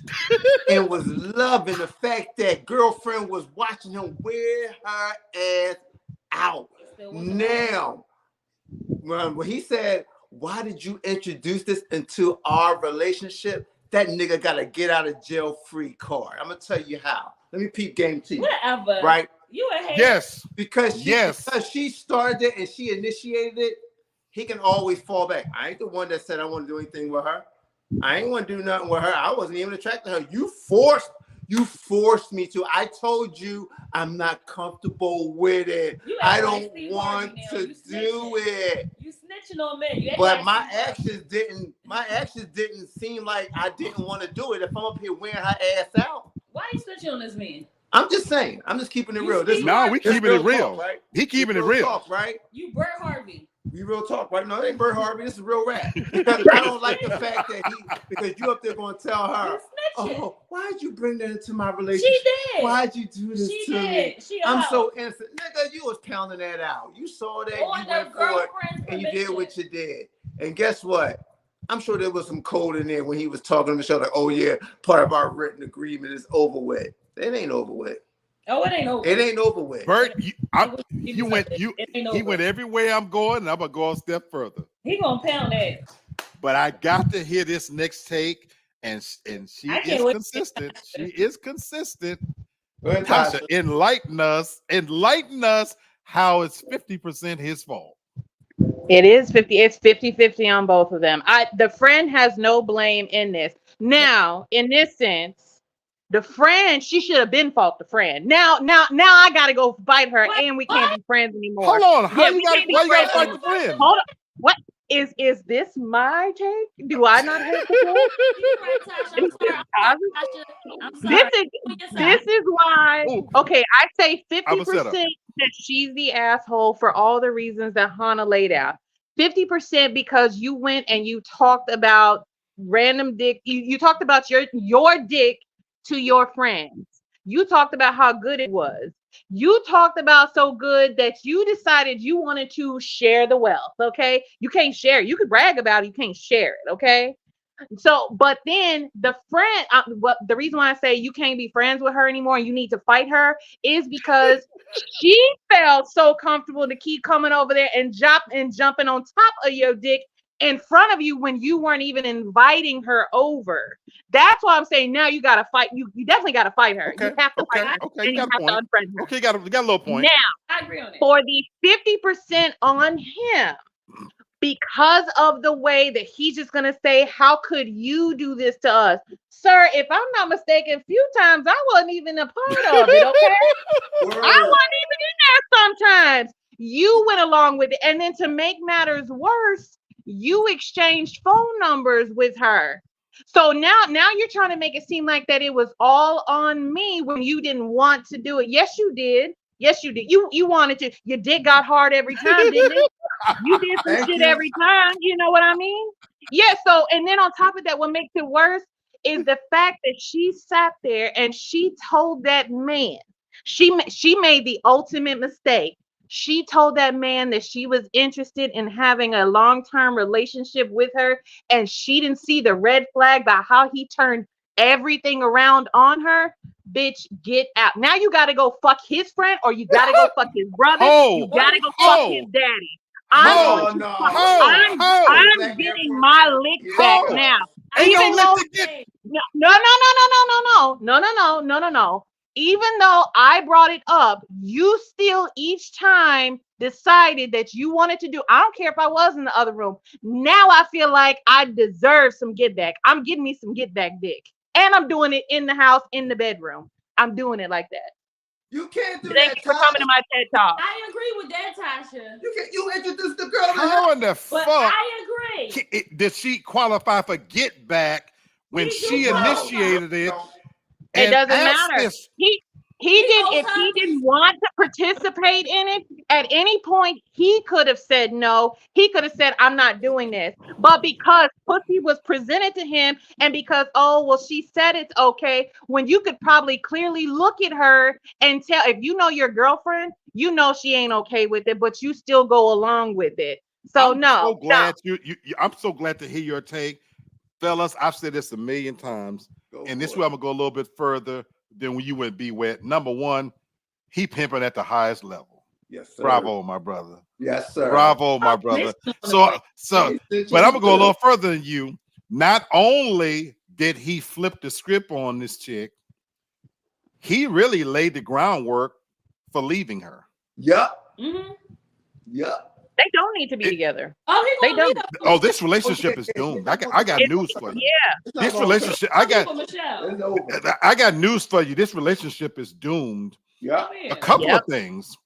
and was loving the fact that girlfriend was watching him wear her ass out. Now, when he said, why did you introduce this into our relationship? That nigga got a get out of jail free card. I'm going to tell you how. Let me peep game to you. Whatever. Right? You a hater. Yes. Because she started it and she initiated it, he can always fall back. I ain't the one that said I want to do anything with her. I ain't want to do nothing with her. I wasn't even attracted to her. You forced me to. I told you I'm not comfortable with it. I don't want to do it. You snitching on me. But my actions didn't seem like I didn't want to do it if I'm up here wearing her ass out. Why you snitching on this man? I'm just saying. I'm just keeping it real. We keeping it real. Talk, right? He keeping it real. Talk, right? You Bert Harvey. We real talk, right? No, it ain't Bert Harvey. This is real rap. Because I don't like the fact that because you up there going to tell her, oh, why'd you bring that into my relationship? She did. Why'd you do this to me? I'm so innocent. Nigga, you was pounding that out. You saw that, you went for it, and you did what you did. And guess what? I'm sure there was some code in there when he was talking to Michelle, like, oh yeah, part of our written agreement is over with. It ain't over with. Oh, it ain't over. It ain't over with. Bert, he went everywhere I'm going, and I'm gonna go a step further. He gonna pound that. But I got to hear this next take, and she is consistent. She is consistent. Tasha, enlighten us how it's 50% his fault. It is 50. It's 50-50 on both of them. The friend has no blame in this. Now, in this sense, the friend, she should have been fought the friend. Now I gotta go fight her, and we can't be friends anymore. Hold on, why you gotta fight the friend? Hold on, what is this my take? Do I not hate the friend? This is why. Okay, I say 50% that she's the asshole for all the reasons that Hannah laid out. 50% because you went and you talked about random dick. You talked about your dick to your friends. You talked about how good it was. You talked about so good that you decided you wanted to share the wealth. Okay. You can't share it. You could brag about it. You can't share it. Okay. So, but then the friend, what the reason why I say you can't be friends with her anymore and you need to fight her is because she felt so comfortable to keep coming over there and jumping on top of your dick in front of you when you weren't even inviting her over. That's why I'm saying now you gotta fight. You definitely gotta fight her. Okay. You have to fight her. Okay. And You you got a have point. to unfriend her. Okay. You got a little point. Now, I agree on it. for the 50% on him, because of the way that he's just going to say, how could you do this to us? Sir, if I'm not mistaken, a few times I wasn't even a part of it, okay? I wasn't even in there sometimes. You went along with it. And then to make matters worse, you exchanged phone numbers with her. So now you're trying to make it seem like that it was all on me when you didn't want to do it. Yes, you did. Yes, you did. You wanted to. Your dick got hard every time, didn't it? You did some Thank shit you. every time. You know what I mean? Yeah. So, and then on top of that, what makes it worse is the fact that she sat there and she told that man, she made the ultimate mistake. She told that man that she was interested in having a long-term relationship with her, and she didn't see the red flag by how he turned everything around on her. Bitch, get out. Now you got to go fuck his friend, or you got to go fuck his brother. You got to go fuck his daddy. I'm getting my lick back now. Ain't Even no though lick to get. no. Even though I brought it up, you still each time decided that you wanted to do. I don't care if I was in the other room. Now I feel like I deserve some get back. I'm getting me some get back dick. And I'm doing it in the house, in the bedroom. I'm doing it like that. You can't do Thank that. you for coming to my TED Talk. I agree with that, Tasha. You introduced the girl. How in the But fuck I agree. did she qualify for get back when she initiated it? It doesn't asked matter. this- He didn't. If he didn't want to participate in it at any point, he could have said no. He could have said, "I'm not doing this." But because pussy was presented to him, and because she said it's okay, when you could probably clearly look at her and tell, if you know your girlfriend, you know she ain't okay with it, but you still go along with it. So I'm so glad I'm so glad to hear your take, fellas. I've said this a million times, and this way I'm gonna go a little bit further than when you went be wet. Number one, he pimping at the highest level. Yes, sir. Bravo, my brother. Yes, sir. Bravo, my brother. So, but I'm gonna go a little further than you. Not only did he flip the script on this chick, he really laid the groundwork for leaving her. Yep. Mm-hmm. Yep. They don't need to be together. Oh, they don't. Oh, this relationship is doomed. I got news for you. Yeah. This relationship, I got news for you. This relationship is doomed. Yeah. A couple of things.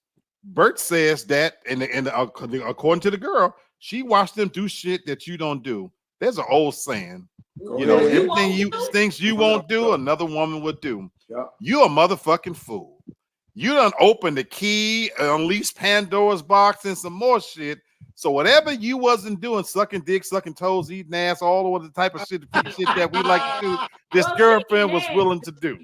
Bert says that, and according to the girl, she watched them do shit that you don't do. There's an old saying, everything things you won't do, another woman would do. Yeah. You a motherfucking fool. You done opened the key, unleashed Pandora's box, and some more shit. So whatever you wasn't doing, sucking dick, sucking toes, eating ass, all of the type of shit that we like to do, this girlfriend was willing to do.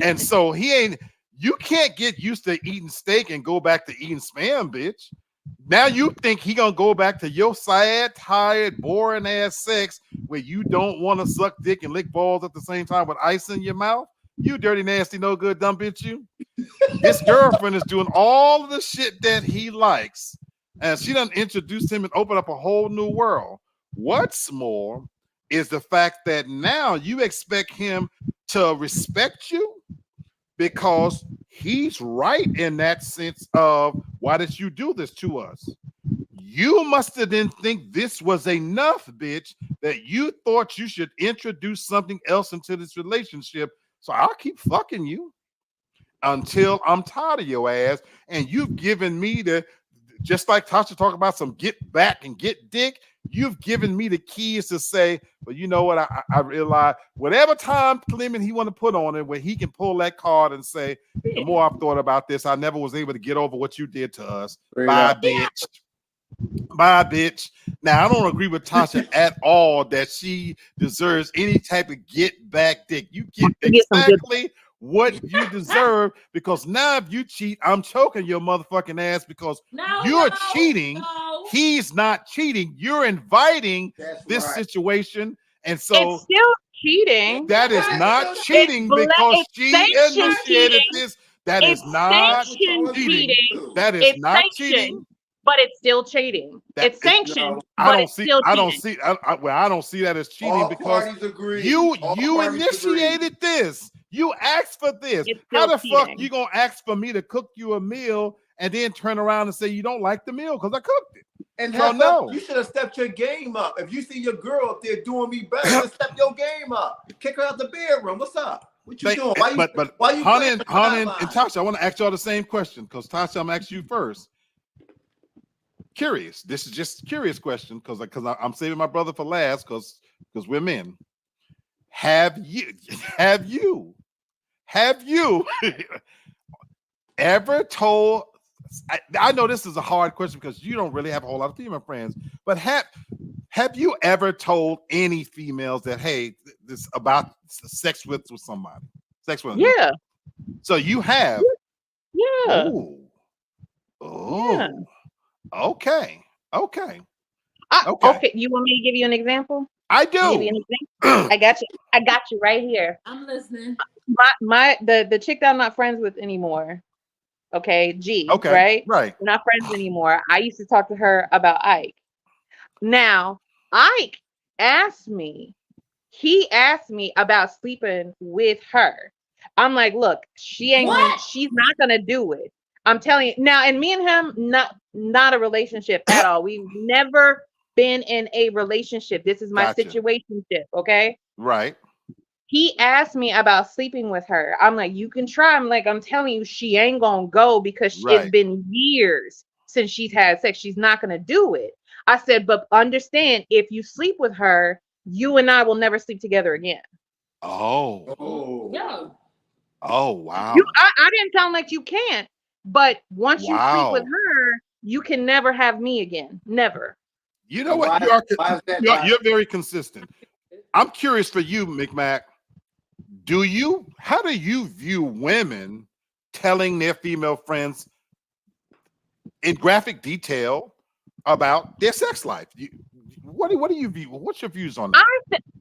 And so you can't get used to eating steak and go back to eating spam, bitch. Now you think he gonna go back to your sad, tired, boring ass sex where you don't want to suck dick and lick balls at the same time with ice in your mouth? You dirty, nasty, no good, dumb bitch, you. This girlfriend is doing all of the shit that he likes, and she done introduced him and opened up a whole new world. What's more is the fact that now you expect him to respect you because he's right in that sense of, why did you do this to us? You must have didn't think this was enough, bitch, that you thought you should introduce something else into this relationship. So I'll keep fucking you until I'm tired of your ass. And you've given me just like Tasha talked about some get back and get dick, you've given me the keys to say, well, you know what? I realize whatever time limit he want to put on it, where he can pull that card and say, the more I've thought about this, I never was able to get over what you did to us. Bye, bitch. Bye, bitch. Now I don't agree with Tasha at all that she deserves any type of get back dick. You get Get some good. exactly what you deserve, because now if you cheat, I'm choking your motherfucking ass because you're cheating. no. He's not cheating. You're inviting That's this right. situation, and It's so still cheating. that is not cheating because It's she sanctioned initiated cheating. this. That is It's not sanctioned cheating. cheating. That is It's not sanctioned, cheating. but it's still cheating. That It's sanctioned, I but don't it's see. still I don't cheating. see. Well, I don't see that as cheating All because parties agree. you All you parties initiated this. You asked for this. It's How still the fuck cheating. you gonna ask for me to cook you a meal and then turn around and say you don't like the meal because I cooked it? And So that's no. you should have stepped your game up. If you see your girl up there doing me better, just step your game up. Kick her out the bedroom. What's up? What you doing? Why you? Why you? Honey and playing Tasha, I want to ask y'all the same question because Tasha, I'm asking you first. Curious. This is just a curious question because I'm saving my brother for last because we're men. Have you ever told? I know this is a hard question because you don't really have a whole lot of female friends, but have you ever told any females that, hey, this about sex with somebody? Sex with them? Yeah. So you have. Yeah. Oh. Okay. Okay. Okay. You want me to give you an example? I do. Give you an example? I got you. I got you right here. I'm listening. The chick that I'm not friends with anymore. Okay, G. Okay. Right. Right. We're not friends anymore. I used to talk to her about Ike. Now, Ike asked me. He asked me about sleeping with her. I'm like, look, she's not gonna do it. I'm telling you now. And me and him, not a relationship at all. We've never been in a relationship. This is my situationship. Okay. Right. He asked me about sleeping with her. I'm like, you can try. I'm telling you, she ain't gonna go because it's been years since she's had sex. She's not gonna do it. I said, but understand, if you sleep with her, you and I will never sleep together again. Oh. Yeah. Oh, wow. I didn't sound like you can't, but once you sleep with her, you can never have me again. Never. You know what? You're very consistent. I'm curious for you, McMack. How do you view women telling their female friends in graphic detail about their sex life? What do you view? What's your views on that?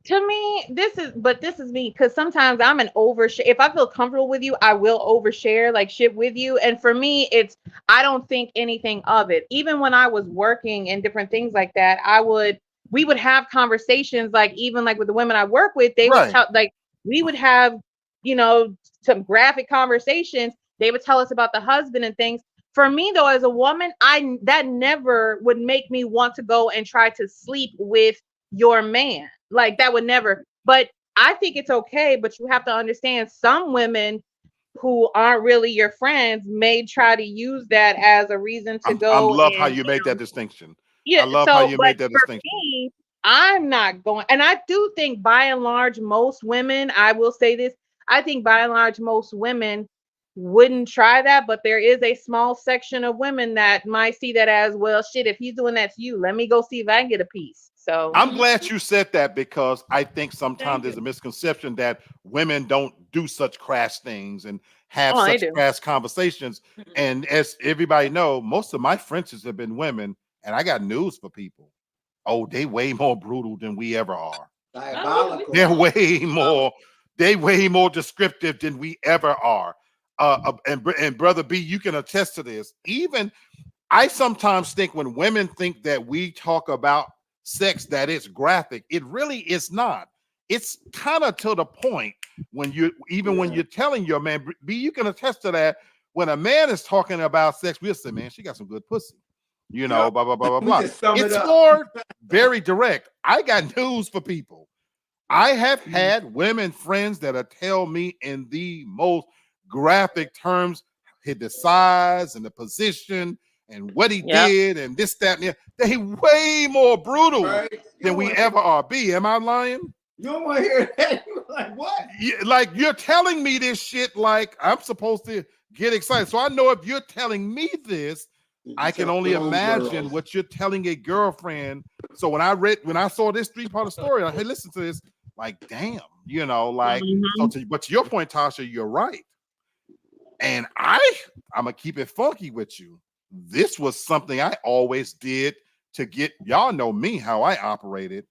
To me, this is me, because sometimes I'm an overshare. If I feel comfortable with you, I will overshare like shit with you. And for me, I don't think anything of it. Even when I was working and different things like that, we would have conversations, like even like with the women I work with, they would tell, like we would have, some graphic conversations. They would tell us about the husband and things. For me though, as a woman, that never would make me want to go and try to sleep with your man. Like that would never. But I think it's okay. But you have to understand, some women who aren't really your friends may try to use that as a reason to go. I love how you made that distinction. Yeah, I love how you made that distinction. Me, I'm not going. And I do think by and large, most women, I will say this, I think by and large, most women wouldn't try that, but there is a small section of women that might see that as, well, shit, if he's doing that to you, let me go see if I can get a piece. So I'm glad you said that, because I think sometimes there's a misconception that women don't do such crass things and have such crass conversations. And as everybody know, most of my friendships have been women, and I got news for people. Oh, they way more brutal than we ever are. Diabolical. They're way more descriptive than we ever are. And Brother B, you can attest to this. Even I sometimes think when women think that we talk about sex that it's graphic, it really is not. It's kind of to the point when you're telling your man, B, you can attest to that. When a man is talking about sex, we'll say, man, she got some good pussy. Blah, blah, blah, blah, blah. It's more very direct. I got news for people. I have had women friends that'll tell me in the most graphic terms, hit the size and the position and what he did and this, that, and that. They way more brutal than we ever are. B, am I lying? You don't want to hear that. You're like, what? Like, you're telling me this shit like I'm supposed to get excited. So I know if you're telling me this, I can only imagine what you're telling a girlfriend. So when I saw this 3-part story, hey, listen to this. Like, damn, like. So but to your point, Tasha, you're right. And I'm gonna keep it funky with you. This was something I always did to get y'all know me how I operated.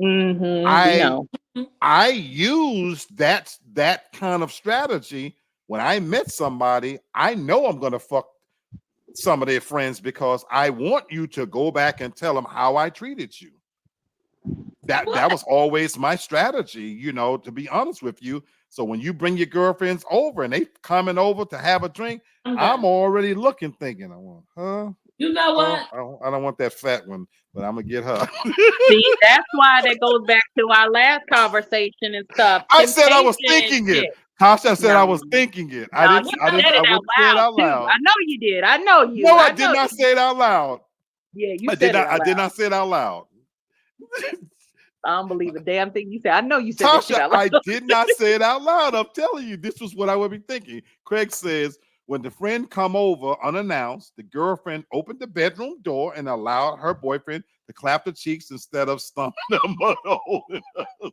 I used that kind of strategy when I met somebody. I know I'm gonna fuck some of their friends because I want you to go back and tell them how I treated you. That was always my strategy, to be honest with you. So when you bring your girlfriends over and they coming over to have a drink, I'm already looking, thinking, I want her. You know what? I don't want that fat one, but I'm gonna get her. See, that's why that goes back to our last conversation and stuff. I said I was Temptation thinking and it. shit. Tasha said No. I was thinking it. I No, didn't. you I said didn't. it I out wouldn't say it loud, out too. loud. I know you did. I know you. No, I did not say it out loud. Yeah, you I said did it not. out I loud. did not say it out loud. I don't believe a damn thing you said. I know you said that shit Tasha, out loud. I did not say it out loud. I'm telling you, this was what I would be thinking. Craig says, when the friend come over unannounced, the girlfriend opened the bedroom door and allowed her boyfriend to clap the cheeks instead of stomping them.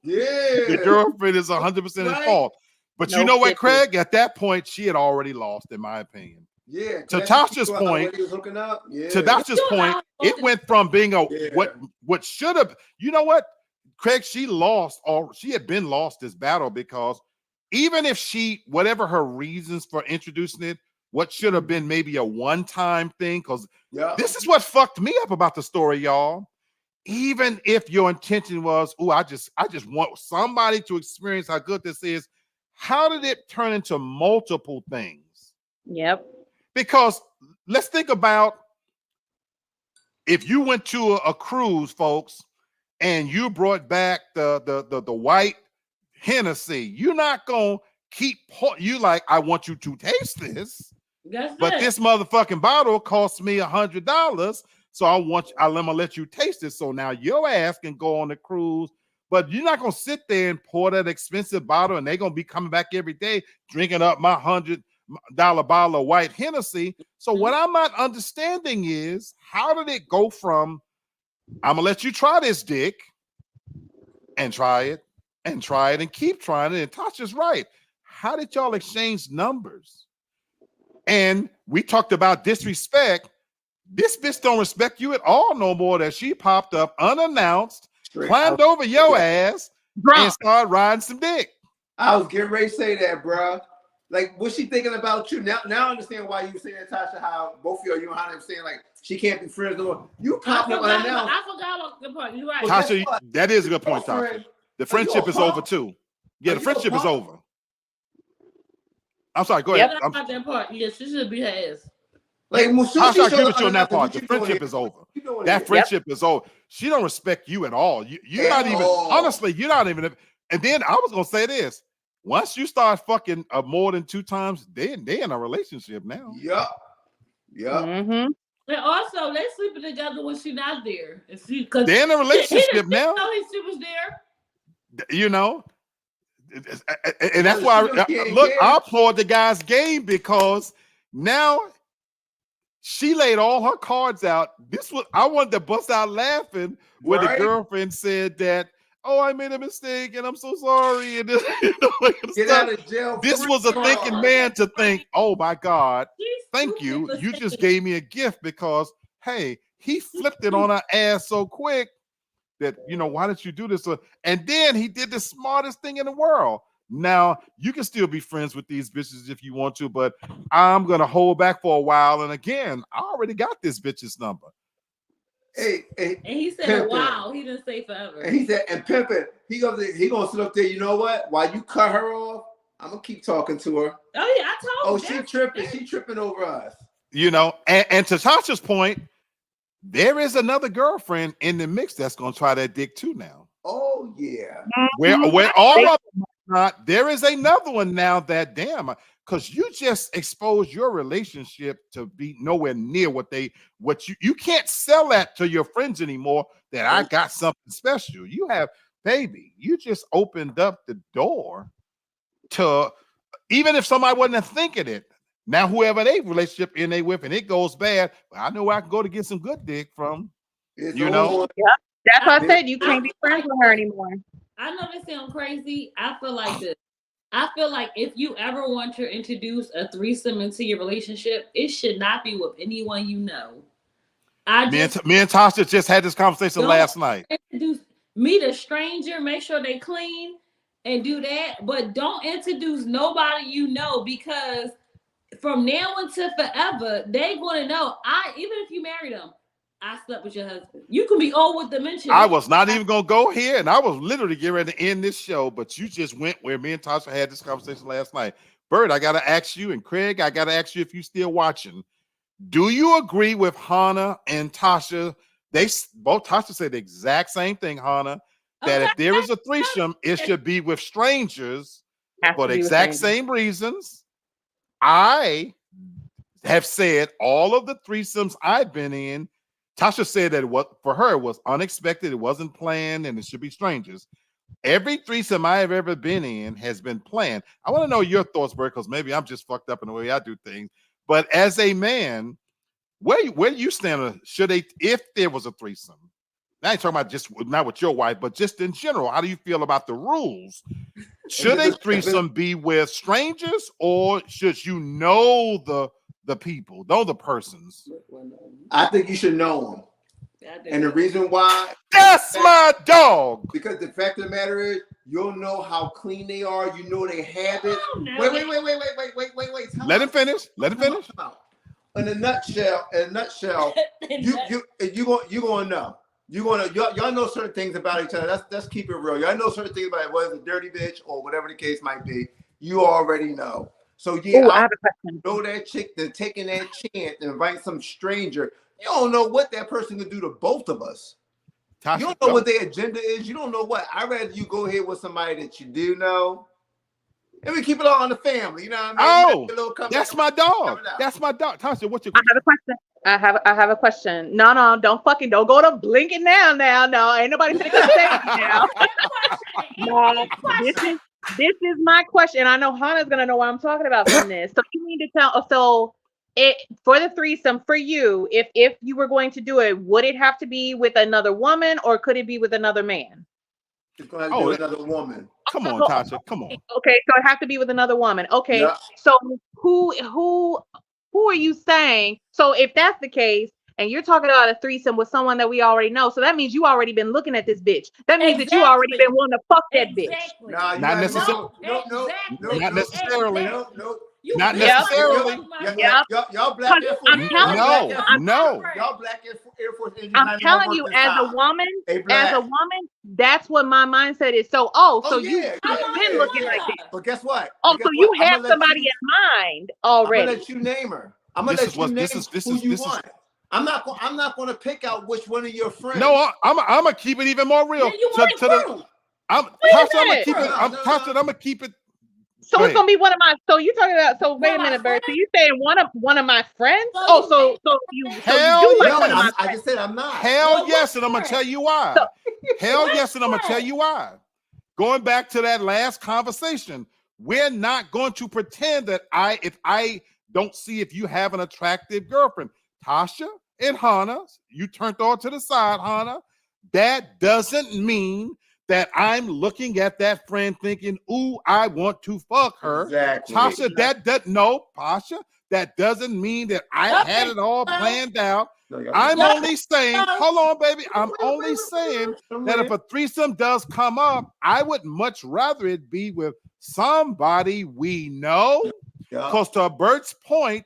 Yeah. The girlfriend is 100% at fault. But you know what, Craig? At that point, she had already lost, in my opinion. Yeah. To Tasha's point, it went from being what should have. You know what, Craig? She lost, or she had been lost this battle, because even if she, whatever her reasons for introducing it, what should have been maybe a one-time thing, because this is what fucked me up about the story, y'all. Even if your intention was, I just want somebody to experience how good this is, how did it turn into multiple things? Yep. Because let's think about if you went to a cruise, folks, and you brought back the white Hennessy, you're not gonna keep you like, I want you to taste this. But this motherfucking bottle costs me $100, so I'm gonna let you taste it. So now your ass can go on the cruise, but you're not gonna sit there and pour that expensive bottle, and they're gonna be coming back every day drinking up my $100 bottle of white Hennessy. So what I'm not understanding is, how did it go from, I'm gonna let you try this dick and try it and try it and keep trying it, and Tasha's right. How did y'all exchange numbers? And we talked about disrespect. This bitch don't respect you at all no more, that she popped up unannounced, climbed over your ass, and started riding some dick. I was getting ready to say that, bro. Like, what's she thinking about you? Now I understand why you were saying, Tasha, how both of you know how I'm saying, like, she can't be friends no more. You popped up unannounced. I forgot about the part. You're right. Tasha, that is a good point, Tasha. The friendship is over too. Yeah, the friendship is over. I'm sorry, go ahead. About that part. Yes, she should be her ass. Like, Tasha, I agree with you on that part. The friendship is over. That friendship is over. She don't respect you at all. You're not even, honestly, you're not even. And then I was gonna say this: once you start fucking more than 2 times, they in a relationship now. Yup. Mm-hmm. And also, they sleeping together when she's not there. They're in a relationship now. She was there. You know, and that's why I applaud the guy's game, because now she laid all her cards out. I wanted to bust out laughing when the girlfriend said that, I made a mistake and I'm so sorry. And get out of jail. This was a thinking man to think, oh my God, thank you. You just gave me a gift, because hey, he flipped it on her ass so quick that, why did you do this? And then he did the smartest thing in the world. Now, you can still be friends with these bitches if you want to, but I'm going to hold back for a while. And again, I already got this bitch's number. Hey, and he said, wow. He didn't say forever. And he said, and Pimpin', he going to sit up there, you know what? While you cut her off, I'm going to keep talking to her. Oh, yeah, I told you. Oh, she tripping. She tripping over us. And to Tasha's point, there is another girlfriend in the mix that's going to try that dick too now. Oh, yeah. Where all of them not, there is another one now that, damn, because you just exposed your relationship to be nowhere near what you can't sell that to your friends anymore, that I got something special. You have, baby, you just opened up the door to, even if somebody wasn't thinking it, Now, whoever they relationship in they with, and it goes bad, I know where I can go to get some good dick from. It's You know? on. Yep. That's why I I- said you can't be friends with her anymore. I know this sounds crazy. I feel like this. I feel like if you ever want to introduce a threesome into your relationship, it should not be with anyone you know. Me and Tasha just had this conversation last night. Meet a stranger, make sure they clean, and do that. But don't introduce nobody you know, because from now until forever, they're going to know. Even if you marry them, I slept with your husband. You can be old with dementia. I was not even gonna go here, and I was literally getting ready to end this show, but you just went where me and Tasha had this conversation last night. Bert, I gotta ask you, and Craig, I gotta ask you if you still watching. Do you agree with Hannah and Tasha? They both Tasha said the exact same thing, Hannah, that if there is a threesome, it should be with strangers for the exact same reasons. I have said all of the threesomes I've been in. Tasha said that what for her was unexpected, it wasn't planned, and it should be strangers. Every threesome I have ever been in has been planned. I want to know your thoughts, Bert, because maybe I'm just fucked up in the way I do things. But as a man, where do you stand? Should they, if there was a threesome? I ain't talking about just not with your wife, but just in general. How do you feel about the rules? Should a threesome be with strangers, or should you know the people, know the persons? I think you should know them. And the reason why, that's my dog. Because the fact of the matter is, you'll know how clean they are. You know they have it. Wait. Let him finish. Let him finish. In a nutshell, you gonna know. Y'all know certain things about each other. Let's keep it real. Y'all know certain things about it, whether it's a dirty bitch or whatever the case might be. You already know. So yeah, I have a question. Know that chick that taking that chance and invite some stranger. You don't know what that person could do to both of us. Tasha, you don't know what their agenda is. You don't know what. I'd rather you go ahead with somebody that you do know. And we keep it all on the family. You know what I mean? Oh, that's my dog. That's my dog. Tasha, what's your question? I have a question. I have a question. No, don't go to blinking now. No, ain't nobody finna come say it now. No, this is my question. I know Hannah's gonna know what I'm talking about from this. So you mean to tell? So it for the threesome for you, if you were going to do it, would it have to be with another woman or could it be with another man? It's gonna have to be with another woman. Come on, Tasha. Come on. Okay, so it has to be with another woman. Okay, yeah. So who are you saying? So if that's the case, and you're talking about a threesome with someone that we already know, so that means you already been looking at this bitch. That means that you already been wanting to fuck that bitch. Nah, not necessarily. No, not necessarily. No. Not necessarily. Y'all black Air Force. No. Y'all black Air Force engines. I'm telling you, as a woman, that's what my mindset is. So, you've been looking like this. But guess what? So you have somebody in mind already. I'm gonna let you name her. I'm gonna let you name who you want. I'm not gonna pick out which one of your friends. No, I'm gonna keep it even more real. I'm gonna keep it. So it's gonna be one of my. So you talking about? So wait a minute, Bert. So you saying one of my friends? So you do like one of my friends? I just said I'm not. Hell yes, and I'm gonna tell you why. Hell yes, and I'm gonna tell you why. Going back to that last conversation, we're not going to pretend that if I don't see if you have an attractive girlfriend, Tasha and Hannah, you turned on to the side, Hannah. That doesn't mean that I'm looking at that friend thinking, ooh, I want to fuck her. Exactly. Tasha, Pasha, that doesn't mean that I had it all planned out. I'm only saying, hold on, baby. I'm only saying that if a threesome does come up, I would much rather it be with somebody we know. Because to Bert's point,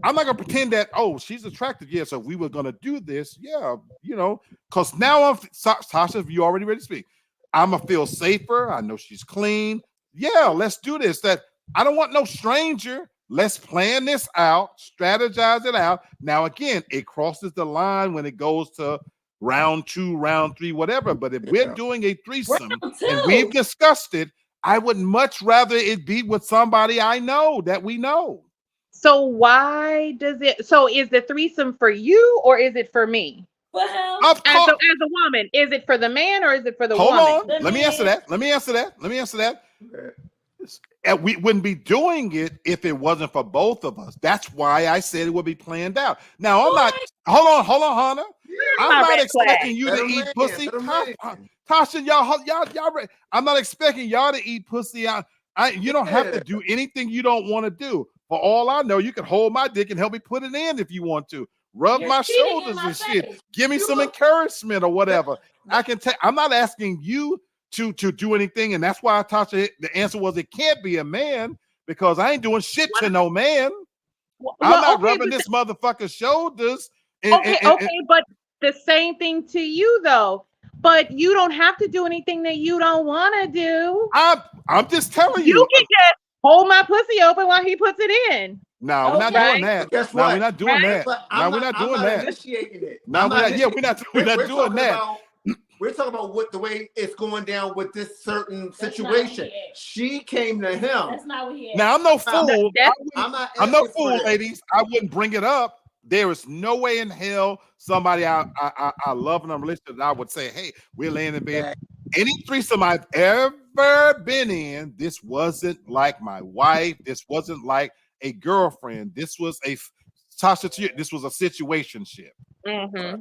I'm not gonna pretend that, she's attractive. Yeah, so we were gonna do this. Yeah, because now Tasha, you already ready to speak. I'm gonna feel safer. I know she's clean. Yeah, let's do this. That I don't want no stranger. Let's plan this out, strategize it out. Now, again, it crosses the line when it goes to round 2, round 3, whatever. But if we're doing a threesome and we've discussed it, I would much rather it be with somebody I know that we know. So why does it? So is the threesome for you or is it for me? As a woman, is it for the man or is it for the woman? Hold on. Let me answer that. And we wouldn't be doing it if it wasn't for both of us. That's why I said it would be planned out. Now I'm not. Hold on, Hannah. I'm not expecting you to eat pussy. Tasha, y'all. I'm not expecting y'all to eat pussy out. You don't have to do anything you don't want to do. For all I know, you can hold my dick and help me put it in if you want to. Rub my shoulders and shit. Give me some encouragement or whatever. I can take. I'm not asking you to do anything, and that's why Tasha. The answer was it can't be a man because I ain't doing shit to no man. I'm not rubbing this motherfucker's shoulders. But the same thing to you though. But you don't have to do anything that you don't want to do. I'm just telling you. You can just hold my pussy open while he puts it in. No, we're not doing that. Guess no, what? we're not doing that. No, we're not doing that. Initiating it. No, we're not doing that. We're talking about what the way it's going down with this certain situation. She came to him. That's not what he had. Now I'm no fool. I'm no fool, that. ladies. I wouldn't bring it up. There is no way in hell somebody I love in a relationship that I would say, hey, we're laying in bed. Any threesome I've ever been in, this wasn't like my wife. This wasn't like a girlfriend. This was Tasha. This was a situationship. Mm-hmm.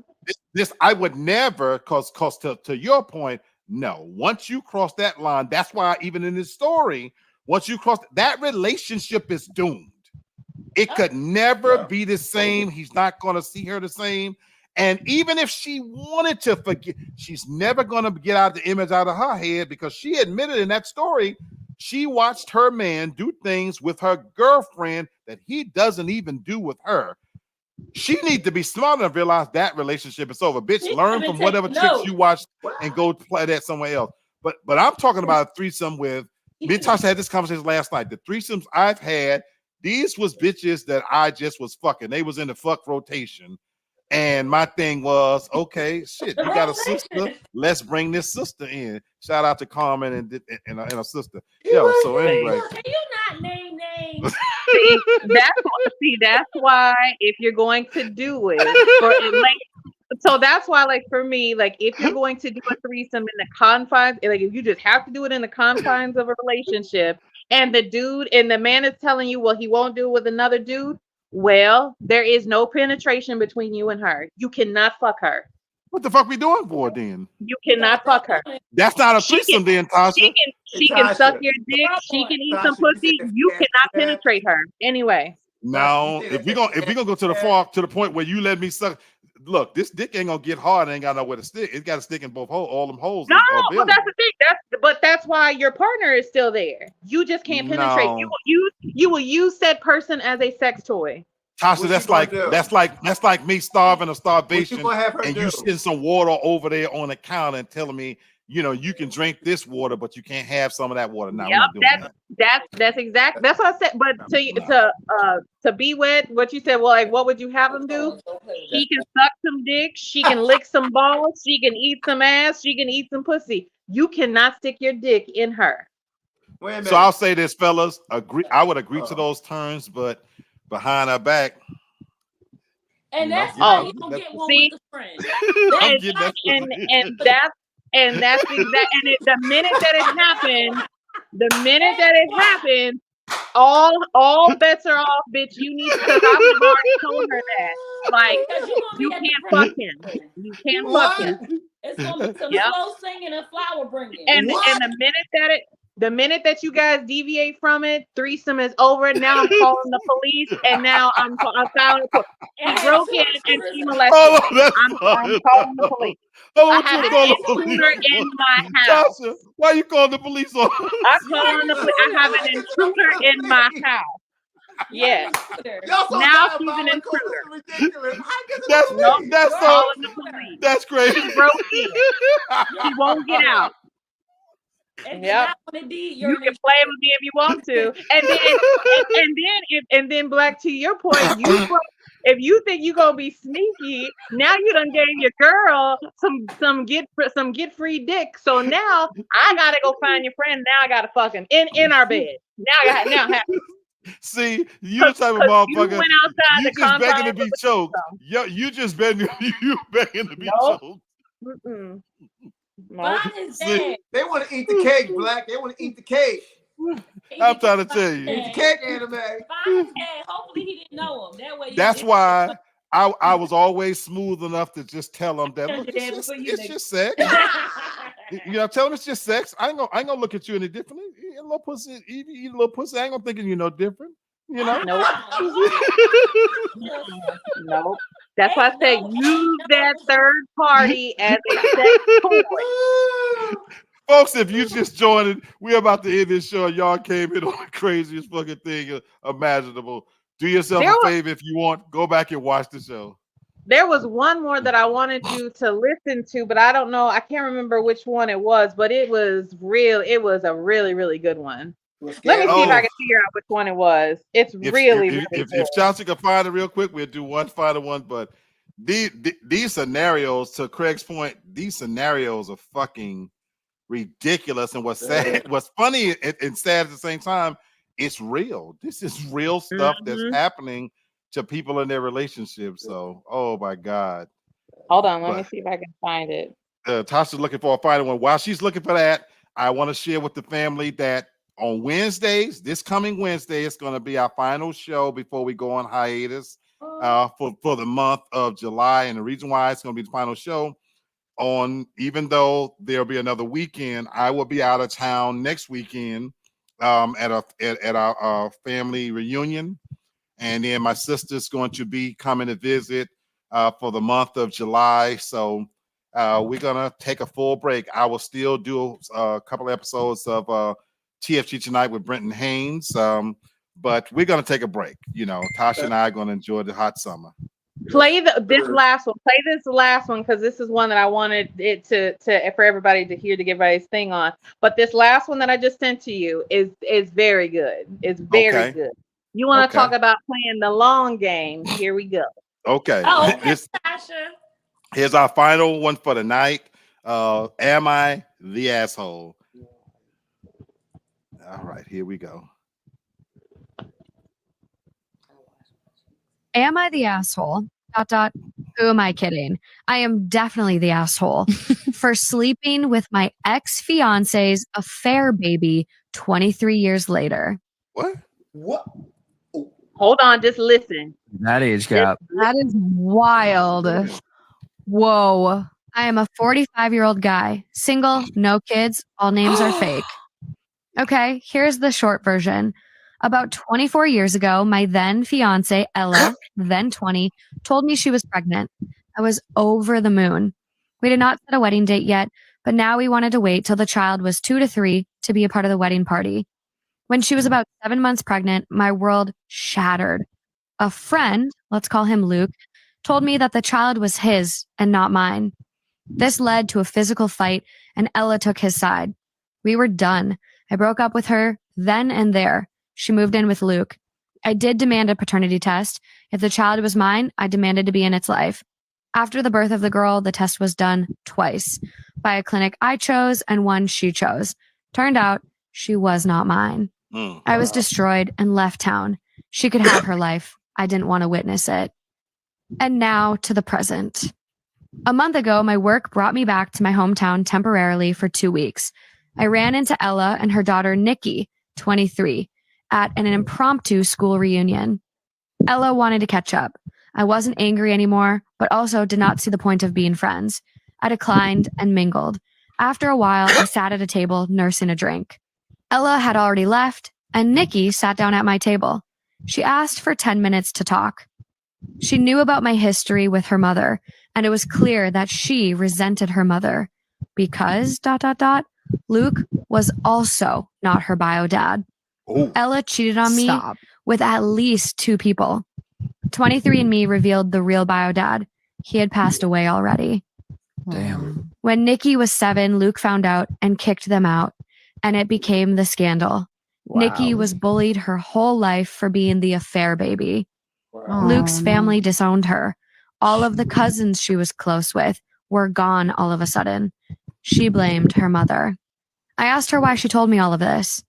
This I would never, cause to your point, no. Once you cross that line, that's why even in this story, once you cross that relationship is doomed. It could never be the same. He's not going to see her the same. And even if she wanted to forget, she's never going to get out the image out of her head because she admitted in that story, she watched her man do things with her girlfriend that he doesn't even do with her. She needs to be smart enough to realize that relationship is over. Bitch, learn from whatever tricks you watched and go play that somewhere else. But I'm talking about a threesome with, me and Tasha had this conversation last night. The threesomes I've had, these was bitches that I just was fucking. They was in the fuck rotation. And my thing was, okay, shit, you got a sister. Let's bring this sister in. Shout out to Carmen and her sister. Yo, so anyway. Can you not name names? That's why if you're going to do it, so that's why, like for me, like if you're going to do a threesome in the confines, like if you just have to do it in the confines of a relationship, and the man is telling you, well, he won't do it with another dude. Well, there is no penetration between you and her. You cannot fuck her. What the fuck we doing for then? You cannot fuck her. That's not a threesome then, Tasha. She can suck your dick. She can eat some pussy. You cannot penetrate her. Anyway. No, if we gonna go to the point where you let me suck. Look, this dick ain't gonna get hard. It ain't got nowhere to stick. It's got to stick in both holes, all them holes. No, but that's the thing. That's why your partner is still there. You just can't penetrate. No. You will use said person as a sex toy. Tasha, that's like me starving a starvation, and you send some water over there on the counter and telling me, you can drink this water, but you can't have some of that water. Now, that's exactly that's what I said. But to be wet, what you said, well, like what would you have him do? He can suck some dick, she can lick some balls, she can eat some ass, she can eat some pussy. You cannot stick your dick in her. So I'll say this, fellas. I would agree to those terms, but behind our back. And that's why you don't get one with the friend. And that's exactly. And the minute that it happened, all bets are off, bitch. You need to, because I was already told her that. Like, you can't fuck him. You can't fuck him. It's gonna be some slow singing and flower bringing. And the minute that you guys deviate from it, threesome is over. Now I'm calling the police, and now I'm filing for broke in and she molested. I'm calling the police. I have an intruder in my house. Tasha, why you calling the police on? I'm calling the police. I have an intruder in my house. Yes. Now she's an intruder. That's crazy. She broke in. She won't get out. Yep. You can play with me if you want to, and then Black, to your point, if you think you're gonna be sneaky, now you done gave your girl some get free dick. So now I gotta go find your friend. Now I gotta fuck him in our bed. Now see, you the type of motherfucker. You went outside you just begging to be choked. Yo, you just begging to be choked. They want to eat the cake, Black. They want to eat the cake. I'm trying to tell you. He's a cake anime. Find his tag. Hopefully he didn't know him. That way. That's why I was always smooth enough to just tell them that look, it's just sex. You know, tell them it's just sex. I ain't gonna look at you any differently. Eat a little pussy, eat a little pussy. I ain't gonna think you no different. You know? Nope. Nope. That's why I said use that third party as a sex toy. Folks, if you just joined, we're about to end this show. Y'all came in on the craziest fucking thing imaginable. Do yourself a favor if you want. Go back and watch the show. There was one more that I wanted you to listen to, but I don't know. I can't remember which one it was, but it was real. It was a really, really good one. Let me see if I can figure out which one it was. It's really if Chelsea can find it real quick, we'll do one final one. But these scenarios, to Craig's point, these scenarios are fucking ridiculous. And what's sad, what's funny and sad at the same time, it's real. This is real stuff that's happening to people in their relationships. So, oh my God. Hold on, let me see if I can find it. Tasha's looking for a final one. While she's looking for that, I want to share with the family that on Wednesdays, this coming Wednesday, it's going to be our final show before we go on hiatus for the month of July. And the reason why it's going to be the final show even though there'll be another weekend, I will be out of town next weekend at our family reunion. And then my sister's going to be coming to visit for the month of July. So we're going to take a full break. I will still do a couple episodes of TFG Tonight with Brenton Haynes. But we're going to take a break. You know, Tasha and I are going to enjoy the hot summer. Play this last one. Play this last one because this is one that I wanted it to for everybody to hear, to get everybody's thing on. But this last one that I just sent to you is very good. It's very good. You want to talk about playing the long game? Here we go. Okay. Oh, okay, Tasha. Here's our final one for the night. Am I the asshole? All right, here we go. Am I the asshole? ... Who am I kidding? I am definitely the asshole for sleeping with my ex-fiance's affair baby 23 years later. What? Hold on, just listen. That age gap. That is wild. Whoa. I am a 45-year-old guy, single, no kids, all names are fake. Okay, here's the short version. About 24 years ago, my then fiance, Ella, then 20, told me she was pregnant. I was over the moon. We did not set a wedding date yet, but now we wanted to wait till the child was 2 to 3 to be a part of the wedding party. When she was about 7 months pregnant, my world shattered. A friend, let's call him Luke, told me that the child was his and not mine. This led to a physical fight, and Ella took his side. We were done. I broke up with her then and there. She moved in with Luke. I did demand a paternity test. If the child was mine, I demanded to be in its life. After the birth of the girl, the test was done twice by a clinic I chose and one she chose. Turned out she was not mine. I was destroyed and left town. She could have her life. I didn't want to witness it. And now to the present. A month ago, my work brought me back to my hometown temporarily for 2 weeks. I ran into Ella and her daughter, Nikki, 23, at an impromptu school reunion. Ella wanted to catch up. I wasn't angry anymore, but also did not see the point of being friends. I declined and mingled. After a while, I sat at a table nursing a drink. Ella had already left, and Nikki sat down at my table. She asked for 10 minutes to talk. She knew about my history with her mother, and it was clear that she resented her mother because ... Luke was also not her bio dad. Oh. Ella cheated on me with at least 2 people. 23andMe revealed the real bio dad. He had passed away already. Damn. When Nikki was 7, Luke found out and kicked them out, and it became the scandal. Wow. Nikki was bullied her whole life for being the affair baby. Luke's family disowned her. All of the cousins she was close with were gone all of a sudden. She blamed her mother. I asked her why she told me all of this.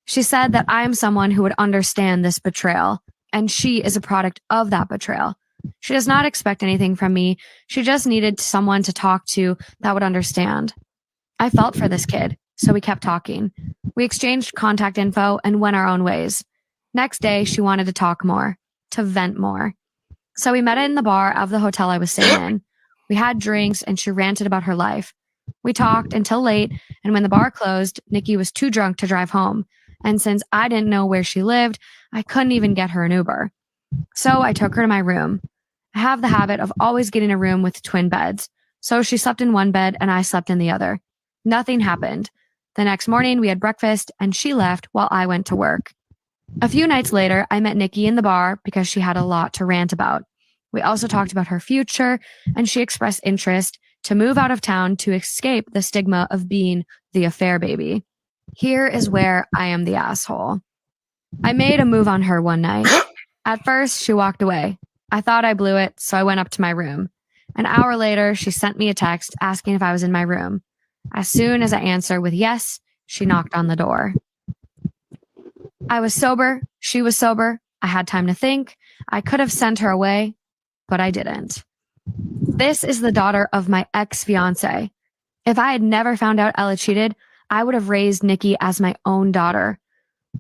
She said that I am someone who would understand this betrayal, and she is a product of that betrayal. She does not expect anything from me. She just needed someone to talk to that would understand. I felt for this kid. so we kept talking. We exchanged contact info and went our own ways. Next day, she wanted to talk more, to vent more. So we met in the bar of the hotel I was staying in. We had drinks and she ranted about her life. We talked until late, and when the bar closed, Nikki was too drunk to drive home. And since I didn't know where she lived, I couldn't even get her an Uber. So I took her to my room. I have the habit of always getting a room with twin beds. So she slept in one bed and I slept in the other. Nothing happened. The next morning, we had breakfast and she left while I went to work. A few nights later, I met Nikki in the bar because she had a lot to rant about. We also talked about her future, and she expressed interest to move out of town to escape the stigma of being the affair baby. Here is where I am the asshole. I made a move on her one night. At first, she walked away. I thought I blew it, so I went up to my room. An hour later, she sent me a text asking if I was in my room. As soon as I answered with yes, she knocked on the door. I was sober. She was sober. I had time to think. I could have sent her away, but I didn't. This is the daughter of my ex-fiance. If I had never found out Ella cheated, I would have raised Nikki as my own daughter.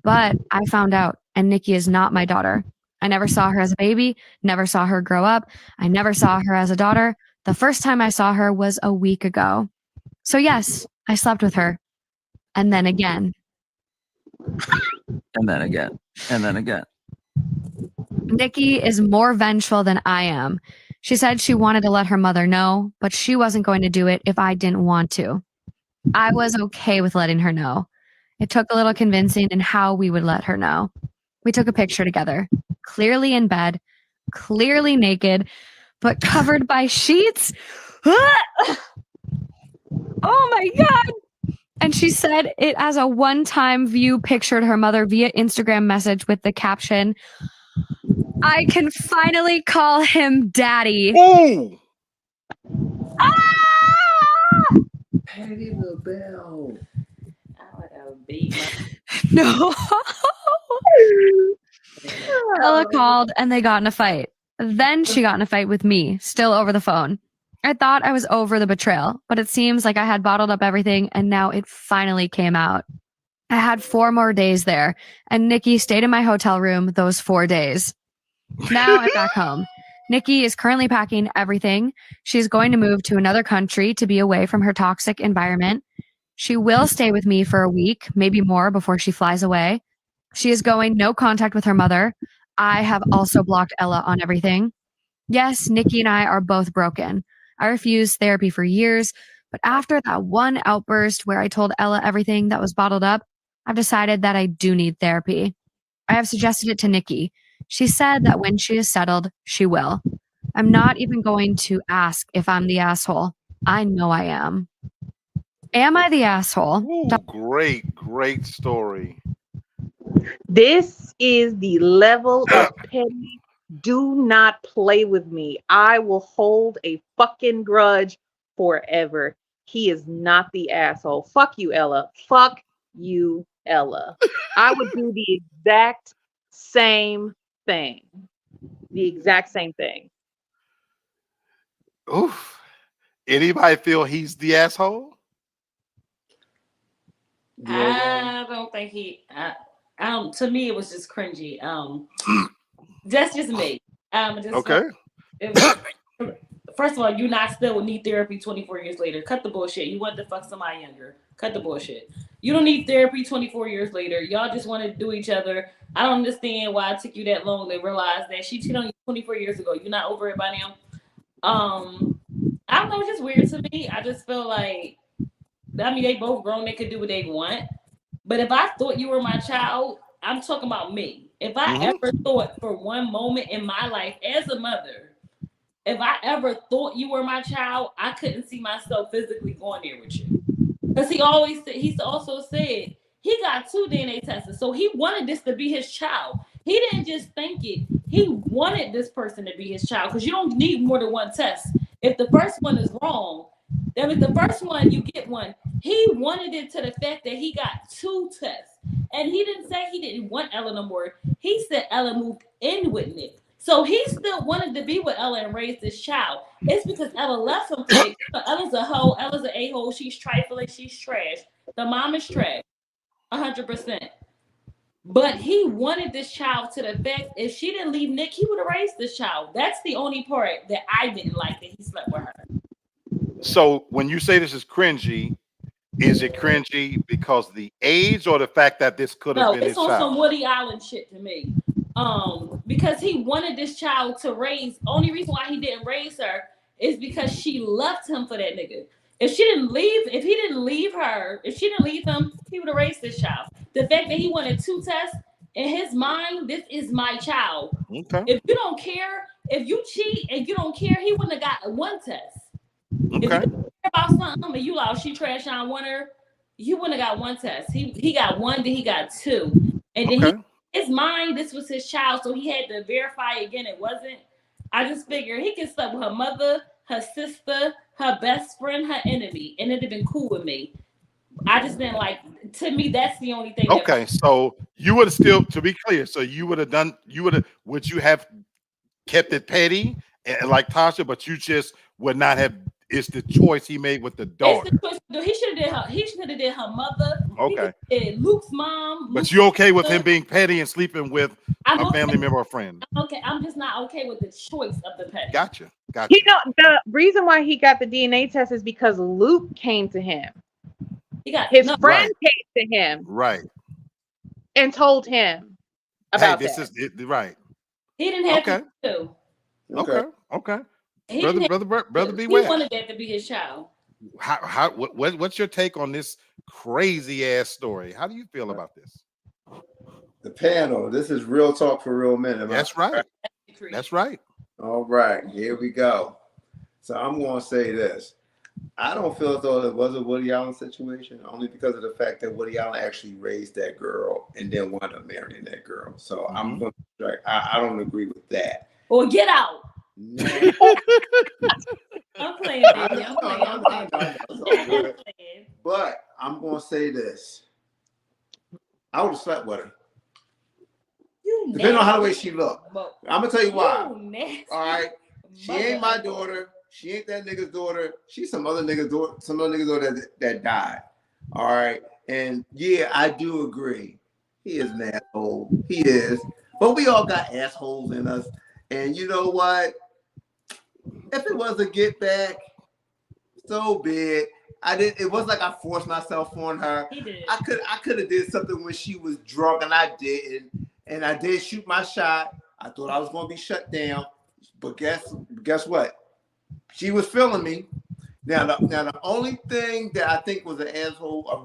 But I found out, and Nikki is not my daughter. I never saw her as a baby, never saw her grow up. I never saw her as a daughter. The first time I saw her was a week ago. So yes, I slept with her. And then again. And then again. And then again. Nikki is more vengeful than I am. She said she wanted to let her mother know, but she wasn't going to do it if I didn't want to. I was okay with letting her know. It took a little convincing in how we would let her know. We took a picture together, clearly in bed, clearly naked, but covered by sheets. Oh my God. And she said it as a one-time view pictured her mother via Instagram message with the caption, "I can finally call him daddy." Ooh. Ah! Patty the Bell. I would have beat No. Ella called and they got in a fight. Then she got in a fight with me, still over the phone. I thought I was over the betrayal, but it seems like I had bottled up everything and now it finally came out. I had 4 more days there, and Nikki stayed in my hotel room those 4 days. Now I'm back home. Nikki is currently packing everything. She's going to move to another country to be away from her toxic environment. She will stay with me for a week, maybe more, before she flies away. She is going no contact with her mother. I have also blocked Ella on everything. Yes, Nikki and I are both broken. I refused therapy for years, but after that one outburst where I told Ella everything that was bottled up, I've decided that I do need therapy. I have suggested it to Nikki. She said that when she is settled, she will. I'm not even going to ask if I'm the asshole. I know I am. Am I the asshole? Ooh, great story. This is the level of petty. Do not play with me. I will hold a fucking grudge forever. He is not the asshole. Fuck you, Ella. Fuck you, Ella. I would do the exact same thing. The exact same thing. Oof. Anybody feel he's the asshole? I don't think he. To me, it was just cringy. That's just me. Okay. First of all, you not still need therapy 24 years later. Cut the bullshit. You want to fuck somebody younger. Cut the bullshit. You don't need therapy 24 years later. Y'all just want to do each other. I don't understand why it took you that long to realize that she cheated on you 24 years ago. You're not over it by now. I don't know. It's just weird to me. I just feel like, I mean, they both grown. They could do what they want. But if I thought you were my child, I'm talking about me. If I ever thought for one moment in my life as a mother, if I ever thought you were my child, I couldn't see myself physically going there with you. Because he also said he got 2 DNA tests. So he wanted this to be his child. He didn't just think it. He wanted this person to be his child because you don't need more than one test. If the first one is wrong, then with the first one, you get one. He wanted it to the fact that he got 2 tests. And he didn't say he didn't want Ella no more. He said Ella moved in with Nick. So he still wanted to be with Ella and raise this child. It's because Ella left him for Nick. Ella's a hoe. Ella's an a-hole. She's trifling. She's trash. The mom is trash, 100%. But he wanted this child to the fact if she didn't leave Nick, he would have raised this child. That's the only part that I didn't like, that he slept with her. So when you say this is cringy, is it cringy because of the age or the fact that this could have No, been his it's on child? some Woody Allen shit to me. Because he wanted this child to raise. Only reason why he didn't raise her is because she left him for that nigga. If he didn't leave her, if she didn't leave him, he would have raised this child. The fact that he wanted 2 tests, in his mind, this is my child. Okay. If you don't care, if you cheat and you don't care, he wouldn't have got 1 test. Okay. If you care about something and you like, she trash on winner, he wouldn't have got 1 test. He got 1, then he got 2. And then his mind, this was his child, so he had to verify again it wasn't. I just figured he could sleep with her mother, her sister, her best friend, her enemy, and it'd have been cool with me. I just didn't like. To me, that's the only thing. Okay, so you would have still, to be clear, so you would you have kept it petty and like Tasha, but you just would not have. It's the choice he made with the daughter. He should have did her mother. Okay. He did Luke's mom. But you okay with him being petty and sleeping with a family member or friend? Okay, I'm just not okay with the choice of the petty. Gotcha. You know, the reason why he got the DNA test is because Luke came to him. His friend came to him. Right. And told him about this that. is it, right. He didn't have to. Okay. He Brother beware. He wanted that to be his child. What's your take on this crazy ass story? How do you feel about this? The panel. This is real talk for real men. That's right. That's right. All right, here we go. So I'm going to say this. I don't feel as though it was a Woody Allen situation, only because of the fact that Woody Allen actually raised that girl and then wound up marrying that girl. So I'm going to strike. I don't agree with that. Or get out. No. I'm playing, baby. I'm playing. But I'm going to say this. I would have slept with her. Depending on how the way she looked. I'm going to tell you why. All right. She ain't my daughter. She ain't that nigga's daughter. She's some other nigga's daughter, that died. All right. And yeah, I do agree. He is an asshole. He is. But we all got assholes in us. And you know what? If it was a get back, so be it. It wasn't like I forced myself on her. He did. I could have did something when she was drunk and I didn't. And I did shoot my shot. I thought I was going to be shut down. But guess what? She was feeling me. Now the only thing that I think was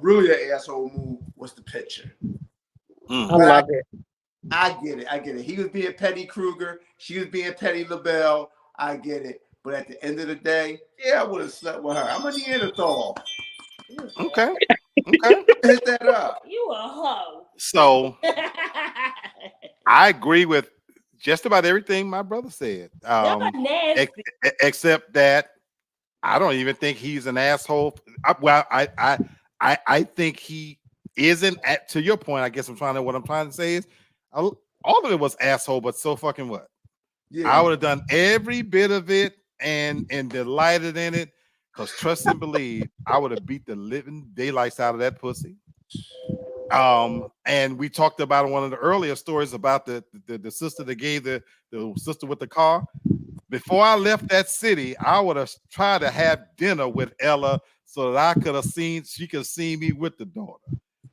really an asshole move was the picture. I love it. I get it. He was being Petty Kruger. She was being Petty LaBelle. I get it. But at the end of the day, yeah, I would have slept with her. I'm a Neanderthal. Okay. Hit that up. You a hoe. So I agree with just about everything my brother said. Except that I don't even think he's an asshole. I think he isn't. To your point, I guess what I'm trying to say is all of it was asshole, but so fucking what? Yeah. I would have done every bit of it and delighted in it, because trust and believe, I would have beat the living daylights out of that pussy. And we talked about one of the earlier stories about the sister that gave the sister with the car. Before I left that city, I would have tried to have dinner with Ella so that she could see me with the daughter.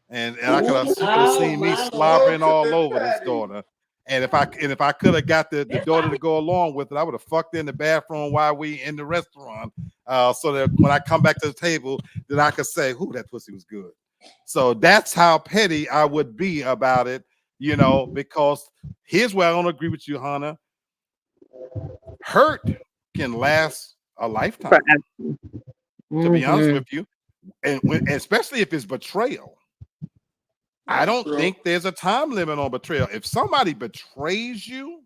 And I could have seen me slobbering all over this daughter. And if I could have got the daughter to go along with it, I would have fucked in the bathroom while we in the restaurant, so that when I come back to the table, then I could say, "Ooh, that pussy was good." So that's how petty I would be about it, because here's where I don't agree with you, Hannah. Hurt can last a lifetime, to be honest with you, and especially if it's betrayal. I don't think there's a time limit on betrayal. If somebody betrays you,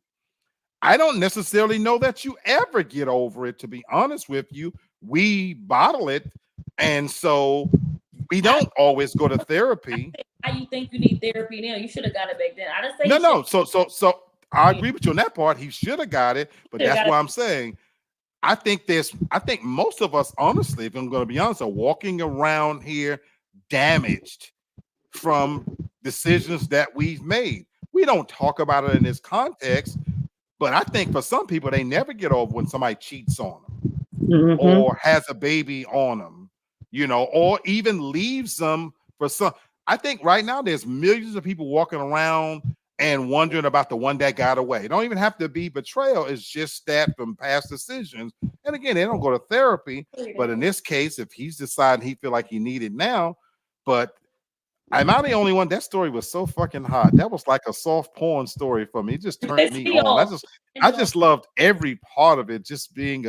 I don't necessarily know that you ever get over it, to be honest with you. We bottle it, and so we don't always go to therapy. How you think you need therapy now? You should have got it back then. I didn't say no. So I agree with you on that part. He should have got it, but that's why I'm saying I think most of us, honestly, if I'm going to be honest, are walking around here damaged from decisions that we've made. We don't talk about it in this context, but I think for some people, they never get over when somebody cheats on them or has a baby on them, you know, or even leaves them for some. I think right now there's millions of people walking around and wondering about the one that got away. It don't even have to be betrayal. It's just that from past decisions. And again, they don't go to therapy. But in this case, if he's deciding he feel like he needed now, but am I the only one? That story was so fucking hot. That was like a soft porn story for me. It just turned me on. I just loved every part of it. Just being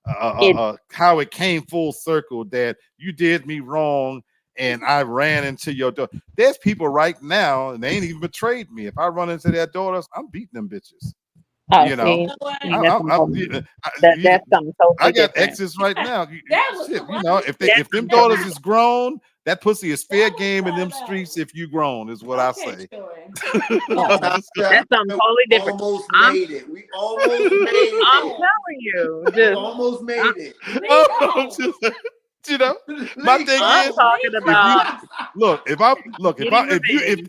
how it came full circle that you did me wrong and I ran into your door. There's people right now and they ain't even betrayed me. If I run into their daughters, I'm beating them bitches. You know, that's something totally I got different. exes right now. Shit, you know, if them daughters is grown, that pussy is fair game in them streets. If you grown, is what I say. That's something totally different. Almost made it. We almost made it. I'm telling you, We almost made it. You know, my thing I'm is, talking about.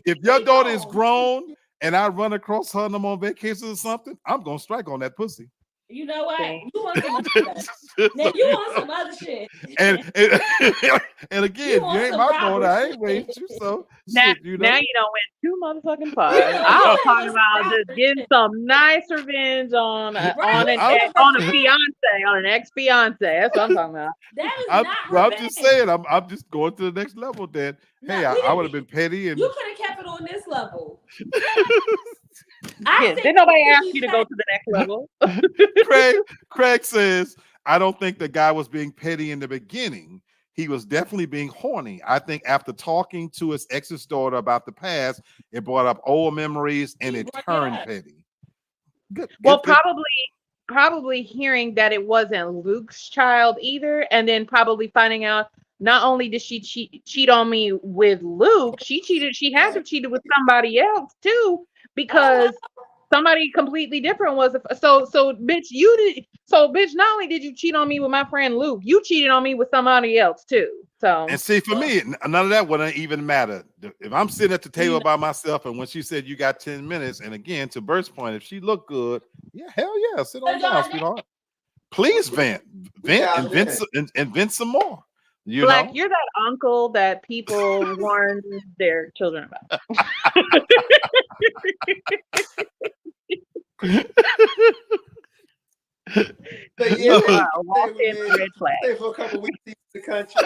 If your daughter is grown and I run across her and I'm on vacation or something, I'm gonna strike on that pussy. You know what? You want some other shit. Now you want some other shit. And again, you ain't my daughter. I ain't raised you, so Now, shit, you know. now you don't win 2 motherfucking fights. I was talking about just getting some nice revenge on an ex-fiance. That's what I'm talking about. That is I'm just saying, I'm just going to the next level. Then, hey, I would have been petty, and you could have kept it on this level. Did nobody ask you to go to the next level? Craig says, I don't think the guy was being petty in the beginning. He was definitely being horny. I think after talking to his ex's daughter about the past, it brought up old memories and it turned petty. Probably hearing that it wasn't Luke's child either, and then probably finding out not only did she cheat on me with Luke, she had to have cheated with somebody else too, because somebody completely different was so bitch, you did. So bitch, not only did you cheat on me with my friend Luke, you cheated on me with somebody else too. So, and see, for me, none of that wouldn't even matter. If I'm sitting at the table by myself, and when she said you got 10 minutes, and again, to Bert's point, if she looked good, yeah, hell yeah, sit on down, sweetheart. Please vent, and vent some more. You Black, know? you're that uncle that people warn their children about. Walk in red flag. Stay for a couple weeks in the country.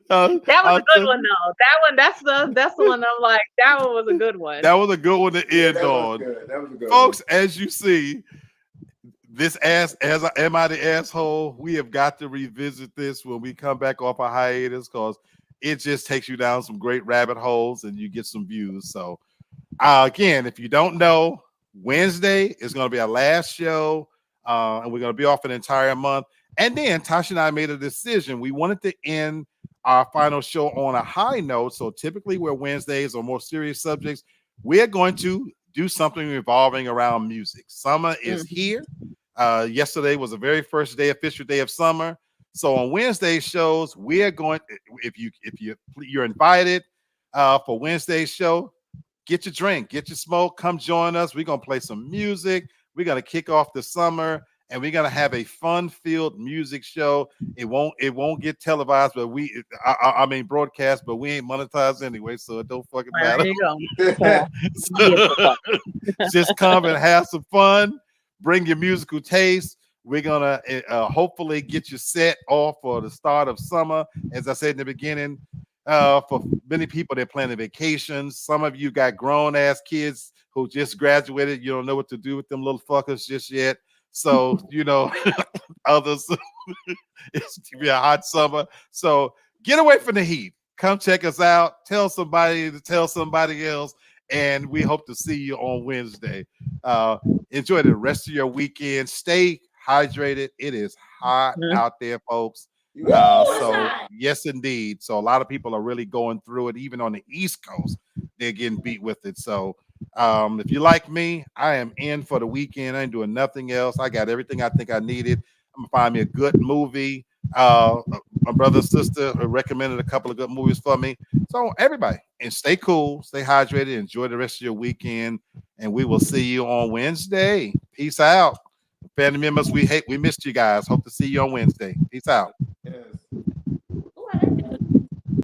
That was a good one though. That's the one I'm like, that one was a good one. That was a good one to end on. That was a good Folks, one. as you see, am I the asshole? We have got to revisit this when we come back off a hiatus, because it just takes you down some great rabbit holes and you get some views. So again, if you don't know, Wednesday is going to be our last show, and we're going to be off an entire month. And then Tasha and I made a decision. We wanted to end our final show on a high note. So typically where Wednesdays are more serious subjects, we're going to do something revolving around music. Summer is here. Yesterday was the very first official day of summer. So on Wednesday shows, we are going. If you're invited for Wednesday's show, get your drink, get your smoke, come join us. We're gonna play some music. We're gonna kick off the summer, and we're gonna have a fun-filled music show. It won't get televised, but I mean broadcast, but we ain't monetized anyway, so it don't fucking matter. There you go. Just come and have some fun. Bring your musical taste. We're gonna hopefully get you set off for the start of summer. As I said in the beginning, for many people, they're planning vacations. Some of you got grown-ass kids who just graduated. You don't know what to do with them little fuckers just yet. So, you know, others, it's gonna be a hot summer. So get away from the heat. Come check us out. Tell somebody to tell somebody else. And we hope to see you on Wednesday. Enjoy the rest of your weekend. Stay hydrated. It is hot out there, folks. So yes, indeed. So a lot of people are really going through it. Even on the East Coast, they're getting beat with it. So if you like me, I am in for the weekend. I ain't doing nothing else. I got everything I think I needed. I'm gonna find me a good movie, My brother and sister recommended a couple of good movies for me. So everybody, and stay cool, stay hydrated, enjoy the rest of your weekend, and we will see you on Wednesday. Peace out. Family members, we missed you guys. Hope to see you on Wednesday. Peace out.